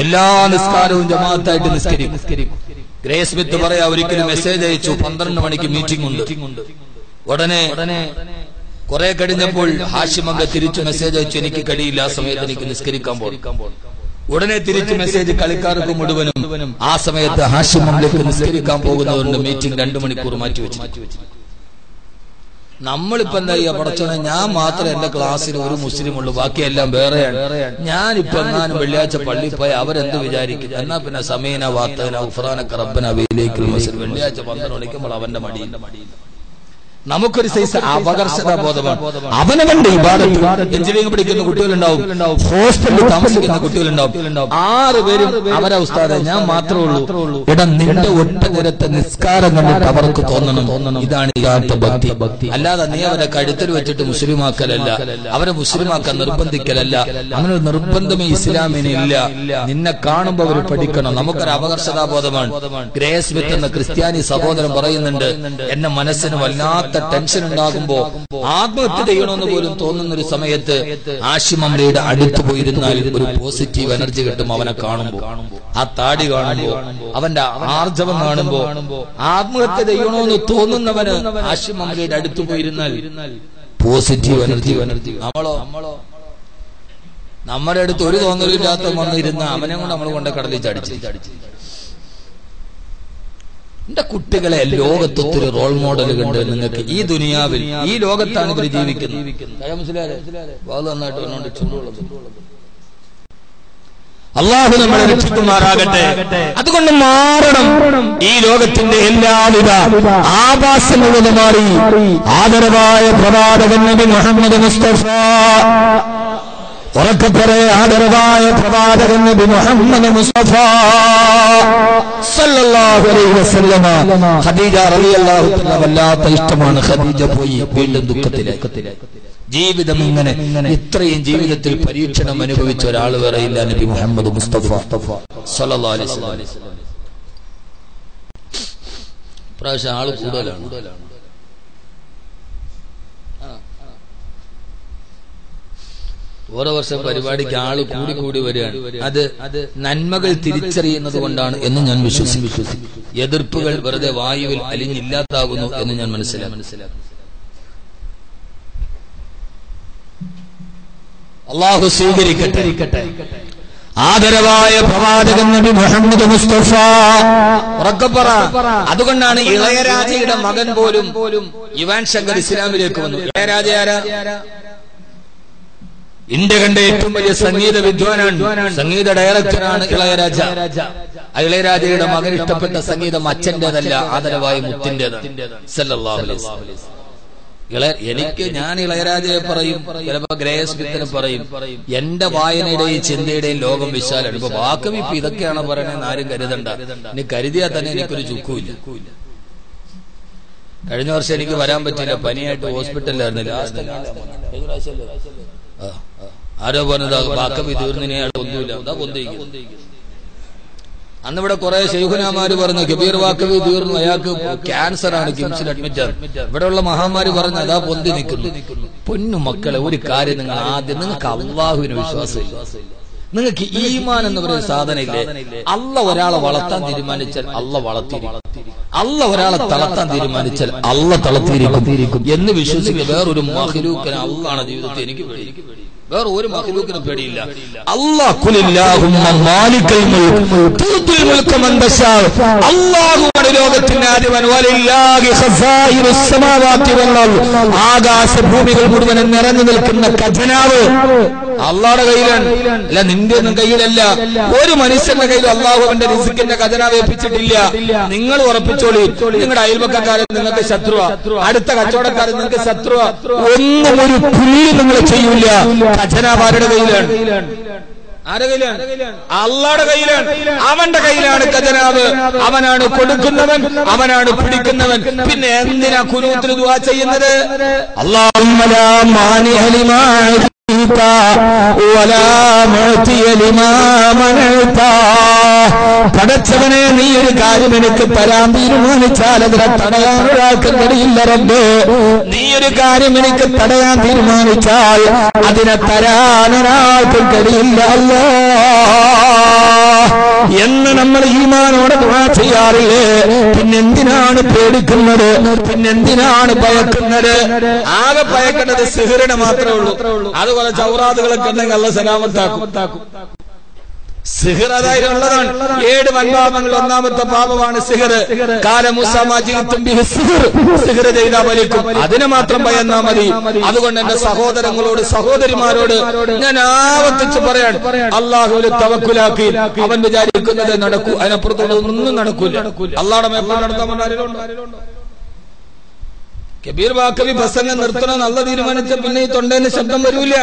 എല്ലാ നിസ്കാരവും ജമാഅത്തായിട്ട് നിസ്കരിക്കും. ഗ്രേ സ്മിത്ത് പറയാ, ഒരിക്കലും മെസ്സേജ് അയച്ചു 12 മണിക്ക് മീറ്റിംഗ് ഉണ്ട്. ഉടനെ കുറെ കഴിഞ്ഞപ്പോൾ ഹാഷിമംഗ തിരിച്ചു മെസ്സേജ് അയച്ചു, എനിക്ക് കഴിയില്ല, ആ സമയത്ത് എനിക്ക് നിസ്കരിക്കാൻ പോകും. ഉടനെ തിരിച്ചു മെസ്സേജ് കളിക്കാർക്ക് മുഴുവനും ആ സമയത്ത് ഹാഷിമംഗലേക്ക് നിസ്കരിക്കാൻ പോകുന്നതുകൊണ്ട് മീറ്റിംഗ് 2 മണിക്കൂർ മാറ്റിവെച്ചു. നമ്മളിപ്പോ എന്താ ചെയ്യാ, പടച്ചോനെ ഞാൻ മാത്രം എന്റെ ക്ലാസ്സിൽ ഒരു മുസ്ലിം ഉള്ളൂ, ബാക്കിയെല്ലാം വേറെയാണ്. ഞാനിപ്പോ എങ്ങാനും വെള്ളിയാഴ്ച പള്ളിയിൽ പോയി അവരെന്ത് വിചാരിക്കും? എന്നാ പിന്നെ സമീന വാത്തന ഉഫ്രാനക്ക റബ്ബന വെയിലേക്ക് വെള്ളിയാഴ്ച 12 മണിക്കുമ്പോൾ അവന്റെ മടിയിൽ നമുക്കൊരു സൈസ് അപകർഷതാ ബോധമാണ്. അവനവന്റെ ഇബാദത്ത് എഞ്ചിനീയറിംഗ് പഠിക്കുന്ന കുട്ടികളുണ്ടാവും, ഹോസ്റ്റലിൽ താമസിക്കുന്ന കുട്ടികളുണ്ടാവും. 6 പേരും അവരെ ഉസ്താദെ ഞാൻ മാത്രമേ ഉള്ളൂ. എടാ, നിന്റെ ഒറ്റ നിരത്തെ നിസ്കാരം കണ്ടിട്ട് അവർക്ക് തോന്നണം ഇതാണ് യഥാർത്ഥ ഭക്തി. അല്ലാതെ നീ അവരെ കഴുത്തിൽ വെച്ചിട്ട് മുസ്ലിമാക്കലല്ല, അവരെ മുസ്ലിമാക്കാൻ നിർബന്ധിക്കലല്ല. അങ്ങനെ ഒരു നിർബന്ധമേ ഇസ്ലാമിന് ഇല്ല. നിന്നെ കാണുമ്പോ അവർ പഠിക്കണം. നമുക്കൊരു അപകർഷതാ ബോധമാണ്. ഗ്രേ സ്മിത്ത് എന്ന ക്രിസ്ത്യാനി സഹോദരൻ പറയുന്നുണ്ട്, എന്റെ മനസ്സിന് വല്ലാത്ത ടെൻഷൻ ഉണ്ടാകുമ്പോ ആത്മഹത്യ ചെയ്യണമെന്ന് പോലും തോന്നുന്ന ഒരു സമയത്ത് ഹാഷിം അമ്രയുടെ അടുത്ത് പോയിരുന്നാൽ ഒരു പോസിറ്റീവ് എനർജി കിട്ടും. അവനെ കാണുമ്പോ, ആ താടി കാണുമ്പോ, അവന്റെ ആർജവം കാണുമ്പോ ആത്മഹത്യ ചെയ്യണമെന്ന് തോന്നുന്നവന് ഹാഷിം അമ്രയുടെ അടുത്ത് പോയിരുന്നാൽ പോസിറ്റീവ് എനർജി. നമ്മുടെ അടുത്ത് ഒരു തോന്നലില്ലാത്ത വന്നിരുന്ന അവനെ കൊണ്ട് നമ്മൾ കൊണ്ട് കടലിൽ ചടിച്ച്. എന്റെ കുട്ടികളെ ലോകത്തൊത്തിരി റോൾ മോഡൽ കണ്ട് നിങ്ങൾക്ക് ഈ ദുനിയാവിൽ ഈ ലോകത്താണ് ഇവർ ജീവിക്കുന്നത്. അള്ളാഹു നമ്മളെ രക്ഷിക്കുമാറാകട്ടെ. അതുകൊണ്ട് മാറണം. ഈ ലോകത്തിന്റെ എല്ലാവിധ ആഭാസങ്ങളും മാറി ആദരവായ പ്രവാചകൻ നബി മുഹമ്മദ് മുസ്തഫ, ഉറക്കപ്പറേ ആദരവായ പ്രവാചകൻ നബി മുഹമ്മദ് മുസ്തഫ സല്ലല്ലാഹു അലൈഹി വസല്ലമ ഖദീജ റളിയല്ലാഹു തആല വല്ലാത്ത ഇഷ്ടമാണ്. ഖദീജ പോയി വീണ്ടും ദുഃഖത്തിലേക്ക്. ജീവിതം ഇങ്ങനെ ഇത്രയും ജീവിതത്തിൽ പരീക്ഷണം അനുഭവിച്ച ഒരാൾ വേറെയില്ല, നബി മുഹമ്മദ് മുസ്തഫ സല്ലല്ലാഹു അലൈഹി വസല്ലം. പ്രാവശ്യം ആള് കൂടുതലാണ്. ഓരോ വർഷം പരിപാടിക്ക് ആള് കൂടി വരികയാണ്. അത് നന്മകൾ തിരിച്ചറിയുന്നത് കൊണ്ടാണ് എന്ന് ഞാൻ വിശ്വസിക്കുന്നു. എതിർപ്പുകൾ വെറുതെ വായുവിൽ അലിഞ്ഞില്ലാതാകുന്നു എന്ന് ഞാൻ മനസ്സിലാക്കുന്നു. അള്ളാഹു സ്വീകരിക്കട്ടെ. ആദരവായ പ്രവാചകൻ നബി മുഹമ്മദ് മുസ്തഫ ഉറക്കപ്പറ. അതുകൊണ്ടാണ് ഇളയരാജയുടെ മകൻ പോലും യുവാൻ ശങ്കർ ഇസ്ലാമിലേക്ക് വന്നു. ഇളയരാജ ആരാ? ഇന്ത്യ കണ്ട ഏറ്റവും വലിയ സംഗീത വിദ്വാനാണ്, സംഗീത ഡയറക്ടറാണ് ഇളയരാജ. ഇളയരാജയുടെ മകൻ ഇഷ്ടപ്പെട്ട സംഗീതം അച്ഛന്റേതല്ല, ആദരവായ മുത്തിന്റേതാണ് സല്ലല്ലാഹു അലൈഹി വസല്ലം. ഞാൻ ഇളയരാജയെ പറയും, ചിലപ്പോ ഗ്രേ സ്മിത്തിനെ പറയും. എന്റെ വായനയുടെയും ചിന്തയുടെയും ലോകം വിശാലാണ്. ഇപ്പൊ വാക്കവി ഇപ്പൊ ഇതൊക്കെയാണ് പറയണെന്ന് ആരും കരുതണ്ട. ഇനി കരുതിയാൽ തന്നെ എനിക്കൊരു ചുക്കുമില്ല. കഴിഞ്ഞ വർഷം എനിക്ക് വരാൻ പറ്റില്ല, പനിയായിട്ട് ഹോസ്പിറ്റലിലായിരുന്നില്ല. ആരോ പറഞ്ഞത് വാക്കവി തീർന്നിനെയാണ് ഒന്നുമില്ല, അതാ പൊന്തിക്കും. അന്നിവിടെ കുറെ ശൈഖുനാമാര് പറഞ്ഞു കബീർ വാക്കവി തീർന്നു, അയാൾക്ക് ക്യാൻസർ ആണ്, കിംസിൽ അഡ്മിറ്റാണ്. ഇവിടെയുള്ള മഹാമാര് പറഞ്ഞു അതാ പൊന്തി നിൽക്കുന്നു. പൊന്നു മക്കളെ, ഒരു കാര്യം നിങ്ങൾ ആദ്യം, നിങ്ങൾക്ക് അള്ളാഹുവിന് വിശ്വാസമില്ല, നിങ്ങൾക്ക് ഈമാൻ എന്ന് പറയുന്ന സാധനം ഇല്ലേ? അല്ല ഒരാളെ വളർത്താൻ തീരുമാനിച്ചാൽ അല്ല വളർത്തിയിരിക്കും, അല്ല ഒരാളെ തളർത്താൻ തീരുമാനിച്ചാൽ അല്ല തളർത്തിയിരിക്കും എന്ന് വിശ്വസിക്കുക. വേറൊരു മഖ്ലൂക്കിനെ അള്ളാണ് ജീവിതത്തിൽ എനിക്ക് പേടി, വേറെ ഒരു മഖ്ലൂക്കിനും പേടിയില്ല. അല്ലാഹുവാണ് ലോകത്തിന്റെ അധിപൻ. ആകാശഭൂമികൾ മുഴുവൻ നിറഞ്ഞു നിൽക്കുന്ന ഖജനാവ് അള്ളാഹുടെ കയ്യിലാണ്, അല്ല നിന്റെ ഒന്നും കയ്യിലല്ല. ഒരു മനുഷ്യന്റെ കയ്യിൽ അള്ളാഹു അവന്റെ റിസ്കിന്റെ ഖജനാവ് ഏൽപ്പിച്ചിട്ടില്ല. നിങ്ങൾ ഉറപ്പിച്ചോളി, നിങ്ങളുടെ അയൽപക്കക്കാരൻ നിങ്ങൾക്ക് ശത്രുവ, അടുത്ത കച്ചവടക്കാരൻ നിങ്ങൾക്ക് ശത്രുവ, ഒന്നും ഒരു പുല്ല് നിങ്ങൾ ചെയ്യൂല. ഖജനാവ് ആരുടെ കയ്യിലാണ്? ആരുടെ കയ്യിലാണ്? അള്ളാഹുടെ കയ്യിലാണ്. അവന്റെ കയ്യിലാണ് ഖജനാവ്. അവനാണ് കൊടുക്കുന്നവൻ, അവനാണ് പിടിക്കുന്നവൻ. പിന്നെ എന്തിനാ ഖുനൂത്തിൽ ദുആ ചെയ്യുന്നത്? അല്ലാഹുമ്മ ലാ മാനിഅ ലിമാ أعطيت ولا معطي لما منعت. പടച്ചവനെ, നീ ഒരു കാര്യം എനിക്ക് തരാൻ തീരുമാനിച്ചാൽ അതിനെ തടയാൻ ഒരാൾക്കും കഴിയില്ല റബ്ബേ. നീ ഒരു കാര്യം എനിക്ക് തടയാൻ തീരുമാനിച്ചാൽ അതിനെ തരാൻ ഒരാൾക്കും കഴിയില്ല അല്ലാ എന്ന് നമ്മൾ ഈമാനോടെ ദുആ ചെയ്യാറില്ലേ? പിന്നെന്തിനാണ് പേടിക്കുന്നത്? പിന്നെന്തിനാണ് ഭയക്കുന്നത്? ആകെ ഭയക്കേണ്ടത് സിഹറിനെ മാത്രമേ ഉള്ളൂ. അതുപോലെ ചൗറാദുകളൊക്കെ ഉണ്ടെങ്കിൽ അല്ലാഹു സലാമത്താക്കും. സിഹർ അതായിട്ടുള്ളതാണ്. 7 വൻപാപങ്ങൾ ഒന്നാമത്തെ പാപമാണ് സിഹർ. സിഹർ ചെയ്താൽ വലിക്കും. അതിനെ മാത്രം ഭയന്നാ മതി. അതുകൊണ്ട് എന്റെ സഹോദരങ്ങളോട് സഹോദരിമാരോട് ഞാൻ ആവർത്തിച്ച് പറയാണ്, അള്ളാഹുവിൽ തവക്കുലാക്കി അവൻ വിചാരിക്കുന്നത് നടക്കൂ, അതിനപ്പുറത്തുള്ള ഒന്നും നടക്കൂല. അള്ളാഹുടെ മേപ്പാട് നടത്താൻ പറഞ്ഞാലുണ്ടോ? കബീർ ബാക്കവി പ്രസംഗം നിർത്തണം നല്ല തീരുമാനിച്ച പിന്നെ ഈ തൊണ്ടേന്ന് ശബ്ദം വരൂല.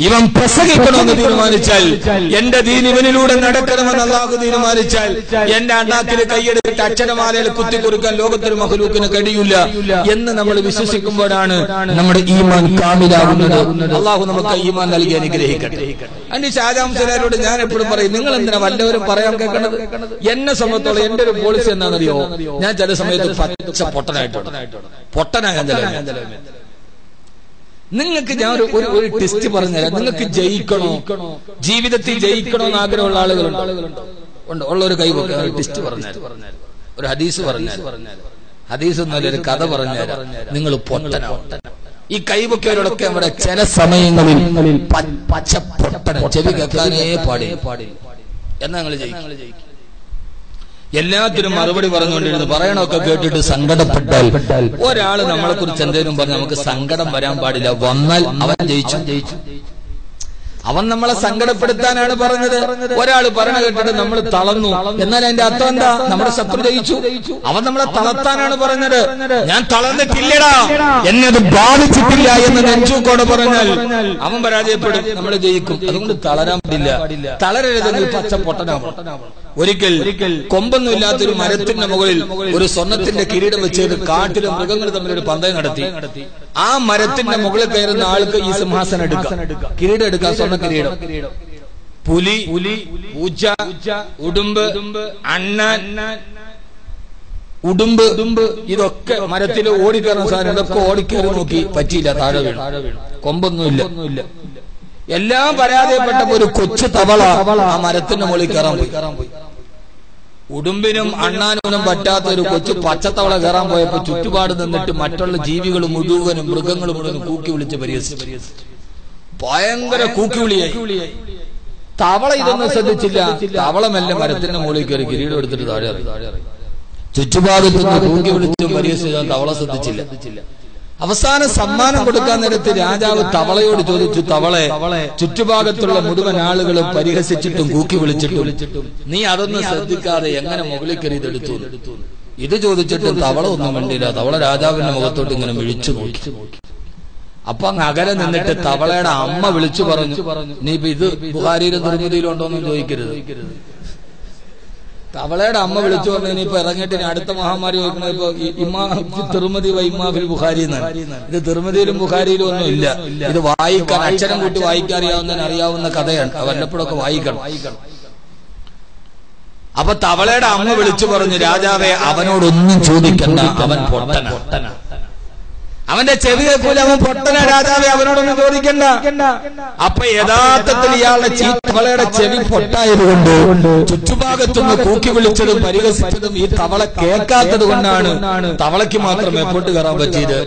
ഇവൻ പ്രസംഗിക്കണമെന്ന് തീരുമാനിച്ചാൽ, എന്റെ ദീൻ ഇവനിലൂടെ നടക്കണമെന്ന് അല്ലാഹു തീരുമാനിച്ചാൽ, എന്റെ അണ്ണാക്കിൽ കൈയെടുത്തിട്ട് അക്ഷരമാലയിൽ കുത്തിക്കുറുക്കാൻ ലോകത്തൊരു മഖ്ലൂക്കിന് കഴിയില്ല എന്ന് നമ്മൾ വിശ്വസിക്കുമ്പോഴാണ് നമ്മുടെ ഈമാൻ കാമിലാകുന്നത്. അല്ലാഹു നമുക്ക് ഈമാൻ നൽകി അനുഗ്രഹിക്കട്ടെ. അതിന് ഷാജാംസലാരോട് ഞാൻ എപ്പോഴും പറയും, നിങ്ങൾ എന്തിനാ വല്ലവരും പറയാൻ കേൾക്കണത്? എന്നെ സംബന്ധിച്ചോളം എന്റെ ഒരു പോളിസി എന്താണെന്നറിയോ? ഞാൻ ചില സമയത്ത് പച്ച പൊട്ടനായ നിങ്ങൾക്ക് ഞാൻ ഒരു ടെസ്റ്റ് പറഞ്ഞുതരാം. നിങ്ങൾക്ക് ജയിക്കണോ, ജീവിതത്തിൽ ജയിക്കണോ എന്ന് ആഗ്രഹമുള്ള ആളുകളുണ്ട്? ഉള്ള ഒരു കൈ ടെസ്റ്റ് പറഞ്ഞാൽ, ഒരു ഹദീസ് പറഞ്ഞാൽ, ഹദീസ് ഒന്നല്ല ഒരു കഥ പറഞ്ഞാൽ നിങ്ങൾ പൊട്ടനാവും. ഈ കൈവൊക്കെയവരോടൊക്കെ നമ്മുടെ ചില സമയങ്ങളിൽ പച്ച പൊട്ടന, ചെവി കേൾക്കാനേ പാടില്ല എന്നാ നിങ്ങൾ ജയിക്കും. എല്ലാത്തിനും മറുപടി പറഞ്ഞുകൊണ്ടിരുന്നു. പറയണമൊക്കെ കേട്ടിട്ട് സങ്കടപ്പെട്ടാൽ, ഒരാള് നമ്മളെ കുറിച്ച് എന്തെങ്കിലും പറഞ്ഞ് നമുക്ക് സങ്കടം വരാൻ പാടില്ല. വന്നാൽ അവൻ ജയിച്ചു. അവൻ നമ്മളെ സങ്കടപ്പെടുത്താനാണ് പറഞ്ഞത്. ഒരാൾ പറഞ്ഞ കേട്ടിട്ട് നമ്മൾ തളർന്നു, എന്നാൽ അതിന്റെ അർത്ഥം എന്താ? നമ്മുടെ ശത്രു ജയിച്ചു. അവൻ നമ്മളെ തളർത്താനാണ് പറഞ്ഞത്. ഞാൻ തളർന്നിട്ടില്ലടാ, എന്നത് ബാധിച്ചിട്ടില്ല എന്ന് നെഞ്ചൂക്കോടെ പറഞ്ഞാൽ അവൻ പരാജയപ്പെടും, നമ്മൾ ജയിക്കും. അതുകൊണ്ട് തളരാൻ പാടില്ല. തളരരുതെങ്കിൽ പച്ച പൊട്ടനാവും. ഒരിക്കൽ കൊമ്പൊന്നുമില്ലാത്തൊരു മരത്തിന്റെ മുകളിൽ ഒരു സ്വർണത്തിന്റെ കിരീടം വെച്ച് കാട്ടിലും മൃഗങ്ങൾ തമ്മിലൊരു പന്തയം നടത്തി. ആ മരത്തിന്റെ മുകളിൽ കയറുന്ന ആൾക്ക് ഈ സിംഹാസനം എടുക്കാം, കിരീടം എടുക്കാം, സ്വർണ്ണ കിരീടം. പുലി, പൂച്ച, ഉടുമ്പ്, അണ്ണാൻ, ഉടുമ്പ്, ഇതൊക്കെ മരത്തിൽ ഓടിക്കയറുന്ന സാധനം. ഇതൊക്കെ ഓടിക്കയറി നോക്കി, പറ്റിയില്ല, താഴെ വീണു. കൊമ്പൊന്നുമില്ല. എല്ലാം പരാജയപ്പെട്ടപ്പോ ഒരു കൊച്ചു തവള ആ മരത്തിന്റെ മുകളിൽ കയറാൻ പോയി. ഉടുമ്പിനും അണ്ണാനും പറ്റാത്ത ഒരു കൊച്ചു പച്ചത്തവള കയറാൻ പോയപ്പോ ചുറ്റുപാട് നിന്നിട്ട് മറ്റുള്ള ജീവികൾ മുഴുവനും, മൃഗങ്ങൾ മുഴുവനും കൂക്കി വിളിച്ച് പരിഹസിച്ചു. ഭയങ്കര കൂക്കി വിളിയായി. തവള ഇതൊന്നും ശ്രദ്ധിച്ചില്ല. തവളമെല്ലാം മരത്തിന്റെ മുകളിൽ കയറി കിരീടം എടുത്തിട്ട് താഴെ ഇറങ്ങി. ചുറ്റുപാടത്ത് നിന്ന് കൂക്കി വിളിച്ചും പരിഹസിച്ചാൽ തവള ശ്രദ്ധിച്ചില്ല. അവസാനം സമ്മാനം കൊടുക്കാൻ നേരത്ത് രാജാവ് തവളയോട് ചോദിച്ചു, തവളെ, ചുറ്റുഭാഗത്തുള്ള മുഴുവൻ ആളുകളും പരിഹസിച്ചിട്ടും കൂക്കി വിളിച്ചിട്ടും നീ അതൊന്നും ശ്രദ്ധിക്കാതെ എങ്ങനെ മുകളിൽ കയറി ഇതെടുത്തു? ഇത് ചോദിച്ചിട്ടും തവള ഒന്നും വേണ്ടിയില്ല. തവള രാജാവിന്റെ മുഖത്തോട്ട് ഇങ്ങനെ വിളിച്ചു നോക്കി. അപ്പൊ അങ്ങ് അകലെ നിന്നിട്ട് തവളയുടെ അമ്മ വിളിച്ചു പറഞ്ഞു, നീ ഇപ്പൊ ഇത് ബുഖാരിയിലും തിരുമതിയിലും ഉണ്ടോന്നും ചോദിക്കരുത്. തവളയുടെ അമ്മ വിളിച്ചു പറഞ്ഞു, ഇനിയിപ്പോ ഇറങ്ങിയിട്ട് ഇനി അടുത്ത മഹാമാരി നോക്കുന്നത് ഇപ്പൊ തിരുമതി വൈമാഫിൽ ബുഖാരി എന്നാണ്. ഇത് തിരുമതിയിലും ബുഖാരിയിലും ഒന്നും ഇല്ല. ഇത് വായിക്കാൻ, അക്ഷരം കൂട്ടി വായിക്കാൻ അറിയാവുന്ന കഥയാണ്. വല്ലപ്പോഴൊക്കെ വായിക്കണം. അപ്പൊ തവളയുടെ അമ്മ വിളിച്ചു പറഞ്ഞു, രാജാവേ, അവനോടൊന്നും ചോദിക്കണ്ട, അവൻ പൊട്ടന. അവന്റെ ചെവി കേൾക്കൂല, അവൻ പൊട്ടന. രാജാവേ, അവനോടൊന്നും ചോദിക്കണ്ട. അപ്പൊ യഥാർത്ഥത്തിൽ ഇയാളുടെ തവളയുടെ ചെവി പൊട്ടായതുകൊണ്ട് ചുറ്റുഭാഗത്തുനിന്ന് കൂക്കി വിളിച്ചതും പരിഹസിച്ചതും ഈ തവള കേൾക്കാത്തത് കൊണ്ടാണ് തവളയ്ക്ക് മാത്രം എപ്പോട്ട് കയറാൻ പറ്റിയത്.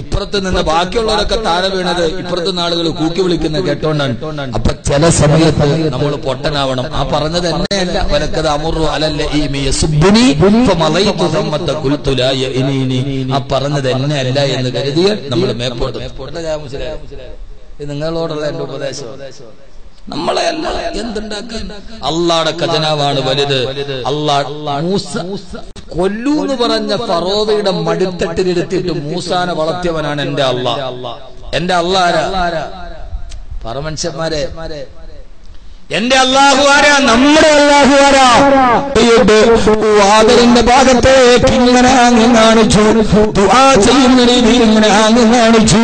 ഇപ്പുറത്ത് നിന്ന് ബാക്കിയുള്ളവരൊക്കെ താഴെ വീണത് ഇപ്പുറത്തുനിന്ന് ആളുകൾ കൂക്കി വിളിക്കുന്നത് കേട്ടോണ്ടാണ്. അപ്പൊ ചില സമയത്ത് നമ്മൾ പൊട്ടനാവണം. ആ പറഞ്ഞത് എന്നെയല്ല, വലക്കത് അമുറു അലല്ല ഈ ആ പറഞ്ഞത് എന്നെ അല്ല എന്ന് കരുതിയ നമ്മൾ മേപ്പോട്ട്. നിങ്ങളോടുള്ള എന്റെ ഉപദേശം, നമ്മളെ എന്തുണ്ടാക്കാൻ? അള്ളാടെ ഖജനാവാണ് വലുത്. മൂസ കൊല്ലൂന്ന് പറഞ്ഞ ഫറോവയുടെ മടിത്തട്ടിലിരുത്തിയിട്ട് മൂസാനെ വളർത്തിയവനാണ് എന്റെ അള്ളാഹ്. എന്റെ അള്ളാഹ് ആരാ? പറമനുഷ്യന്മാരെ, എന്റെ അല്ലാഹു ആരാ? നമ്മുടെ അല്ലാഹു ആരാ? വാതിലിന്റെ ഭാഗത്തേക്ക് ഇങ്ങനെ ആംഗ്യം കാണിച്ചു, ദുആ ചെയ്യുന്ന രീതിയിൽ ഇങ്ങനെ ആംഗ്യം കാണിച്ചു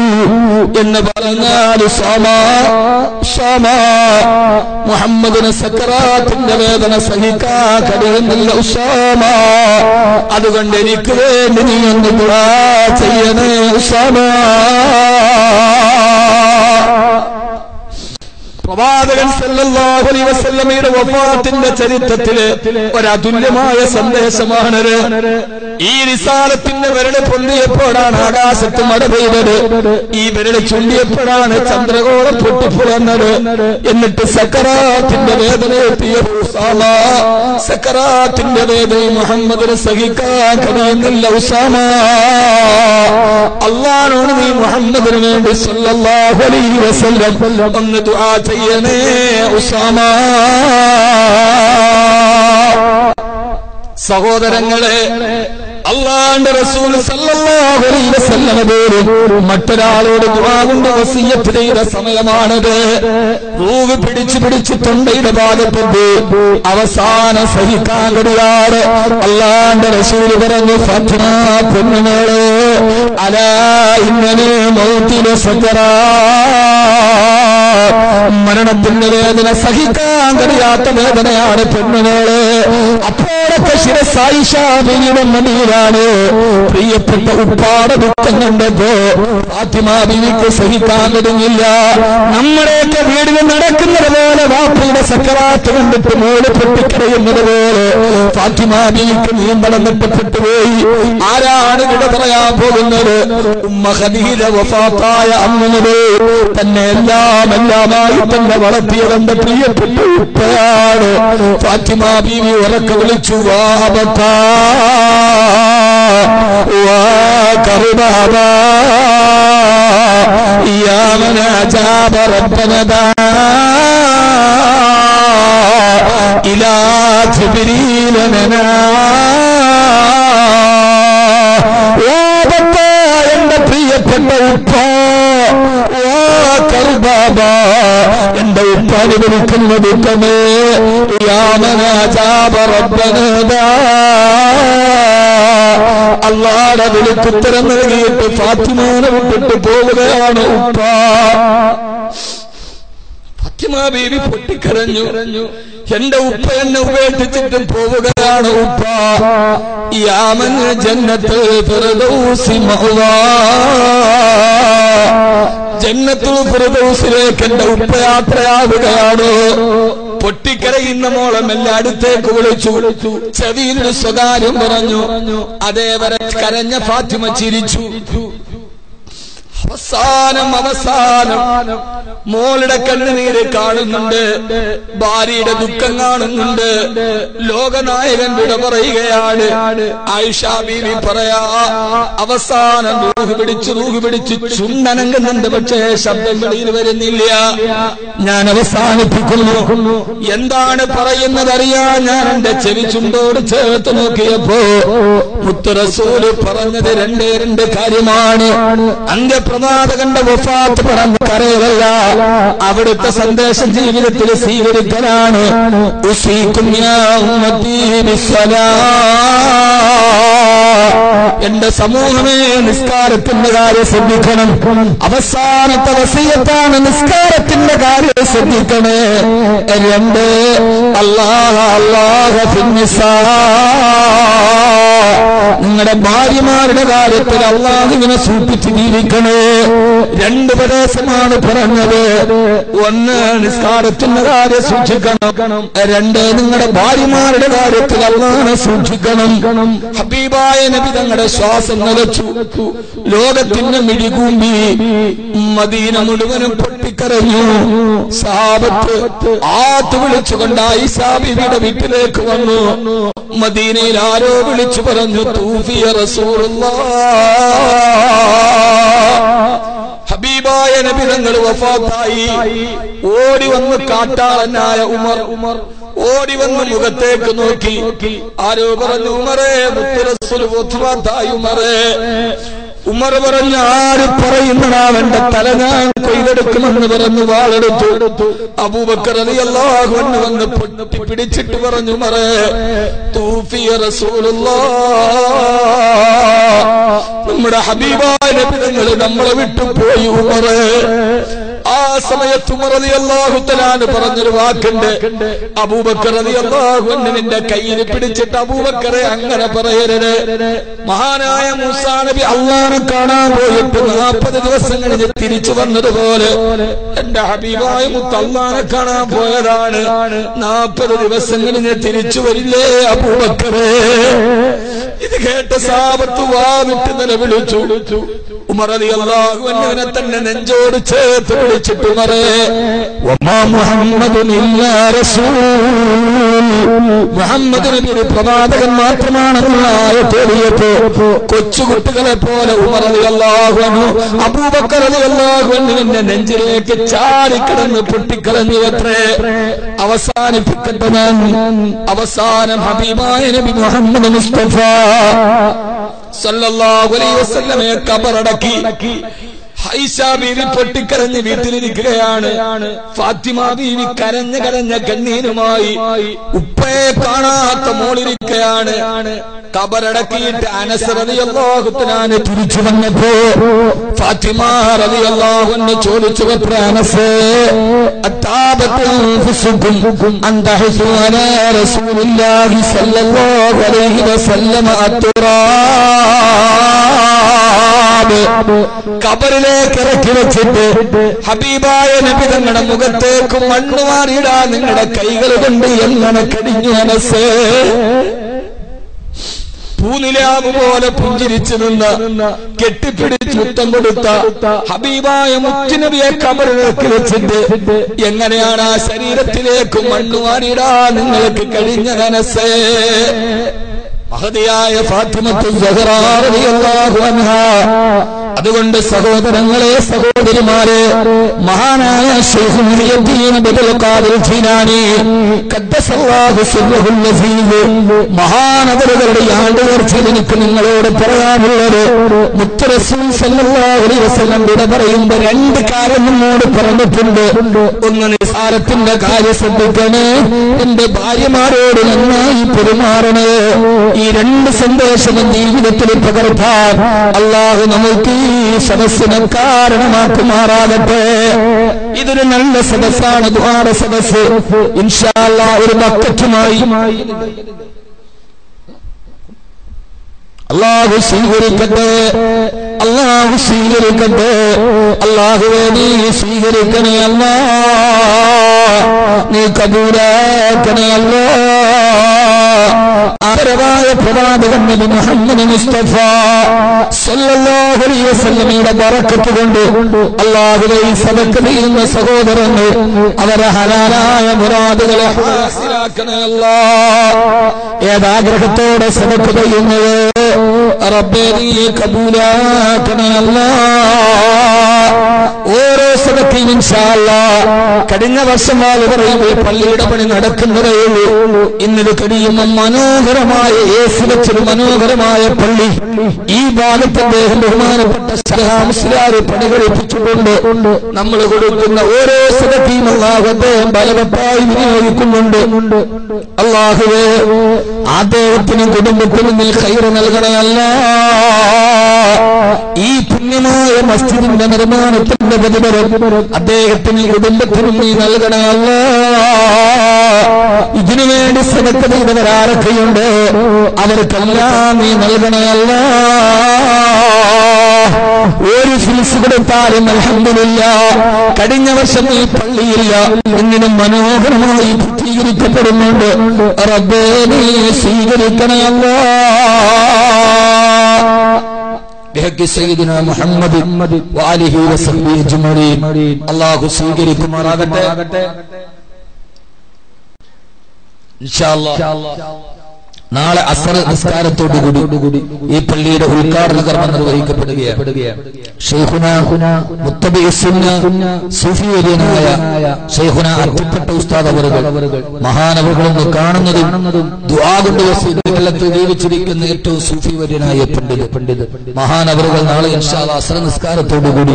എന്ന് പറഞ്ഞാൽ മുഹമ്മദിന് സക്കറാത്തിന്റെ വേദന സഹിക്കാൻ കഴിയുന്നില്ല ഉസാമ. അതുകൊണ്ട് എനിക്ക് വേണ്ടി നീ ഒന്ന് ദുആ ചെയ്യണേ ഉസാമ. പ്രവാചകൻ സല്ലല്ലാഹു അലൈഹി വസല്ലമയുടെ വഫാത്തിന്റെ ചരിത്രത്തില് ഒരതുല്യമായ സന്ദേശമാണത്. ഈ റിസാലത്തിന്റെ വിരല് പൊന്തിയപ്പോഴാണ് ആകാശത്ത് മഴ പെയ്തത്. ഈ വിരല് ചുണ്ടിയപ്പോഴാണ് ചന്ദ്രകോളം പൊട്ടിപ്പുറന്നത്. എന്നിട്ട് സക്കറാത്തിന്റെ വേദന എത്തിയ ഉസാമ, സക്കറാത്തിന്റെ വേദന മുഹമ്മദിന് സഹിക്കാൻ കഴിയുന്നില്ല ഉസാമ. അല്ലാഹുവോട് നീ മുഹമ്മദിന് വേണ്ടി സല്ലല്ലാഹു അലൈഹി വസല്ലം ഒന്ന് ദുആ ചെയ്യണേ ഉസാമ. സഹോദരങ്ങളെ, അല്ലാഹുവിന്റെ റസൂൽ സല്ലല്ലാഹു അലൈഹി വസല്ലം മറ്റൊരാളോട് ദുആ കൊണ്ട് വസിയ്യത്ത് ചെയ്ത സമയമാണത്. റൂഹ് പിടിച്ച് തൊണ്ടയുടെ ഭാഗത്തുണ്ട്. അവസാനം സഹിക്കാൻ കഴിയാതെ അല്ലാഹുവിന്റെ റസൂൽ പറഞ്ഞു, ഫാത്തിമ പൊന്നുമോളെ, അലാ ഇന്നനി മൗതിലെ സക്കറാ, മരണത്തിന്റെ വേദന സഹിക്കാൻ കഴിയാത്ത വേദനയാണ് പെണ്ണുമോള്. അപ്പോഴൊക്കെ ശിരസായിഷാബിയുടെ മടിയിലാണ്. പ്രിയപ്പെട്ട ഉപ്പാടെ ദുഃഖം കണ്ടപ്പോ ഫാത്തിമ ബീവിക്ക് സഹിക്കാൻ കഴിഞ്ഞില്ല. നമ്മുടെയൊക്കെ വീടിൽ നടക്കുന്നത് പോലെ വാപ്പയുടെ സക്കറാത്ത് കണ്ടിട്ട് മോള് പൊട്ടിക്കരയുന്നത് പോലെ ഫാത്തിമ ബീവിക്ക് നീന്തളം നഷ്ടപ്പെട്ടുപോയി. ആരാണ് വിട പറയാൻ പോകുന്നത്? ഉമ്മ ഖദീജ വഫാത്തായ അമ്മയുടെ തന്നെ എല്ലാമായി തന്നെ വളർത്തിയതെന്റെ പ്രിയപ്പെട്ട ഉപ്പയാണ്. ഫാത്തിമ ബീവി ഉറക്കെ വിളിച്ചു, വാബക്കാ വാ കറുബാബാ യാ മൻ അജാബ റബ്ബനാ ഇലാ ജിബ്രീൽ ലനാ. വാബക്കാ, എന്റെ പ്രിയപ്പെട്ട ഉപ്പ, കറുബാബാ, എന്റെ ഉപ്പാന് വിളിക്കുന്ന ദുഃഖമേ, യാ മൻ അജാബ റബ്ബനാ, അല്ലാഹുവിന്റെ വിളിക്കുത്തരം നൽകിയിട്ട് ഫാത്തിമയെ വിട്ടിട്ട് പോവുകയാണ് ഉപ്പ. ഫാത്തിമ ബീവി പൊട്ടിക്കരഞ്ഞു. എന്റെ ഉപ്പ എന്നെ ഉപേക്ഷിച്ചിട്ട് പോവുകയാണ് ഉപ്പ. യാ മൻ ജന്നത്തുൽ ഫിർദൗസി മഅവാ, ജന്നത്തുൽ ഫിർദൗസിലേക്ക് എന്റെ ഉപ്പ യാത്രയാവുകയാണ്. പൊട്ടിക്കരയുന്ന മോളെ മെല്ലെ അടുത്തേക്ക് വിളിച്ചു. ചെവിയിൽ സ്വകാര്യം പറഞ്ഞു. അതേവരെ കരഞ്ഞ ഫാത്തിമ ചിരിച്ചു. അവസാനം മോളുടെ കണ്ണുനീര് കാണുന്നുണ്ട്, ഭാര്യയുടെ ദുഃഖം കാണുന്നുണ്ട്. ലോകനായകൻ വിട പറയുകയാണ്. ആയിഷ ബീവി പറയാ, അവസാനം റൂഹ് പിടിച്ച് ചുണ്ടനങ്ങുന്നുണ്ട്, പക്ഷേ ശബ്ദം വെളിയിൽ വരുന്നില്ല. ഞാൻ അവസാനിപ്പിക്കുന്നു. എന്താണ് പറയുന്നതറിയാൻ ഞാൻ എന്റെ ചെവി ചുണ്ടോട് ചേർത്ത് നോക്കിയപ്പോ മുത്ത് റസൂല് പറഞ്ഞത് രണ്ട് കാര്യമാണ്. അന്ത്യപ്രവാചകന്റെ വഫാത്ത് പറഞ്ഞ കരയല്ല, അവിടുത്തെ സന്ദേശം ജീവിതത്തിൽ സ്വീകരിക്കലാണ്. ഉസീകും യാ ഉമ്മത്തി ബിസ്സലാ, എന്റെ സമൂഹമേ നിസ്കാരത്തിന്റെ കാര്യം ശ്രദ്ധിക്കണം. അവസാനത്തെ വസിയത്താണ് നിസ്കാരത്തിന്റെ കാര്യം ശ്രദ്ധിക്കണേ. 2, അല്ലാഹ ഫിന്നിസാ, നിങ്ങളുടെ ഭാര്യമാരുടെ കാര്യത്തിൽ അല്ലാഹുവിനെ സൂക്ഷിച്ച് ജീവിക്കണേ. 2 ഉപദേശമാണ് പറഞ്ഞത്. 1, നിസ്കാരത്തിന്റെ കാര്യം സൂക്ഷിക്കണം. 2, നിങ്ങളുടെ ഭാര്യമാരുടെ കാര്യത്തിൽ അല്ലാഹുവിനെ സൂക്ഷിക്കണം. ഹബീബായ നബി തങ്ങളുടെ ശ്വാസം നിലച്ചു. ലോകത്തിന്റെ മിഴികൂമ്പി മദീന മുഴുവനും പൊട്ടിക്കരഞ്ഞു. സഹാബത്ത് ആത്ത് വിളിച്ചുകൊണ്ട് ആയിഷാ ബീവിയുടെ വീട്ടിലേക്ക് വന്നു. മദീനയിൽ ആരോ വിളിച്ചു പറഞ്ഞു, തൂഫിയ റസൂലുള്ളാഹ്, ഹബീബായ നബി തങ്ങൾ വഫാത്തായി. ഓടി വന്ന് കാട്ടാളനായ ഉമർ ഓടി വന്ന് മുഖത്തേക്ക് നോക്കി. ആരോ പറഞ്ഞു, ഉമറേ, മുത്ത് റസൂൽ വഫാത്തായി. ഉമറേ, ഉമർ പറഞ്ഞു, ആര് പറയുന്നവന്റെ തല ഞാൻ കൊയ്തെടുക്കുമെന്ന് പറഞ്ഞു വാളെടുത്തു. അബൂബക്കർ റളിയല്ലാഹു അൻഹു വന്ന് പിടിച്ചിട്ട് പറഞ്ഞു, ഉമറേ, തൂഫിയ റസൂലുള്ളാഹ്, നമ്മുടെ ഹബീബായ നബി തങ്ങൾ നമ്മളെ വിട്ടുപോയി ഉമറേ. ആ സമയത്ത് ഉമർ റളിയല്ലാഹു തആല പറഞ്ഞൊരു വാക്കുണ്ട്, അബൂബക്കർ റളിയല്ലാഹു അൻഹു നിന്റെ കയ്യിൽ പിടിച്ചിട്ട്, അബൂബക്കറെ അങ്ങനെ പറയരുത്. മഹാനായ മൂസാ നബി അല്ലാഹുവിനെ കാണാൻ പോയിട്ട് 40 ദിവസം കഴിഞ്ഞ് തിരിച്ചു വന്നതുപോലെ എന്റെ ഹബീബായ മുത്ത് അല്ലാഹുവിനെ കാണാൻ പോയതാണ്. 40 ദിവസം കഴിഞ്ഞ് തിരിച്ചു വരില്ലേ അബൂബക്കറെ? ഇത് കേട്ട സഹാബത്ത് വാവിട്ട് നിലവിളിച്ചു. ഉമർ റളിയല്ലാഹു അൻഹുവിനെ തന്നെ നെഞ്ചോട് ചേർത്ത് പിടിച്ചിട്ട്, ഉമറേ, വമാ മുഹമ്മദുൻ ഇല്ലാ റസൂൽ, മുഹമ്മദ് നബി ഒരു പ്രവാചകൻ മാത്രമാണെന്നുള്ള ആയത്തേറിയപ്പോ കൊച്ചുകുട്ടികളെ പോലെ ഉമർ റളിയല്ലാഹു അൻഹു അബൂബക്കർ റളിയല്ലാഹു അൻഹുവിന്റെ നെഞ്ചിലേക്ക് ചാടിക്കിടന്ന് പൊട്ടിക്കളഞ്ഞു അത്രേ. അവസാനിപ്പിക്കട്ടെ ഞാൻ. അവസാനം ഹബീബായ നബി മുഹമ്മദ് മുസ്തഫ സല്ലല്ലാഹു അലൈഹി വസല്ലമയെ ഖബറടക്കി. ഹൈഷ ബീവി പൊട്ടിക്കരഞ്ഞ് വീട്ടിലിരിക്കുകയാണ്. ഫാത്തിമ ബീവി കരഞ്ഞ കണ്ണീരുമായി ഉപ്പയെ കാണാത്ത മോളിരിക്കുകയാണ്. ഖബറടക്കിയിട്ട് അനസ് റളിയല്ലാഹു തആല തിരിച്ചു വന്നപ്പോ ഫാത്തിമ റളിയല്ലാഹു അൻഹ ചോദിച്ചു, അനസ്, അത്താബത്തും അൻതഹസു അലാ റസൂലില്ലാഹി സല്ലല്ലാഹു അലൈഹി വസല്ലമ ഖബറിലേക്ക് ഇറക്കി വെച്ചിട്ട് ഹബീബായ നബി തങ്ങളുടെ മുഖത്തേക്ക് മണ്ണ് മാറിയിടാൻ നിങ്ങളുടെ കൈകൾ കൊണ്ട് എങ്ങനെ കഴിഞ്ഞു അനസ്? പൂനിലാവ് പോലെ പുഞ്ചിരിച്ചു നിന്ന് കെട്ടിപ്പിടിച്ച് മുത്തം കൊടുത്ത ഹബീബായ മുത്തുനബിയെ ഖബറിലേക്ക് വെച്ചിട്ട് എങ്ങനെയാണ് ആ ശരീരത്തിലേക്ക് മണ്ണ് മാറിയിടാൻ നിങ്ങൾക്ക് കഴിഞ്ഞ അനസ്? മഹദിയായ ഫാത്തിമത്തു സഹ്റാ റളിയല്ലാഹു അൻഹാ. അതുകൊണ്ട് സഹോദരങ്ങളെ, സഹോദരിമാരെ, മഹാനായ ശൈഖ് മുഹ്യിദ്ദീൻ അബ്ദുൽ ഖാദിർ ജീലാനി ഖദ്ദസല്ലാഹു സിർറഹുൽ അസീസ് മഹാനവറുകളുടെ ആണ്ടുനേർച്ചയിൽ എനിക്ക് നിങ്ങളോട് പറയാനുള്ളത്, മുത്ത് റസൂൽ സല്ലല്ലാഹു അലൈഹി വസല്ലം വിട പറയുമ്പോൾ 2 കാര്യം നമ്മോട് പറഞ്ഞിട്ടുണ്ട്. ഒന്ന്, നിസാരത്തിന്റെ കാര്യം ശ്രദ്ധിക്കണേ, എന്റെ ഭാര്യമാരോട് നന്നായി പെരുമാറണേ. ഈ 2 സന്ദേശം ജീവിതത്തിൽ പകർത്താൻ അല്ലാഹു നമുക്ക് ഈ സദസ്സിനെ കാരണമാക്കുമാറാകട്ടെ. ഇതൊരു നല്ല സദസ്സാണ്, ദുആ സദസ്സ്. ഇൻഷാ അല്ലാഹ് ഒരു ബക്കറ്റുമായി അല്ലാഹു സ്വീകരിക്കട്ടെ, അല്ലാഹു സ്വീകരിക്കട്ടെ. അല്ലാഹുവേ, നീ സ്വീകരിക്കണേ അല്ലാഹ്, നീ കബൂലാക്കണേ അല്ലാഹ്. ആദരവായ പ്രവാചകൻ നബി മുഹമ്മദ് മുസ്തഫ സല്ലല്ലാഹു അലൈഹി വസല്ലമയുടെ ബറക്കത്ത് കൊണ്ട് അല്ലാഹുവേ, ഈ സദഖ ചെയ്യുന്ന സഹോദരങ്ങൾ അവരെ ഹലാലായ മുറാദുകളെ ഹാസിലാക്കണേ അല്ലാഹ്. ഏതാഗ്രഹത്തോടെ സദഖ ചെയ്യുന്നത് റബ്ബേ, നീ കബൂലാക്കണേ അല്ലാഹ്. ഓരോ സദഖയും ഇൻഷാ അല്ലാഹ് കഴിഞ്ഞ വർഷം പറയുമ്പോൾ പള്ളിയുടെ പണി നടക്കുന്നതേ ഉള്ളൂ. ഇന്നിത് കഴിയുന്ന മനോഹരമായ ഏസി വെച്ചൊരു മനോഹരമായ പള്ളി ഈ ഭാഗത്ത് അദ്ദേഹം ബഹുമാനപ്പെട്ട മുസ്ലിയാർ പണി കഴിപ്പിച്ചിട്ടുണ്ട്. നമ്മൾ കൊടുക്കുന്ന ഓരോ സദഖയും അല്ലാഹു അദ്ദേഹം ബലവത്തായി വിനിയോഗിക്കുന്നുണ്ട്. അല്ലാഹുവേ, അദ്ദേഹത്തിനും കുടുംബത്തിനും നീ ഖൈർ നൽകണേ അല്ലാഹ്. ഈ പുണ്യമായ മസ്ജിദിന്റെ നിർമ്മാണത്തിന്റെ പ്രതിഫലം അദ്ദേഹത്തിനും കുടുംബത്തിനും നീ നൽകണേ അല്ലാഹ്. ഇതിനുവേണ്ടി സദഖ ചെയ്തവരാരൊക്കെയുണ്ട് അവർക്കെല്ലാം നീ നൽകണേ അല്ലാഹ്. ഒരു ഫീസ് കൊടുത്താലും അൽഹംദുലില്ലാഹ്. കഴിഞ്ഞ വർഷം ഈ പള്ളിയില്ല, ഇന്നിനും മനോഹരമായി പൂർത്തീകരിക്കപ്പെടുന്നുണ്ട്. റബ്ബേ, നീ സ്വീകരിക്കണേ അല്ലാഹ്. ബിഹഖി സയ്യിദിനാ മുഹമ്മദ് വആലിഹി വസഹ്ബിഹി അജ്മഈൻ. അല്ലാഹു സ്വീകരിക്കുമാറാകട്ടെ. ഇൻഷാ അല്ലാഹ് നാളെ അസ്ർ നിസ്കാരത്തോടുകൂടി ഈ പള്ളിയുടെ ഉദ്ഘാടന കർമ്മം നിർവഹിക്കപ്പെടുകയാണ്. ശൈഖുന മുത്തബി സുന്ന സൂഫി വര്യനായ ശൈഖുന അർപ്പിപ്പെട്ട ഉസ്താദ് അവറുകൾ മഹാനവറുകളൊന്ന് കാണുന്നതും ദുആ കൊണ്ട് വസീലത്തിൽ ജീവിച്ചിരിക്കുന്ന ഏറ്റവും സൂഫി വര്യനായ പണ്ഡിത് മഹാനവറുകൾ നാളെ ഇൻഷാ അല്ലാഹ് അസ്ർ നിസ്കാരത്തോടുകൂടി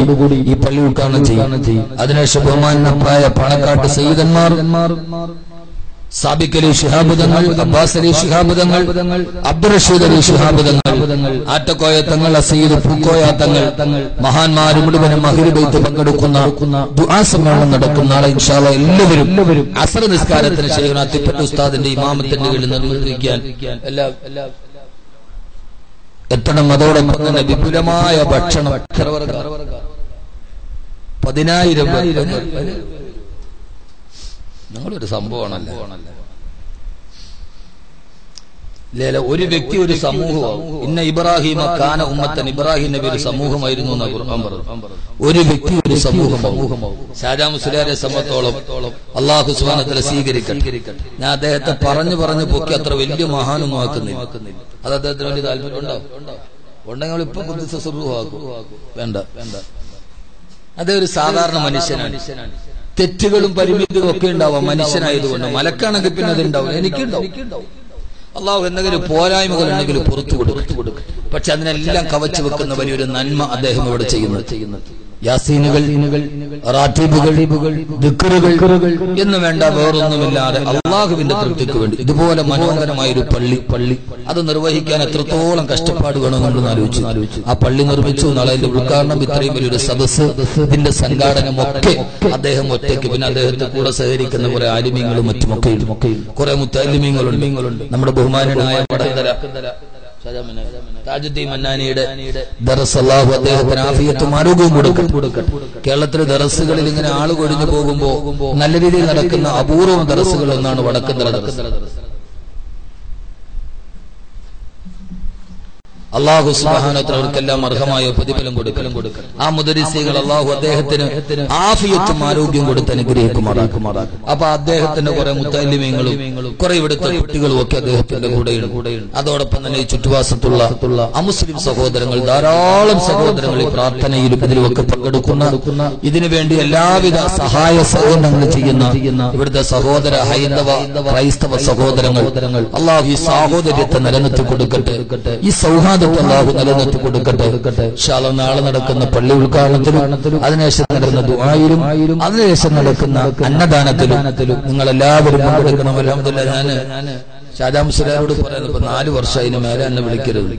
ഈ പള്ളി ഉദ്ഘാടനം ചെയ്യും. അതിനുശേഷം ബഹുമാനനായ പാണക്കാട്ട് സയ്യിദന്മാർ സാബിക് അലി ശിഹാബ് തങ്ങൾ, അബ്ബാസ് അലി ശിഹാബ് തങ്ങൾ, അബ്ദുൾ റഷീദ് അലി ശിഹാബ് തങ്ങൾ, ആറ്റക്കോയ തങ്ങൾ, സയ്യിദ് പൂക്കോയ തങ്ങൾ, മഹാന്മാരും മുഴുവനും മഗ്‌രിബ് പങ്കെടുക്കുന്ന ദുആ സമ്മേളനം നടക്കുന്ന നാളെ ഇൻഷാ അല്ലാഹ് എല്ലാവരും അസ്ർ നിസ്കാരത്തിന് ശൈഖുന അത്തിപ്പറ്റ ഉസ്താദിന്റെ ഇമാമത്തിന്റെ കീഴിൽ നിർവഹിക്കാൻ എത്തണം. അതോടൊപ്പം തന്നെ വിപുലമായ ഭക്ഷണം 10,000 ഞങ്ങളൊരു സംഭവമാണല്ലോ. ഒരു വ്യക്തി ഒരു സമൂഹമാവും. ഇന്ന ഇബ്രാഹിമ കാന ഉമ്മത്തൻ, ഇബ്രാഹിം നബി ഒരു സമൂഹമായിരുന്നു എന്ന് ഖുർആൻ പറഞ്ഞു. ഒരു വ്യക്തി ഒരു സമൂഹമാവും. ഷാജാ മുസ്ലിയാരെ സംബന്ധിച്ചോളം അല്ലാഹു സുബ്ഹാനഹു വ തആല സ്വീകരിക്കട്ടെ. ഞാൻ അദ്ദേഹത്തെ പറഞ്ഞു പൊക്കി അത്ര വലിയ മഹാനൊന്നും ആക്കുന്നില്ല. അത് അദ്ദേഹത്തിന് വലിയ താല്പര്യം ഉണ്ടെങ്കിൽ ഇപ്പൊ ബുദ്ധിസുറുഹാക്കും. വേണ്ട. അദ്ദേഹം ഒരു സാധാരണ മനുഷ്യനാണ്. തെറ്റുകളും പരിമിതികളും ഒക്കെ ഉണ്ടാവാം മനുഷ്യനായതുകൊണ്ട്. മലക്കാണെങ്കിൽ പിന്നെ അത് ഉണ്ടാവും, എനിക്കുണ്ടാവും. അള്ളാഹു എന്തെങ്കിലും പോരായ്മകൾ ഉണ്ടെങ്കിൽ പുറത്തു കൊടുക്കും. പക്ഷെ അതിനെല്ലാം കവച്ചു വെക്കുന്ന വലിയൊരു നന്മ അദ്ദേഹം ഇവിടെ ചെയ്യുന്നു. യാസീനുകൾ, റാത്തീബുകൾ, ദിക്റുകൾ എന്ന് വേണ്ട വേറൊന്നുമില്ലാതെ അള്ളാഹുവിന്റെ തൃപ്തിക്ക് വേണ്ടി ഇതുപോലെ മനോഹരമായ ഒരു പള്ളി അത് നിർവഹിക്കാൻ എത്രത്തോളം കഷ്ടപ്പാട് വേണമെന്ന് ആലോചിച്ചു. ആ പള്ളി നിർമ്മിച്ചു. നാളെ അതിന്റെ ഉദ്ഘാടനം, ഇത്രയും വലിയൊരു സദസ്സ്, ഇതിന്റെ സംഘാടനമൊക്കെ അദ്ദേഹം ഒറ്റയ്ക്ക്. പിന്നെ അദ്ദേഹത്തെ കൂടെ സഹകരിക്കുന്ന കുറെ ആലിമീങ്ങളും മറ്റുമൊക്കെ കുറെ മുത്തലിമീങ്ങളുണ്ട്. നമ്മുടെ ബഹുമാനനായ വടകര താജുദ്ദീൻ മന്നാനിയുടെ ദറസ് അല്ലാഹു അദ്ദേഹത്തിന് ആഫിയത്തും ആരോഗ്യവും കൊടുക്കട്ടെ. കേരളത്തിലെ ദറസുകളിൽ ഇങ്ങനെ ആള് കൊഴിഞ്ഞു പോകുമ്പോ നല്ല രീതിയിൽ നടക്കുന്ന അപൂർവം ദറസുകൾ ഒന്നാണ് വടക്കന്തറ ദറസ്. അല്ലാഹു സുബ്ഹാനഹു വ തആല അവർക്കെല്ലാം അർഹമായ പ്രതിഫലം കൊടുക്കലും. ആ മുദരിസീകൾ അല്ലാഹു അദ്ദേഹത്തിന് ആഫിയത്തും ആരോഗ്യം കൊടുത്ത് അനുഗ്രഹിക്കുമാറാക്കും. അപ്പൊ അദ്ദേഹത്തിന്റെ കുറെ മുത്തല്ലിമീങ്ങളും കുറെ ഇവിടുത്തെ കുട്ടികളും ഒക്കെ അദ്ദേഹത്തിന്റെ കൂടെയുണ്ട്. അതോടൊപ്പം തന്നെ ഈ ചുറ്റുവാസത്തുള്ള അമുസ്ലിം സഹോദരങ്ങൾ, ധാരാളം സഹോദരങ്ങൾ ഈ പ്രാർത്ഥനയിലും ഇതിലുമൊക്കെ പങ്കെടുക്കുന്ന, ഇതിനു വേണ്ടി എല്ലാവിധ സഹായ സഹകരണങ്ങൾ ചെയ്യുന്ന ഇവിടുത്തെ സഹോദര ഹൈന്ദവ ക്രൈസ്തവ സഹോദരങ്ങൾ അല്ലാഹു ഈ സാഹോദര്യത്തെ നിലനിർത്തി കൊടുക്കട്ടെ. ഈ സൗഹാർദ്ദം അല്ലാഹു നിലനിർത്തി കൊടുക്കട്ടെ. ഇൻഷാ അല്ലാഹ് നാളെ നടക്കുന്ന പള്ളി ഉദ്ഘാടനത്തിലും അതിനുശേഷം നടക്കുന്ന ദുആയിലും അതിനുശേഷം നടക്കുന്ന അന്നദാനത്തിലും നിങ്ങളെല്ലാവരും പങ്കെടുക്കണം. അൽഹംദുലില്ലാഹ് ഞാൻ ഷാജാ മുസ്ലിയാരോട് പറയുന്നത് ഇപ്പൊ 4 വർഷം അതിന് മേലെ എന്നെ വിളിക്കരുത്.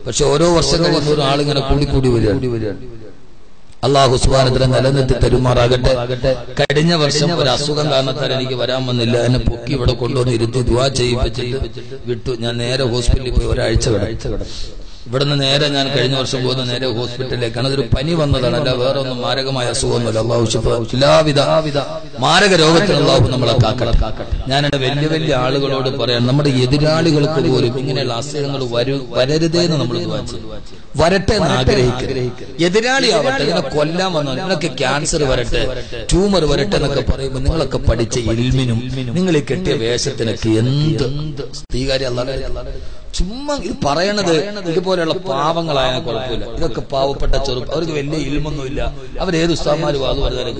പക്ഷെ ഓരോ വർഷം കഴിയുന്ന ആളിങ്ങനെ കൂടി വരികയാണ്. അല്ലാഹു സുബ്ഹാനഹു വ തആല നിലനിർത്തി തരുമാറാകട്ടെ. കഴിഞ്ഞ വർഷം ഒരു അസുഖം കാരണത്താൽ എനിക്ക് വരാൻ വന്നില്ല. എന്നെ പൊക്കി ഇവിടെ കൊണ്ടുവന്ന് ഇരുത്തി ദുആ ചെയ്യിപ്പിച്ചിട്ട് വിട്ടു. ഞാൻ നേരെ ഹോസ്പിറ്റലിൽ പോയി ഒരാഴ്ച കിടന്നു. ഇവിടുന്ന് നേരെ ഞാൻ കഴിഞ്ഞ വർഷം പോകുന്ന നേരെ ഹോസ്പിറ്റലിലേക്കാണ്. അതൊരു പനി വന്നതാണ്, അല്ല വേറെ ഒന്നും മാരകമായ അസുഖമൊന്നുമില്ല. അല്ലാഹു എല്ലാവിധ മാരക രോഗത്തിൽ അല്ലാഹു നമ്മളെ കാക്കട്ടെ. ഞാൻ എന്റെ വലിയ ആളുകളോട് പറയാം, നമ്മുടെ എതിരാളികൾക്ക് പോലും ഇങ്ങനെയുള്ള അസുഖങ്ങൾ വരരുതേന്ന് നമ്മൾ വരട്ടെ എന്ന് ആഗ്രഹിക്കുക. എതിരാളി ആവട്ടെ, ഇതിനെ കൊല്ലാൻ വന്നാൽ നിങ്ങളൊക്കെ ക്യാൻസർ വരട്ടെ, ട്യൂമർ വരട്ടെ എന്നൊക്കെ പറയുമ്പോൾ നിങ്ങളൊക്കെ പഠിച്ച ഇൽമിനും നിങ്ങൾ ഈ കെട്ടിയ വേഷത്തിനൊക്കെ എന്ത് സ്വീകാര്യ അല്ലാതെ ചുമ്മാ ഇത് പറയണത് ഇതുപോലെയുള്ള പാവങ്ങളായ കുഴപ്പമില്ല. ഇതൊക്കെ പാവപ്പെട്ട ചെറുപ്പം, അവർക്ക് വലിയ ഇൽമൊന്നുമില്ല. അവരേത് ഉസ്താദ്മാരും അത് പറഞ്ഞാലും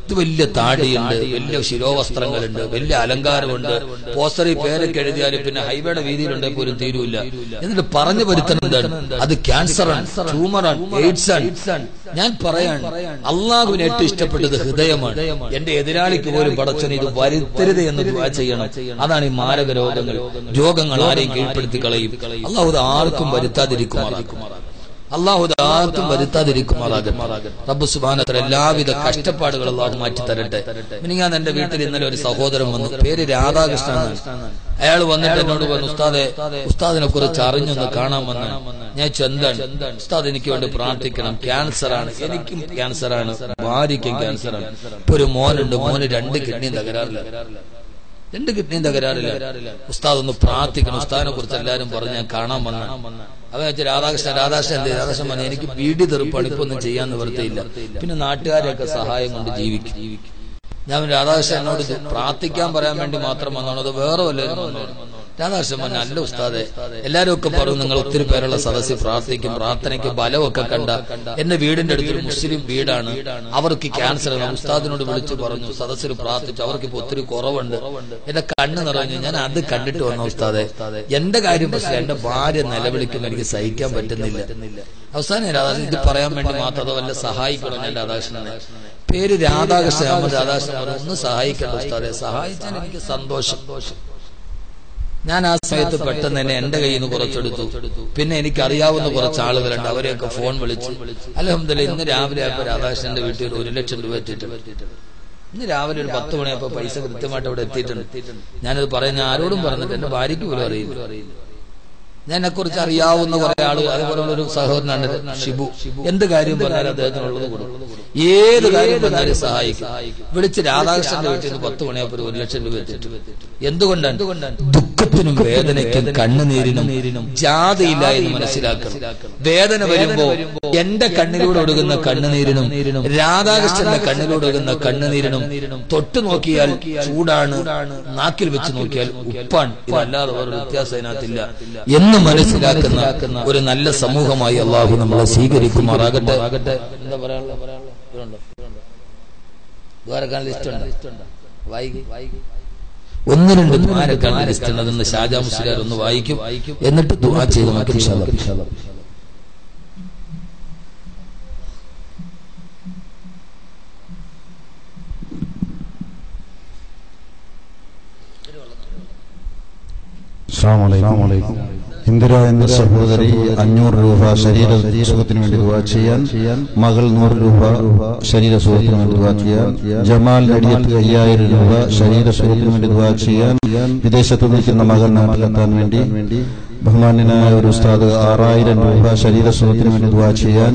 ഇത് വലിയ താടിയുണ്ട്, വലിയ ശിരോവസ്ത്രങ്ങളുണ്ട്, വലിയ അലങ്കാരമുണ്ട്, പോസ്റ്ററിൽ പേരൊക്കെ എഴുതിയാലും പിന്നെ ഹൈവേയുടെ വീതിയിലുണ്ടെ പോലും തീരൂല്ല. എന്നിട്ട് പറഞ്ഞു വരുത്തുന്നത് അത് ക്യാൻസറാണ്, ട്യൂമറാണ്, എയ്ഡ്സ് ആണ്. ഞാൻ പറയാണ്, അള്ളാഹുവിന് ഏറ്റവും ഇഷ്ടപ്പെട്ടത് ഹൃദയമാണ്. എന്റെ എതിരാളിക്ക് പോലും പടച്ചോനെ ഇത് വരുത്തരുത് എന്ന് ദുആ ചെയ്യണം. അതാണ് ഈ മാരക രോഗങ്ങൾ ആരെയും കീഴ്പ്പെടുത്തി കളയും. അള്ളാഹു ആർക്കും വരുത്താതിരിക്കുമാറാകട്ടെ. റബ്ബ് സുബ്ഹാനഹു വ തആല എല്ലാവിധ കഷ്ടപ്പാടുകൾ അള്ളാഹു മാറ്റി തരട്ടെ. ഞാൻ എന്റെ വീട്ടിൽ ഇന്നലെ ഒരു സഹോദരൻ വന്നു, പേര് രാധാകൃഷ്ണൻ. അയാൾ വന്നിട്ട് എന്നോട് പറഞ്ഞു, ഉസ്താദിനെ കുറിച്ച് അറിഞ്ഞൊന്ന് കാണാൻ വന്ന. ഞാൻ എന്താണ് ഉസ്താദ്, എനിക്ക് വേണ്ടി പ്രാർത്ഥിക്കണം. ക്യാൻസറാണ്, എനിക്കും ക്യാൻസറാണ്, ഭാര്യയ്ക്കും ക്യാൻസറാണ്. ഇപ്പൊ ഒരു മോനുണ്ട്, മോന് 2 കിഡ്നിയും തകരാറില്ല. ഉസ്താദ് ഒന്ന് പ്രാർത്ഥിക്കണം. ഉസ്താദിനെ കുറിച്ച് എല്ലാരും പറഞ്ഞ് ഞാൻ കാണാൻ വന്ന. അവൻ വെച്ചാൽ രാധാകൃഷ്ണൻ പറഞ്ഞു, എനിക്ക് ബീഡി തെറുപ്പാണ്, ഇപ്പൊ ഒന്നും ചെയ്യാൻ നിവൃത്തിയില്ല, പിന്നെ നാട്ടുകാരെയൊക്കെ സഹായം കൊണ്ട് ജീവിക്കും. ഞാൻ രാധാകൃഷ്ണൻ എന്നോട് പ്രാർത്ഥിക്കാൻ പറയാൻ വേണ്ടി മാത്രം വന്നാണോ, അത് വേറെ വല്ലതും വന്നോ? രാധാകൃഷ്ണൻ പറഞ്ഞു, അല്ല ഉസ്താദെ, എല്ലാരും ഒക്കെ പറഞ്ഞു നിങ്ങൾ ഒത്തിരി പേരുള്ള സദസ്സിൽ പ്രാർത്ഥിക്കും, പ്രാർത്ഥനയ്ക്ക് ബലമൊക്കെ കണ്ട. എന്റെ വീടിന്റെ അടുത്തൊരു മുസ്ലിം വീടാണ്, അവർക്ക് ക്യാൻസർ ആണ്. ഉസ്താദിനോട് വിളിച്ചു പറഞ്ഞു, സദസ്സിൽ പ്രാർത്ഥിച്ചു, അവർക്ക് ഇപ്പൊ ഒത്തിരി കുറവുണ്ട്. എന്റെ കണ്ണ് നിറഞ്ഞു. ഞാൻ അത് കണ്ടിട്ട് വന്ന ഉസ്താദെ, എന്റെ കാര്യം പക്ഷേ എന്റെ ഭാര്യ നിലവിളിക്കും, എനിക്ക് സഹിക്കാൻ പറ്റുന്നില്ല. അവസാനം രാധാകൃഷ്ണൻ ഇത് പറയാൻ വേണ്ടി മാത്രം അത് വല്ല സഹായിക്കണം. ഞാൻ രാധാകൃഷ്ണനെ പേര് രാധാകൃഷ്ണൻ അഹമ്മദ് രാധാകൃഷ്ണൻ പറഞ്ഞു, ഒന്ന് സഹായിക്കണം ഉസ്താദെ, സഹായിച്ചാൽ എനിക്ക് സന്തോഷം. ഞാൻ ആ സമയത്ത് പെട്ടെന്ന് തന്നെ എന്റെ കയ്യിൽ നിന്ന് കുറച്ചെടുത്തു. പിന്നെ എനിക്കറിയാവുന്ന കുറച്ച് ആളുകളുണ്ട്, അവരെയൊക്കെ ഫോൺ വിളിച്ചു. അൽഹംദുലില്ലാഹ് ഇന്ന് രാവിലെ ആയപ്പോ രാധാകൃഷ്ണന്റെ വീട്ടിൽ 1 ലക്ഷം രൂപ എത്തിയിട്ടുണ്ട്. ഇന്ന് രാവിലെ ഒരു 10 മണിയപ്പോ പൈസ കൃത്യമായിട്ട് അവിടെ എത്തിയിട്ടുണ്ട്. ഞാനത് പറയുന്ന ആരോടും പറഞ്ഞിട്ട് എന്റെ ഭാര്യയ്ക്ക് പോലും അറിയില്ല. ഞാൻ എന്നെ കുറിച്ച് അറിയാവുന്ന കുറെ ആളുകൾ, അതുപോലുള്ള ഒരു സഹോദരനാണ് ഷിബു. എന്ത് കാര്യം പറഞ്ഞാലും അദ്ദേഹത്തിനുള്ളത് കൊടുക്കും, ഏത് കാര്യം പറഞ്ഞാലും സഹായിക്കും. വിളിച്ച് രാധാകൃഷ്ണന്റെ വീട്ടിൽ നിന്ന് 10 മണിയപ്പോൾ 1 ലക്ഷം രൂപ എത്തിയിട്ടുണ്ട്. എന്തുകൊണ്ടാണ്? ദുഃഖത്തിനും വേദനയ്ക്കും കണ്ണുനീരിനും ജാതിയില്ല എന്ന് മനസ്സിലാക്കണം. വേദന വരുമ്പോ എന്റെ കണ്ണിലൂടെ ഒഴുകുന്ന കണ്ണുനീരിനും രാധാകൃഷ്ണന്റെ കണ്ണിലൂടെ ഒഴുകുന്ന കണ്ണുനീരിനും തൊട്ടു നോക്കിയാൽ ചൂടാണ്, നാക്കിൽ വെച്ച് നോക്കിയാൽ ഉപ്പാണ്. ഇതല്ലാതെ വേറെ വ്യത്യാസം അതിനകത്തില്ല എന്ന് മനസ്സിലാക്കുന്ന ഒരു നല്ല സമൂഹമായി അള്ളാഹു നമ്മളെ സ്വീകരിക്കുമാറാകട്ടെ. എന്താ പറയാനുള്ള ലിസ്റ്റുണ്ട്, ഒന്ന് രണ്ട് ദ്വാരക്കാൻ ലിസ്റ്റ് ഉണ്ട്. അതൊന്ന് ഷാജാ മുസ്ലിയാർ ഒന്ന് വായിക്കും, എന്നിട്ട് ദുആ ചെയ്ത് നമുക്ക് ഇൻഷാ അല്ലാഹ്. അസ്സലാമു ഇന്ദിര എന്ന സഹോദരി 500 രൂപ ശരീര സുഖത്തിന് വേണ്ടി ദുആ ചെയ്യാൻ, മകൾ 100 രൂപ ശരീര സുഖത്തിന് വേണ്ടി ദുആ ചെയ്യാൻ, ജമാൽ നടിയത്ത് 5000 രൂപ ശരീര സുഖത്തിന് വേണ്ടി ദുആ ചെയ്യാൻ, വിദേശത്ത് നിൽക്കുന്ന മകൾ നാട്ടിലെത്താൻ വേണ്ടി ബഹുമാന്യനായ ഒരു ഉസ്താദ് 6000 രൂപ ശരീര സുഖത്തിന് വേണ്ടി ദുആ ചെയ്യാൻ,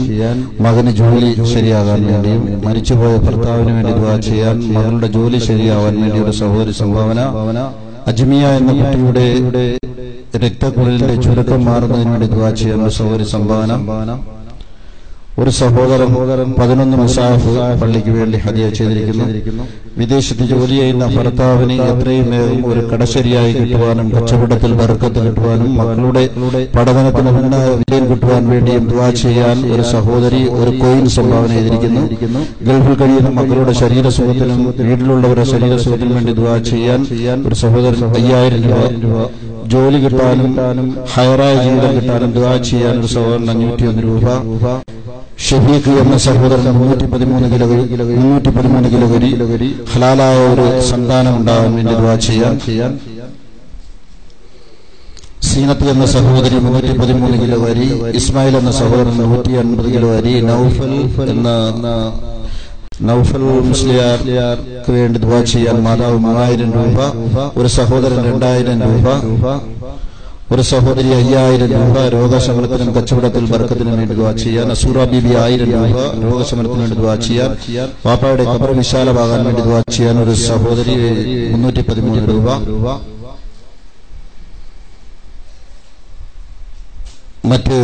മകന് ജോലി ശരിയാകാൻ വേണ്ടിയും മരിച്ചുപോയ ഭർത്താവിന് വേണ്ടി ദുആ ചെയ്യാൻ, മകളുടെ ജോലി ശരിയാവാൻ വേണ്ടി ഒരു സഹോദരി സംഭാവന, അജ്മിയ എന്ന കുട്ടിയുടെ രക്തക്കുഴലിന്റെ ചുരുക്കം മാറുന്നതിന് വേണ്ടി ദുആ ചെയ്യാൻ ഒരു സഹോദരി സംഭാവന, ഒരു സഹോദരൻ 11 മുസാഫ് പള്ളിക്ക് വേണ്ടി ഹദിയ ചെയ്തിരിക്കുന്നു. വിദേശത്ത് ജോലി ചെയ്യുന്ന ഭർത്താവിന് എത്രയും വേഗം ഒരു കടശരിയായി കിട്ടുവാനും കച്ചവടത്തിൽ ബർക്കത്ത് കിട്ടുവാനും മക്കളുടെ പഠനത്തിന് ഉന്നത വിജയം കിട്ടുവാൻ വേണ്ടിയും ദുആ ചെയ്യാൻ ഒരു സഹോദരി ഒരു കോയിൻ സംഭാവന ചെയ്തിരിക്കുന്നു. ഗൾഫിൽ കഴിയുന്ന മക്കളുടെ ശരീരസുഖത്തിനും വീട്ടിലുള്ളവരുടെ ശരീരസുഖത്തിനും വേണ്ടി ദുആ ചെയ്യാൻ ഒരു സഹോദരൻ 5000 രൂപ, ജോലി കിട്ടാനും ഹൈറായ ജീവിതം കിട്ടാനും ദുആ ചെയ്യാൻ ഒരു സഹോദരൻ 501 രൂപ, ഷഫീഖ് എന്ന സഹോദരൻ 313 കിലോ വരി ഹലാലായ ഒരു സന്താനം ഉണ്ടാകാൻ വേണ്ടി ദുആ ചെയ്യാൻ, സീനത്ത് എന്ന സഹോദരി 313 കിലോ വരി, ഇസ്മായിൽ എന്ന സഹോദരൻ 150 കിലോ വരി, നൗഫൽ മുസ്ലിയാർക്ക് വേണ്ടി ദുആ ചെയ്യാൻ മാതാവ് 3000 രൂപ, ഒരു സഹോദരൻ 2000 രൂപ, ഒരു സഹോദരി 5000 രൂപ രോഗശമനത്തിനും കച്ചവടത്തിൽ ബർക്കത്തിനും വേണ്ടി ദുആ ചെയ്യാൻ, അസൂറ ബീബി 1000 രൂപ രോഗശമനത്തിന് വേണ്ടി ദുആ ചെയ്യാൻ, വാപ്പയുടെ ഖബർ വിശാലമാകാൻ വേണ്ടി ദുആ ചെയ്യാൻ ഒരു സഹോദരി 313 രൂപ. മറ്റ്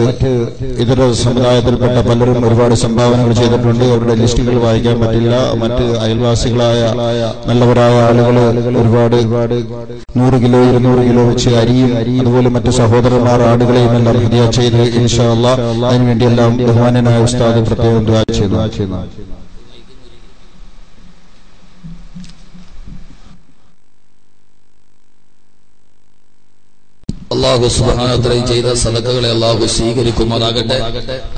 ഇതര സമുദായത്തിൽപ്പെട്ട പലരും ഒരുപാട് സംഭാവനകൾ ചെയ്തിട്ടുണ്ട്. അവരുടെ ലിസ്റ്റുകൾ വായിക്കാൻ പറ്റില്ല. മറ്റ് അയൽവാസികളായ നല്ലവരായ ആളുകൾ ഒരുപാട് 100 കിലോ 200 കിലോ വെച്ച് അരിയും അതുപോലെ മറ്റ് സഹോദരന്മാർ ആടുകളെയും എല്ലാം ഹദിയ ചെയ്ത് ഇൻഷാ അല്ലാഹ് അതിനുവേണ്ടിയെല്ലാം ബഹുമാന്യനായ ഉസ്താദ് പ്രത്യേകം ദുആ ചെയ്യുന്നു. അള്ളാഹു സുബ്ഹാനഹു വ തആല ചെയ്ത സദഖകളെ അള്ളാഹു സ്വീകരിക്കുമാറാകട്ടെ.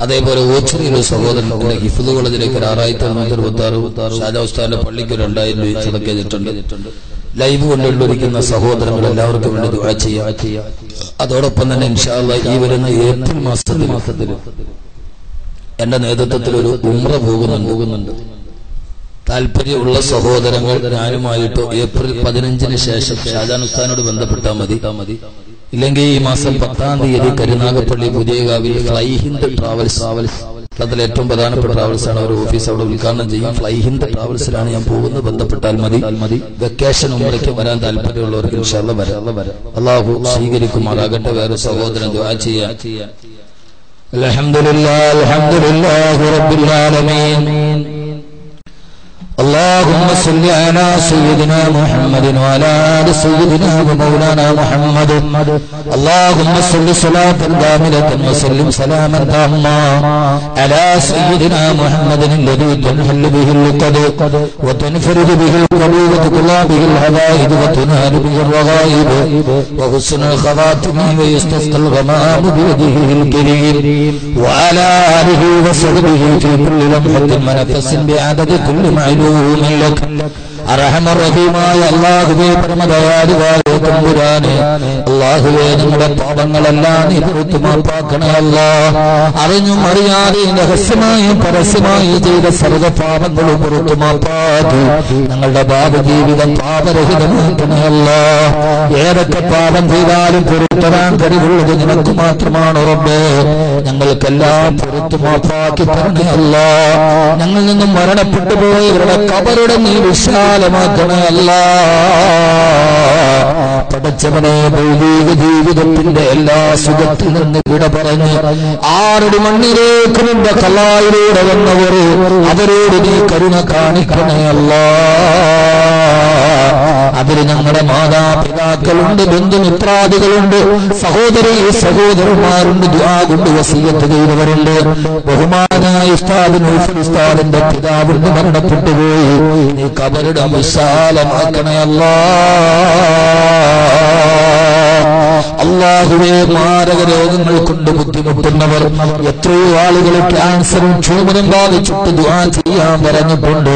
അതേപോലെ ഓച്ചറിയിലെ സഹോദരന്റെ ഹിഫ്ള് കോളേജിലേക്ക് 6766 ഷാജാ ഉസ്താദിന്റെ പള്ളിക്ക് 2000 രൂപ സദഖ ചെയ്തിട്ടുണ്ട്. ലൈവ് കൊണ്ടുള്ളൊരിക്കുന്ന സഹോദരങ്ങൾ എല്ലാവർക്കും വേണ്ടി ദുആ ചെയ്യാം. അതോടൊപ്പം തന്നെ ഇൻഷാ അല്ലാഹ് ഈ വരുന്ന ഏപ്രിൽ മാസത്തിൽ എന്റെ നേതൃത്വത്തിൽ ഒരു ഉംറ പോകുന്നുണ്ട്. താല്പര്യമുള്ള സഹോദരങ്ങൾ ഞാനുമായിട്ട് ഏപ്രിൽ 15 ശേഷം ഷാജാൻ ഉസ്താദിനോട് ബന്ധപ്പെട്ടാൽ മതി. ഇല്ലെങ്കിൽ ഈ മാസം 10-ാം തീയതി കരുനാഗപ്പള്ളി പുതിയകാവിൽ ഫ്ലൈ ഹിന്ദ് ട്രാവൽസ്, അതിൽ ഏറ്റവും പ്രധാനപ്പെട്ട ട്രാവൽസ് ആണ്, ഒരു ഓഫീസ് അവിടെ ഉദ്ഘാടനം ചെയ്യും. ഫ്ലൈ ഹിന്ദ് ട്രാവൽസിലാണ് ഞാൻ പോകുന്നത്. ബന്ധപ്പെട്ടാൽ മതി. വെക്കേഷൻ ഉംറയ്ക്ക് വരാൻ താല്പര്യമുള്ളവർക്ക് ഇൻഷാ അല്ലാഹ് വരാം. അല്ലാഹു സ്വീകരിക്കുമാറാകട്ടെ. വേറെ സഹോദരൻ ദുആ ചെയ്യാൻ. അൽഹംദുലില്ലാഹി റബ്ബിൽ ആലമീൻ اللهم صل على سيدنا محمد وعلى آل سيدنا ومولانا محمد اللهم صل صلاة كاملة وسلم سلاما تاما على سيدنا محمد الذي تنحل به اللقد وتنفرد به القلوب وتقضى به الحوائج وتنال به الرغائب وحسن الخواتم ويستسقى الغمام بيده الكريم وعلى آله وصحبه في كل لمحة ونفس بعدد كل معلوم لك അർഹമ റഹീമായ അല്ലാഹുവേ പരമദയാലുവായ തമ്പുരാനെ അല്ലാഹുവേ നമ്മുടെ പാപങ്ങളെല്ലാം നീ പുറത്തു മാപ്പാക്കണേ അല്ലാഹ് അറിഞ്ഞും അറിയാതെയും രഹസ്യമായും പരസ്യമായും ചെയ്ത സർവ്വ പാപങ്ങളും പുറത്തു മാപ്പാക്കി ഞങ്ങളുടെ ഭാവജീവിതം പാപരഹിതമാക്കണേ അല്ലാഹ് ഏതൊക്കെ പാപം ചെയ്താലും പുറത്തുവരാൻ കഴിവുള്ളത് നിനക്ക് മാത്രമാണ് റബ്ബേ ഞങ്ങൾക്കെല്ലാം പുറത്തു മാപ്പാക്കി തരണേ അല്ലാഹ് ഞങ്ങളിൽ നിന്നും മരണപ്പെട്ടു പോയവരുടെ ഖബറുടെ നീ വിശാലമാക്കണേ അല്ലാഹ് പടച്ചവനെ ഭൗതിക ജീവിതത്തിന്റെ എല്ലാ സുഖത്തിൽ നിന്ന് വിട പറഞ്ഞ് ആരുടെ മണ്ണിലേക്ക് നിന്റെ കലായിലൂടെ വന്നവർ അവരോട് നീ കരുണ കാണിക്കണേ അല്ലാഹ് അതിൽ ഞങ്ങളുടെ മാതാപിതാക്കളുണ്ട് ബന്ധുമിത്രാദികളുണ്ട് സഹോദരി സഹോദരന്മാരുണ്ട് ദുആ കൊണ്ട് വസിയത്ത് ചെയ്തവരുണ്ട് ബഹുമാനായ ഉസ്താദിന്റെ പിതാവിന് മരണപ്പെട്ടു പോയി നീ ഖബറുടെ വിശാലമാക്കണേ അല്ലാഹുവേ മാരക രോഗങ്ങൾ കൊണ്ട് ബുദ്ധിമുട്ടുന്നവർ എത്രയോ ആളുകൾ ക്യാൻസറും ട്യൂമറും ബാധിച്ചിട്ട് ദുആ ചെയ്യാൻ പറഞ്ഞിട്ടുണ്ട്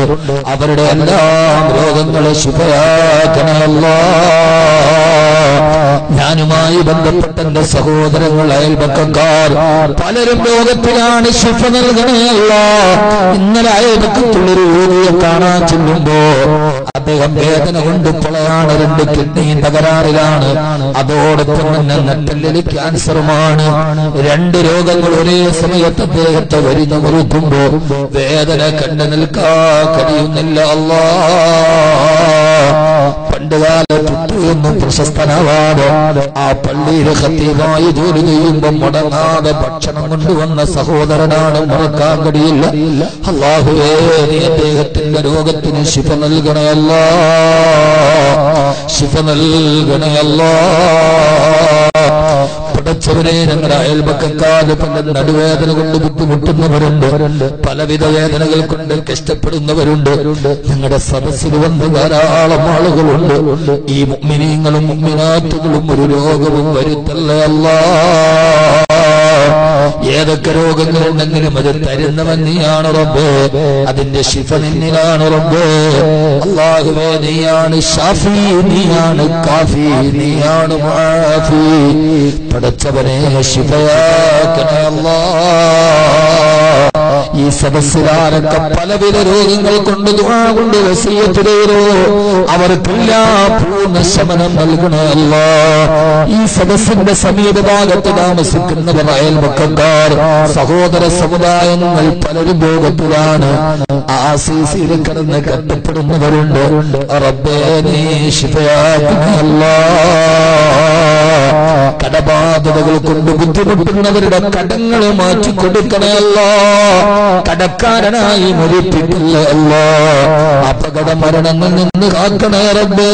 അവരുടെ എല്ലാം രോഗങ്ങളെ ശിഫയാക്കണേ അല്ലാഹ് ഞാനുമായി ബന്ധപ്പെട്ട എന്റെ സഹോദരങ്ങൾ അയൽപക്കക്കാർ പലരും രോഗത്തിലാണ് ശിഫ നൽകണേ അല്ലാഹ് ഇന്നലെ അയൽപക്കത്തുള്ളൊരു രോഗിയെ കാണാൻ ചെല്ലുമ്പോ അദ്ദേഹം വേദന കൊണ്ട് പൊളയാണ് 2 കിഡ്നി തകരാറിലാണ് അതോടൊപ്പം തന്നെ നട്ടെല്ലിന് ക്യാൻസറുമാണ് 2 രോഗങ്ങൾ ഒരേ സമയത്ത് അദ്ദേഹത്തെ വരിഞ്ഞു മുറുക്കുമ്പോ വേദന കണ്ടു നിൽക്കാൻ കഴിയുന്നില്ല അല്ലാഹ് പണ്ടുകാലത്തൊന്നും പ്രശസ്തനാവാതെ ആ പള്ളിയിൽ ഖത്തീബായി ജോലി ചെയ്യുമ്പോൾ മുടങ്ങാതെ ഭക്ഷണം കൊണ്ടുവന്ന സഹോദരനാണ് മറക്കാൻ കഴിയില്ല അല്ലാഹുവേ നീ അദ്ദേഹത്തിന്റെ രോഗത്തിന് ശിഫ നൽകണേ അല്ലാഹ് ശിഫ നൽകണേ അല്ലാഹ് പടച്ചവനെ ഞങ്ങളുടെ അയൽപക്കക്കാര് പല നടുവേദന കൊണ്ട് ബുദ്ധിമുട്ടുന്നവരുണ്ട് പലവിധ വേദനകൾ കൊണ്ട് കഷ്ടപ്പെടുന്നവരുണ്ട് ഞങ്ങളുടെ സദസ്സിൽ വന്ന് ധാരാളം ആളുകളുണ്ട് ഈ മുഅ്മിനീങ്ങളും മുഅ്മിനാത്തുകളും ഒരു രോഗവും വരുത്തല്ലേ അല്ലാഹ് ഏതൊക്കെ രോഗങ്ങളുണ്ടെങ്കിലും അത് തരുന്നവൻ നീയാണ് റബ്ബേ അതിന്റെ ശിഫ നിന്നിലാണ് റബ്ബേ അല്ലാഹുവേ നീയാണ് ഷാഫി നീയാണ് കാഫി നീയാണ് മുആഫി പടച്ചവനെ ശിഫയാക്കണേ അല്ലാഹ് ഈ സദസ്സിലാരൊക്കെ പലവിധ രോഗങ്ങൾ കൊണ്ട് ദുആ കൊണ്ട് വസിയത്ത് ചെയ്തോ അവർക്കെല്ലാം പൂർണ്ണ ശമനം നൽകണേ അല്ലാഹ് ഈ സദസ്സിന്റെ സമീപഭാഗത്ത് താമസിക്കുന്നവർ അയൽപക്കക്കാർ സഹോദര സമുദായങ്ങൾ പലരും രോഗത്തിലാണ് ആസിസിൽ കിടന്ന് കഷ്ടപ്പെടുന്നവരുണ്ട് റബ്ബേ നീ ശിഫയാക്കണേ അല്ലാഹ് കടബാധ്യതകൾ കൊണ്ട് ബുദ്ധിമുട്ടുന്നവരുടെ കടങ്ങൾ മാറ്റിക്കൊടുക്കണേ അല്ലാഹ് കടക്കാരനായി മുറിപ്പിക്കില്ല അല്ലാഹ് അപകട മരണങ്ങളിൽ നിന്ന് കാക്കണേ റബ്ബേ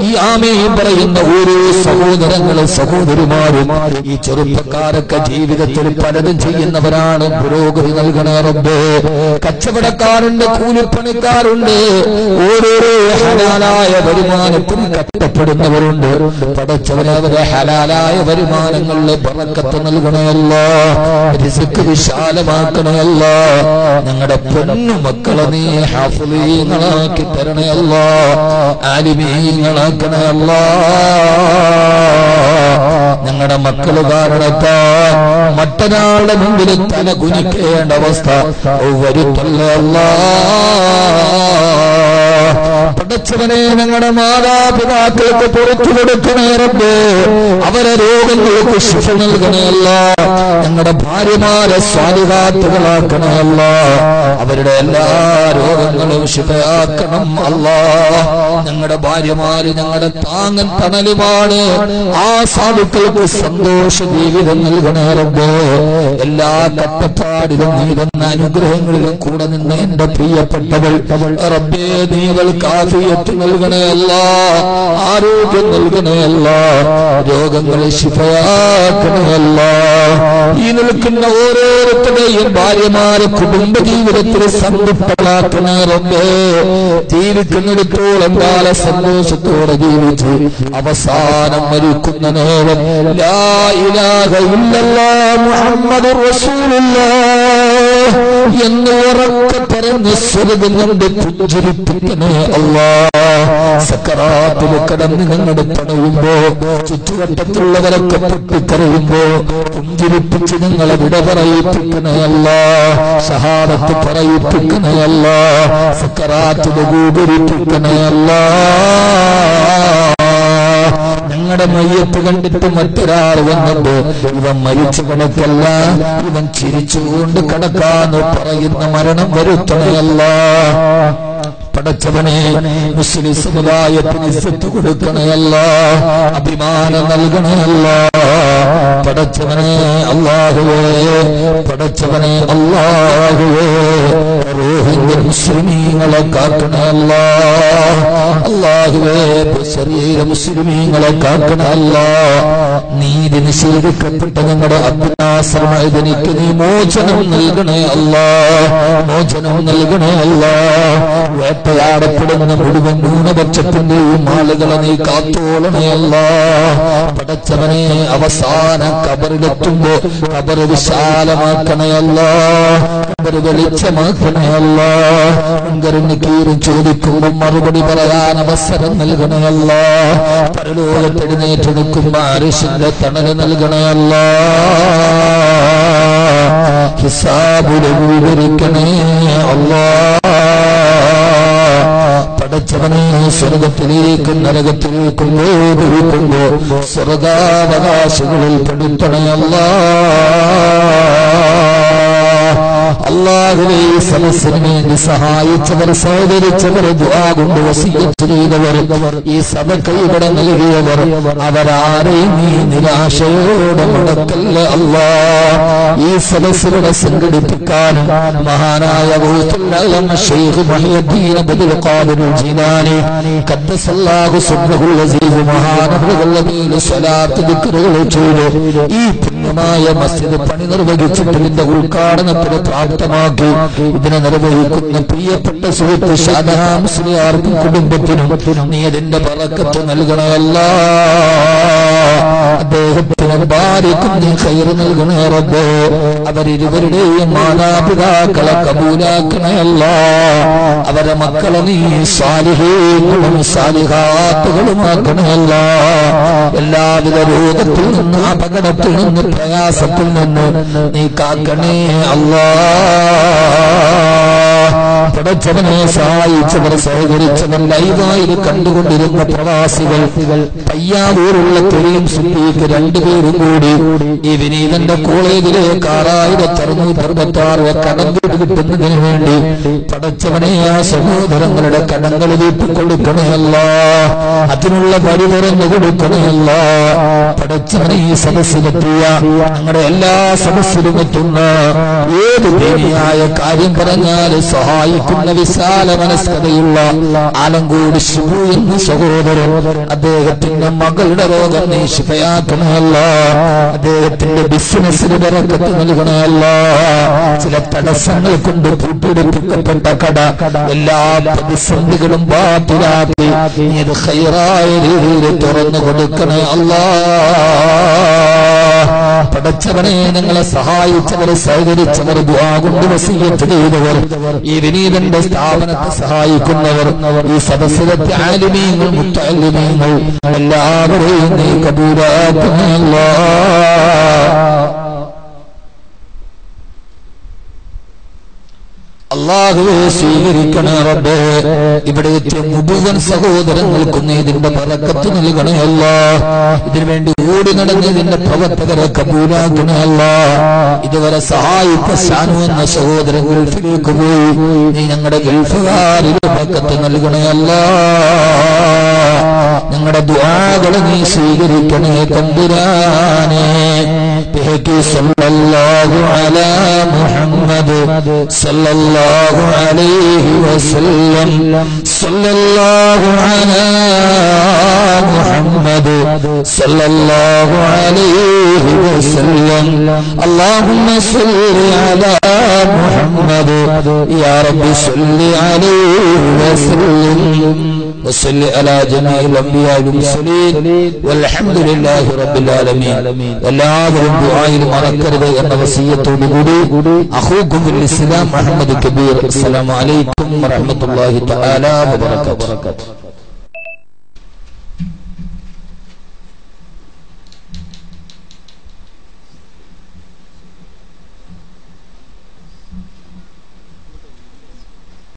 ഈ ആമീൻ പറയുന്ന ഓരോ സഹോദരങ്ങളും സഹോദരിമാരും ഈ ചെറുപ്പക്കാരൊക്കെ ജീവിതത്തിൽ പലതും ചെയ്യുന്നവരാണ് പുരോഗതി നൽകണേ റബ്ബേ കച്ചവടക്കാരുണ്ട് കൂലിപ്പണിക്കാരുണ്ട് ഓരോരോ ഹലാലായ വരുമാനത്തിന് കഷ്ടപ്പെടുന്നവരുണ്ട് പടച്ചവനെ അവരെ ഹലാലായ വരുമാനങ്ങളിലെ ബറക്കത്ത് നൽകണേ അല്ലാഹ് റിസ്ക് വിശാലമാക്കണേ അല്ലാഹ് ഞങ്ങളുടെ പൊന്നു മക്കളെ നീ ഹാഫിളീങ്ങളാക്കി തരണേ അല്ലാഹ് ആലിമീങ്ങളാക്കണേ അല്ലാഹ് ഞങ്ങളുടെ മക്കൾ കാരണത്താൽ മറ്റൊരാളുടെ മുമ്പിൽ തല കുനിക്കേണ്ട അവസ്ഥ വരുത്തല്ലേ അല്ലാഹ് പടച്ചവനെ ഞങ്ങളുടെ മാതാപിതാക്കൾക്ക് പുറത്തു കൊടുക്കണേ റബ്ബേ, അവരെ രോഗങ്ങൾക്ക് ശിഫ നൽകണേ അല്ലാ. ഞങ്ങളുടെ ഭാര്യമാരെ സ്വാലിഹാത്തുകളാക്കണേ അല്ലാ. അവരുടെ എല്ലാ രോഗങ്ങളും ശിഫയാക്കണം അല്ലാ. ഞങ്ങളുടെ ഭാര്യമാര് ഞങ്ങളുടെ താങ്ങൻ തണലുമാണ്. ആ സാധുക്കൾക്ക് സന്തോഷ ജീവിതം നൽകണേ റബ്ബേ. എല്ലാ കട്ടപ്പാടിലും നീ തന്ന അനുഗ്രഹങ്ങളിലും കൂടെ നിന്ന് എന്റെ പ്രിയപ്പെട്ടവൾ റബ്ബേ, നീകൾക്ക് ആഫിയത്ത് നൽകണേ അല്ലാ, ആരോഗ്യം നൽകണേ അല്ലാ, രോഗങ്ങളെ ശിഫയാക്കണേ അല്ലാ. ഈ നിൽക്കുന്ന ഓരോരുത്തരുടെയും ഭാര്യമാരെ കുടുംബജീവിതത്തിൽ സന്തുഷ്ടരാക്കണേ റബ്ബേ. ജീവിക്കുന്നിടത്തോളം കാല സന്തോഷത്തോടെ ജീവിച്ച് അവസാനം മരിക്കുന്ന നേരം ലാ ഇലാഹ ഇല്ലല്ലാഹ് മുഹമ്മദുർ റസൂലുള്ളാഹ് എന്ന് ഉറക്കെ പറഞ്ഞ് സ്വർഗ്ഗം കൊണ്ട് പുഞ്ചിരിപ്പിക്കണേ അല്ലാ. സക്കറാത്തിൽ കിടന്ന് ഞങ്ങളുടെ പടയുമ്പോ ചുറ്റുവട്ടത്തുള്ളവരൊക്കെ പൊട്ടിക്കരയുമ്പോ പുഞ്ചിരിപ്പിച്ച് ഞങ്ങളെ വിട പറയിപ്പിക്കണേ അല്ലാ. ഷഹാദത്ത് പറയിപ്പിക്കണേ അല്ലാ. സക്കറാത്തിൽ ഗൂഗരിപ്പിക്കണേ അല്ലാ. ഞങ്ങളുടെ മയ്യത്ത് കണ്ടിട്ട് മറ്റൊരാൾ വന്നത് ഇവൻ മരിച്ചു കിടക്കല്ല, ഇവൻ ചിരിച്ചുകൊണ്ട് കിടക്കാന്ന് പറയുന്ന മരണം വരുത്തണയല്ല. പടച്ചവനെ മുസ്ലിം സമുദായത്തിന് ഇസ്സത്ത് കൊടുക്കണയല്ല, അഭിമാനം നൽകണയല്ല. പടച്ചവനെ അല്ലാഹുവേ, പടച്ചവനെ അല്ലാഹുവേ, റൂഹിന്റെ മുസ്ലിമീങ്ങളെ കാക്കണയല്ല. അല്ലാഹുവേ, ശരീര മുസ്ലിമീങ്ങളെ കാക്കണയല്ല. നീതി നിഷേധിക്കപ്പെട്ട ഞങ്ങളുടെ അബ്ദുനാസർക്ക് നീ മോചനം നൽകണേ അല്ലാ, മോചനം നൽകണേ അല്ലാ. വേട്ടയാടപ്പെടുന്ന മുഴുവൻ ന്യൂനപക്ഷത്തിന്റെയും ആളുകളെ നീ കാത്തോളണേ അല്ലാ. പടച്ചവനെ അവസാന കബറിലെത്തുമ്പോ കബർ വിശാലമാക്കണേ അല്ലാ, കബർ വെളിച്ചമാക്കണേ അല്ലാ. മുൻകറിന് കീറും ചോദിക്കുമ്പോൾ മറുപടി പറയാൻ അവസരം നൽകണേ അല്ലാ. പരലോകത്തെഴുന്നേറ്റ് നിൽക്കുമ്പോ അരിശിന്റെ തണല് നൽകണേ അല്ലാ. ഹിസാബുൽ വിവരിക്കണേ അല്ലാ. പടച്ചവനെ സ്വർഗത്തിലേക്കും നരകത്തിലേക്കും വേദനിക്കുമ്പോ സ്വർഗാവകാശികളിൽ പെടുത്തണയല്ല. അല്ലാഹുവേ, സദസ്സിന് വേണ്ടി സഹായിച്ചവർ, സഹകരിച്ചവർ, ദുആ കൊണ്ട് വസിയത്ത് ചെയ്തവർ, ഈ സദഖ ഇവിടെ നൽകിയവർ, അവരാരെയും നീ നിരാശയോടെ മുടക്കല്ല അല്ലാ. ഈ സദസ്സിലൂടെ സംഘടിപ്പിക്കാനും മഹാനായ ശൈഖ് മുഹയ്യദ്ദീൻ അബ്ദുൽ ഖാദിർ ജീലാനി ഖദ്ദസല്ലാഹു സുബ്ഹുൽ അസീസ് മഹാനവറുകളുടെ സ്വലാത്ത് ദിക്റുകൾ ചെയ്ത് ഈ പുണ്യമായ മസ്ജിദ് പണി നിർവഹിച്ചിട്ട് ഇതിന്റെ ഉദ്ഘാടനത്തിന് പ്രാപ്തമാക്കി ഇതിനെ നിർവഹിക്കുന്ന പ്രിയപ്പെട്ട സുഹൃത്ത് ഷാദഹാ മുസ്ലിയാർക്കും കുടുംബത്തിനും നീ അതിന്റെ ബറക്കത്ത് നൽകണമല്ല. അദ്ദേഹത്തിന് ഭാര്യക്കും നീ ഖൈർ നൽകണേ റബ്ബേ. അവരിരുവരുടെയും മാതാപിതാക്കളെ കബൂലാക്കണയല്ല. അവരെ മക്കളെ നീ സാലിഹീങ്ങളും സാലിഹാത്തുകളുമാക്കണയല്ല. എല്ലാവിധ രോഗത്തിൽ നിന്ന്, അപകടത്തിൽ നിന്ന്, പ്രയാസത്തിൽ നിന്ന് നീ കാക്കണേ അല്ലാ. പടച്ചവനെ സഹായിച്ചവർ, സഹകരിച്ചവർ, ലൈവായി കണ്ടുകൊണ്ടിരുന്ന പ്രവാസികൾ, പയ്യാവൂരുള്ള തെളിയും സിദ്ദീഖ് രണ്ടുപേരും കൂടി ഈ വിനീതന്റെ കോളേജിലേക്ക് 6666 കടം കിട്ടുന്നതിന് വേണ്ടി പടച്ചവനെ ആ സഹോദരങ്ങളുടെ കടങ്ങൾ വീട്ടിക്കൊടുക്കണയല്ല. അതിനുള്ള വഴി തുറന്നു കൊടുക്കണയല്ല. പടച്ചവനെ ഈ സദസ്സിലെത്തിയ ഞങ്ങളുടെ എല്ലാ സദസ്സിലും എത്തുന്ന ഏത് ദീനിയായ കാര്യം പറഞ്ഞാൽ സഹായിക്കുന്ന വിശാല മനസ്കതയുള്ള ആലങ്കോട് ശിവു എന്ന സഹോദരൻ, അദ്ദേഹത്തിന്റെ മകളുടെ രോഗം നീ ശിഫയാക്കണമല്ല. അദ്ദേഹത്തിന്റെ ബിസിനസ്സിന് ബറക്കത്ത് നൽകണമല്ല. ചില തടസ്സങ്ങൾ കൊണ്ട് പൂട്ടിയെടുപ്പിക്കപ്പെട്ട കട, എല്ലാ പ്രതിസന്ധികളും ബാത്തിലാക്കി നീ അത് ഖൈറായ രീതിയിൽ തുറന്നു കൊടുക്കണേ അല്ലാ. പടച്ചവനെ, ഞങ്ങളെ സഹായിച്ചവർ, സഹകരിച്ചവർ, ദുആ കൊണ്ട് വസിയത്ത് ചെയ്തവർ, ഈ വിനീതന്റെ സ്ഥാപനത്തെ സഹായിക്കുന്നവർ, ഈ സദസ്സിലത്തെ ആലിമീങ്ങൾ, മുത്തഅല്ലിമീങ്ങൾ എല്ലാവരെയും നീ കബൂലാക്കണേ അല്ലാ. അല്ലാഹുവേ സ്വീകരിക്കണേ റബ്ബേ. ഇവിടെ എത്തിയ മുഴുവൻ സഹോദരങ്ങൾക്കും ഇതിന്റെ ബറക്കത്ത് നൽകണേ അല്ലാഹ്. ഇതിനുവേണ്ടി ഓടി നടന്ന് ഇതിന്റെ പ്രവർത്തകരെ കബൂലാക്കണേ അല്ലാഹ്. ഇതുവരെ സഹായിച്ച ഷാനു എന്ന സഹോദരൻ ഗൾഫിലേക്ക് പോയി. നീ ഞങ്ങളുടെ ഗൾഫുകാരിൽ ബറക്കത്ത് നൽകണേ അല്ലാഹ്. ഞങ്ങളുടെ ദുആകളെ നീ സ്വീകരിക്കണേ തമ്പുരാനെ. സല്ലല്ലാഹു അലാ മുഹമ്മദ് സല്ലല്ലാഹു അലൈഹി വസല്ലം സല്ലല്ലാഹു അലാ മുഹമ്മദ് സല്ലല്ലാഹു അലൈഹി വസല്ലം അല്ലാഹുമ്മ സ്വല്ലി അലാ മുഹമ്മദ് യാ റബ്ബി സ്വല്ലി അലൈഹി വസല്ലം വസല്ലി അലാ ജമീഇൽ അംബിയാ വൽ മുർസലീൻ വൽഹംദുലില്ലാഹി റബ്ബിൽ ആലമീൻ. എല്ലാവരും ദുആയിൽ മറക്കരുത് എന്ന വസിയത്തോടുകൂടി അഖൂക്കും ഫിൽ ഇസ്ലാം മുഹമ്മദ് കബീർ. അസ്സലാമു അലൈക്കും വറഹ്മത്തുള്ളാഹി തആല വബറകാതുഹു.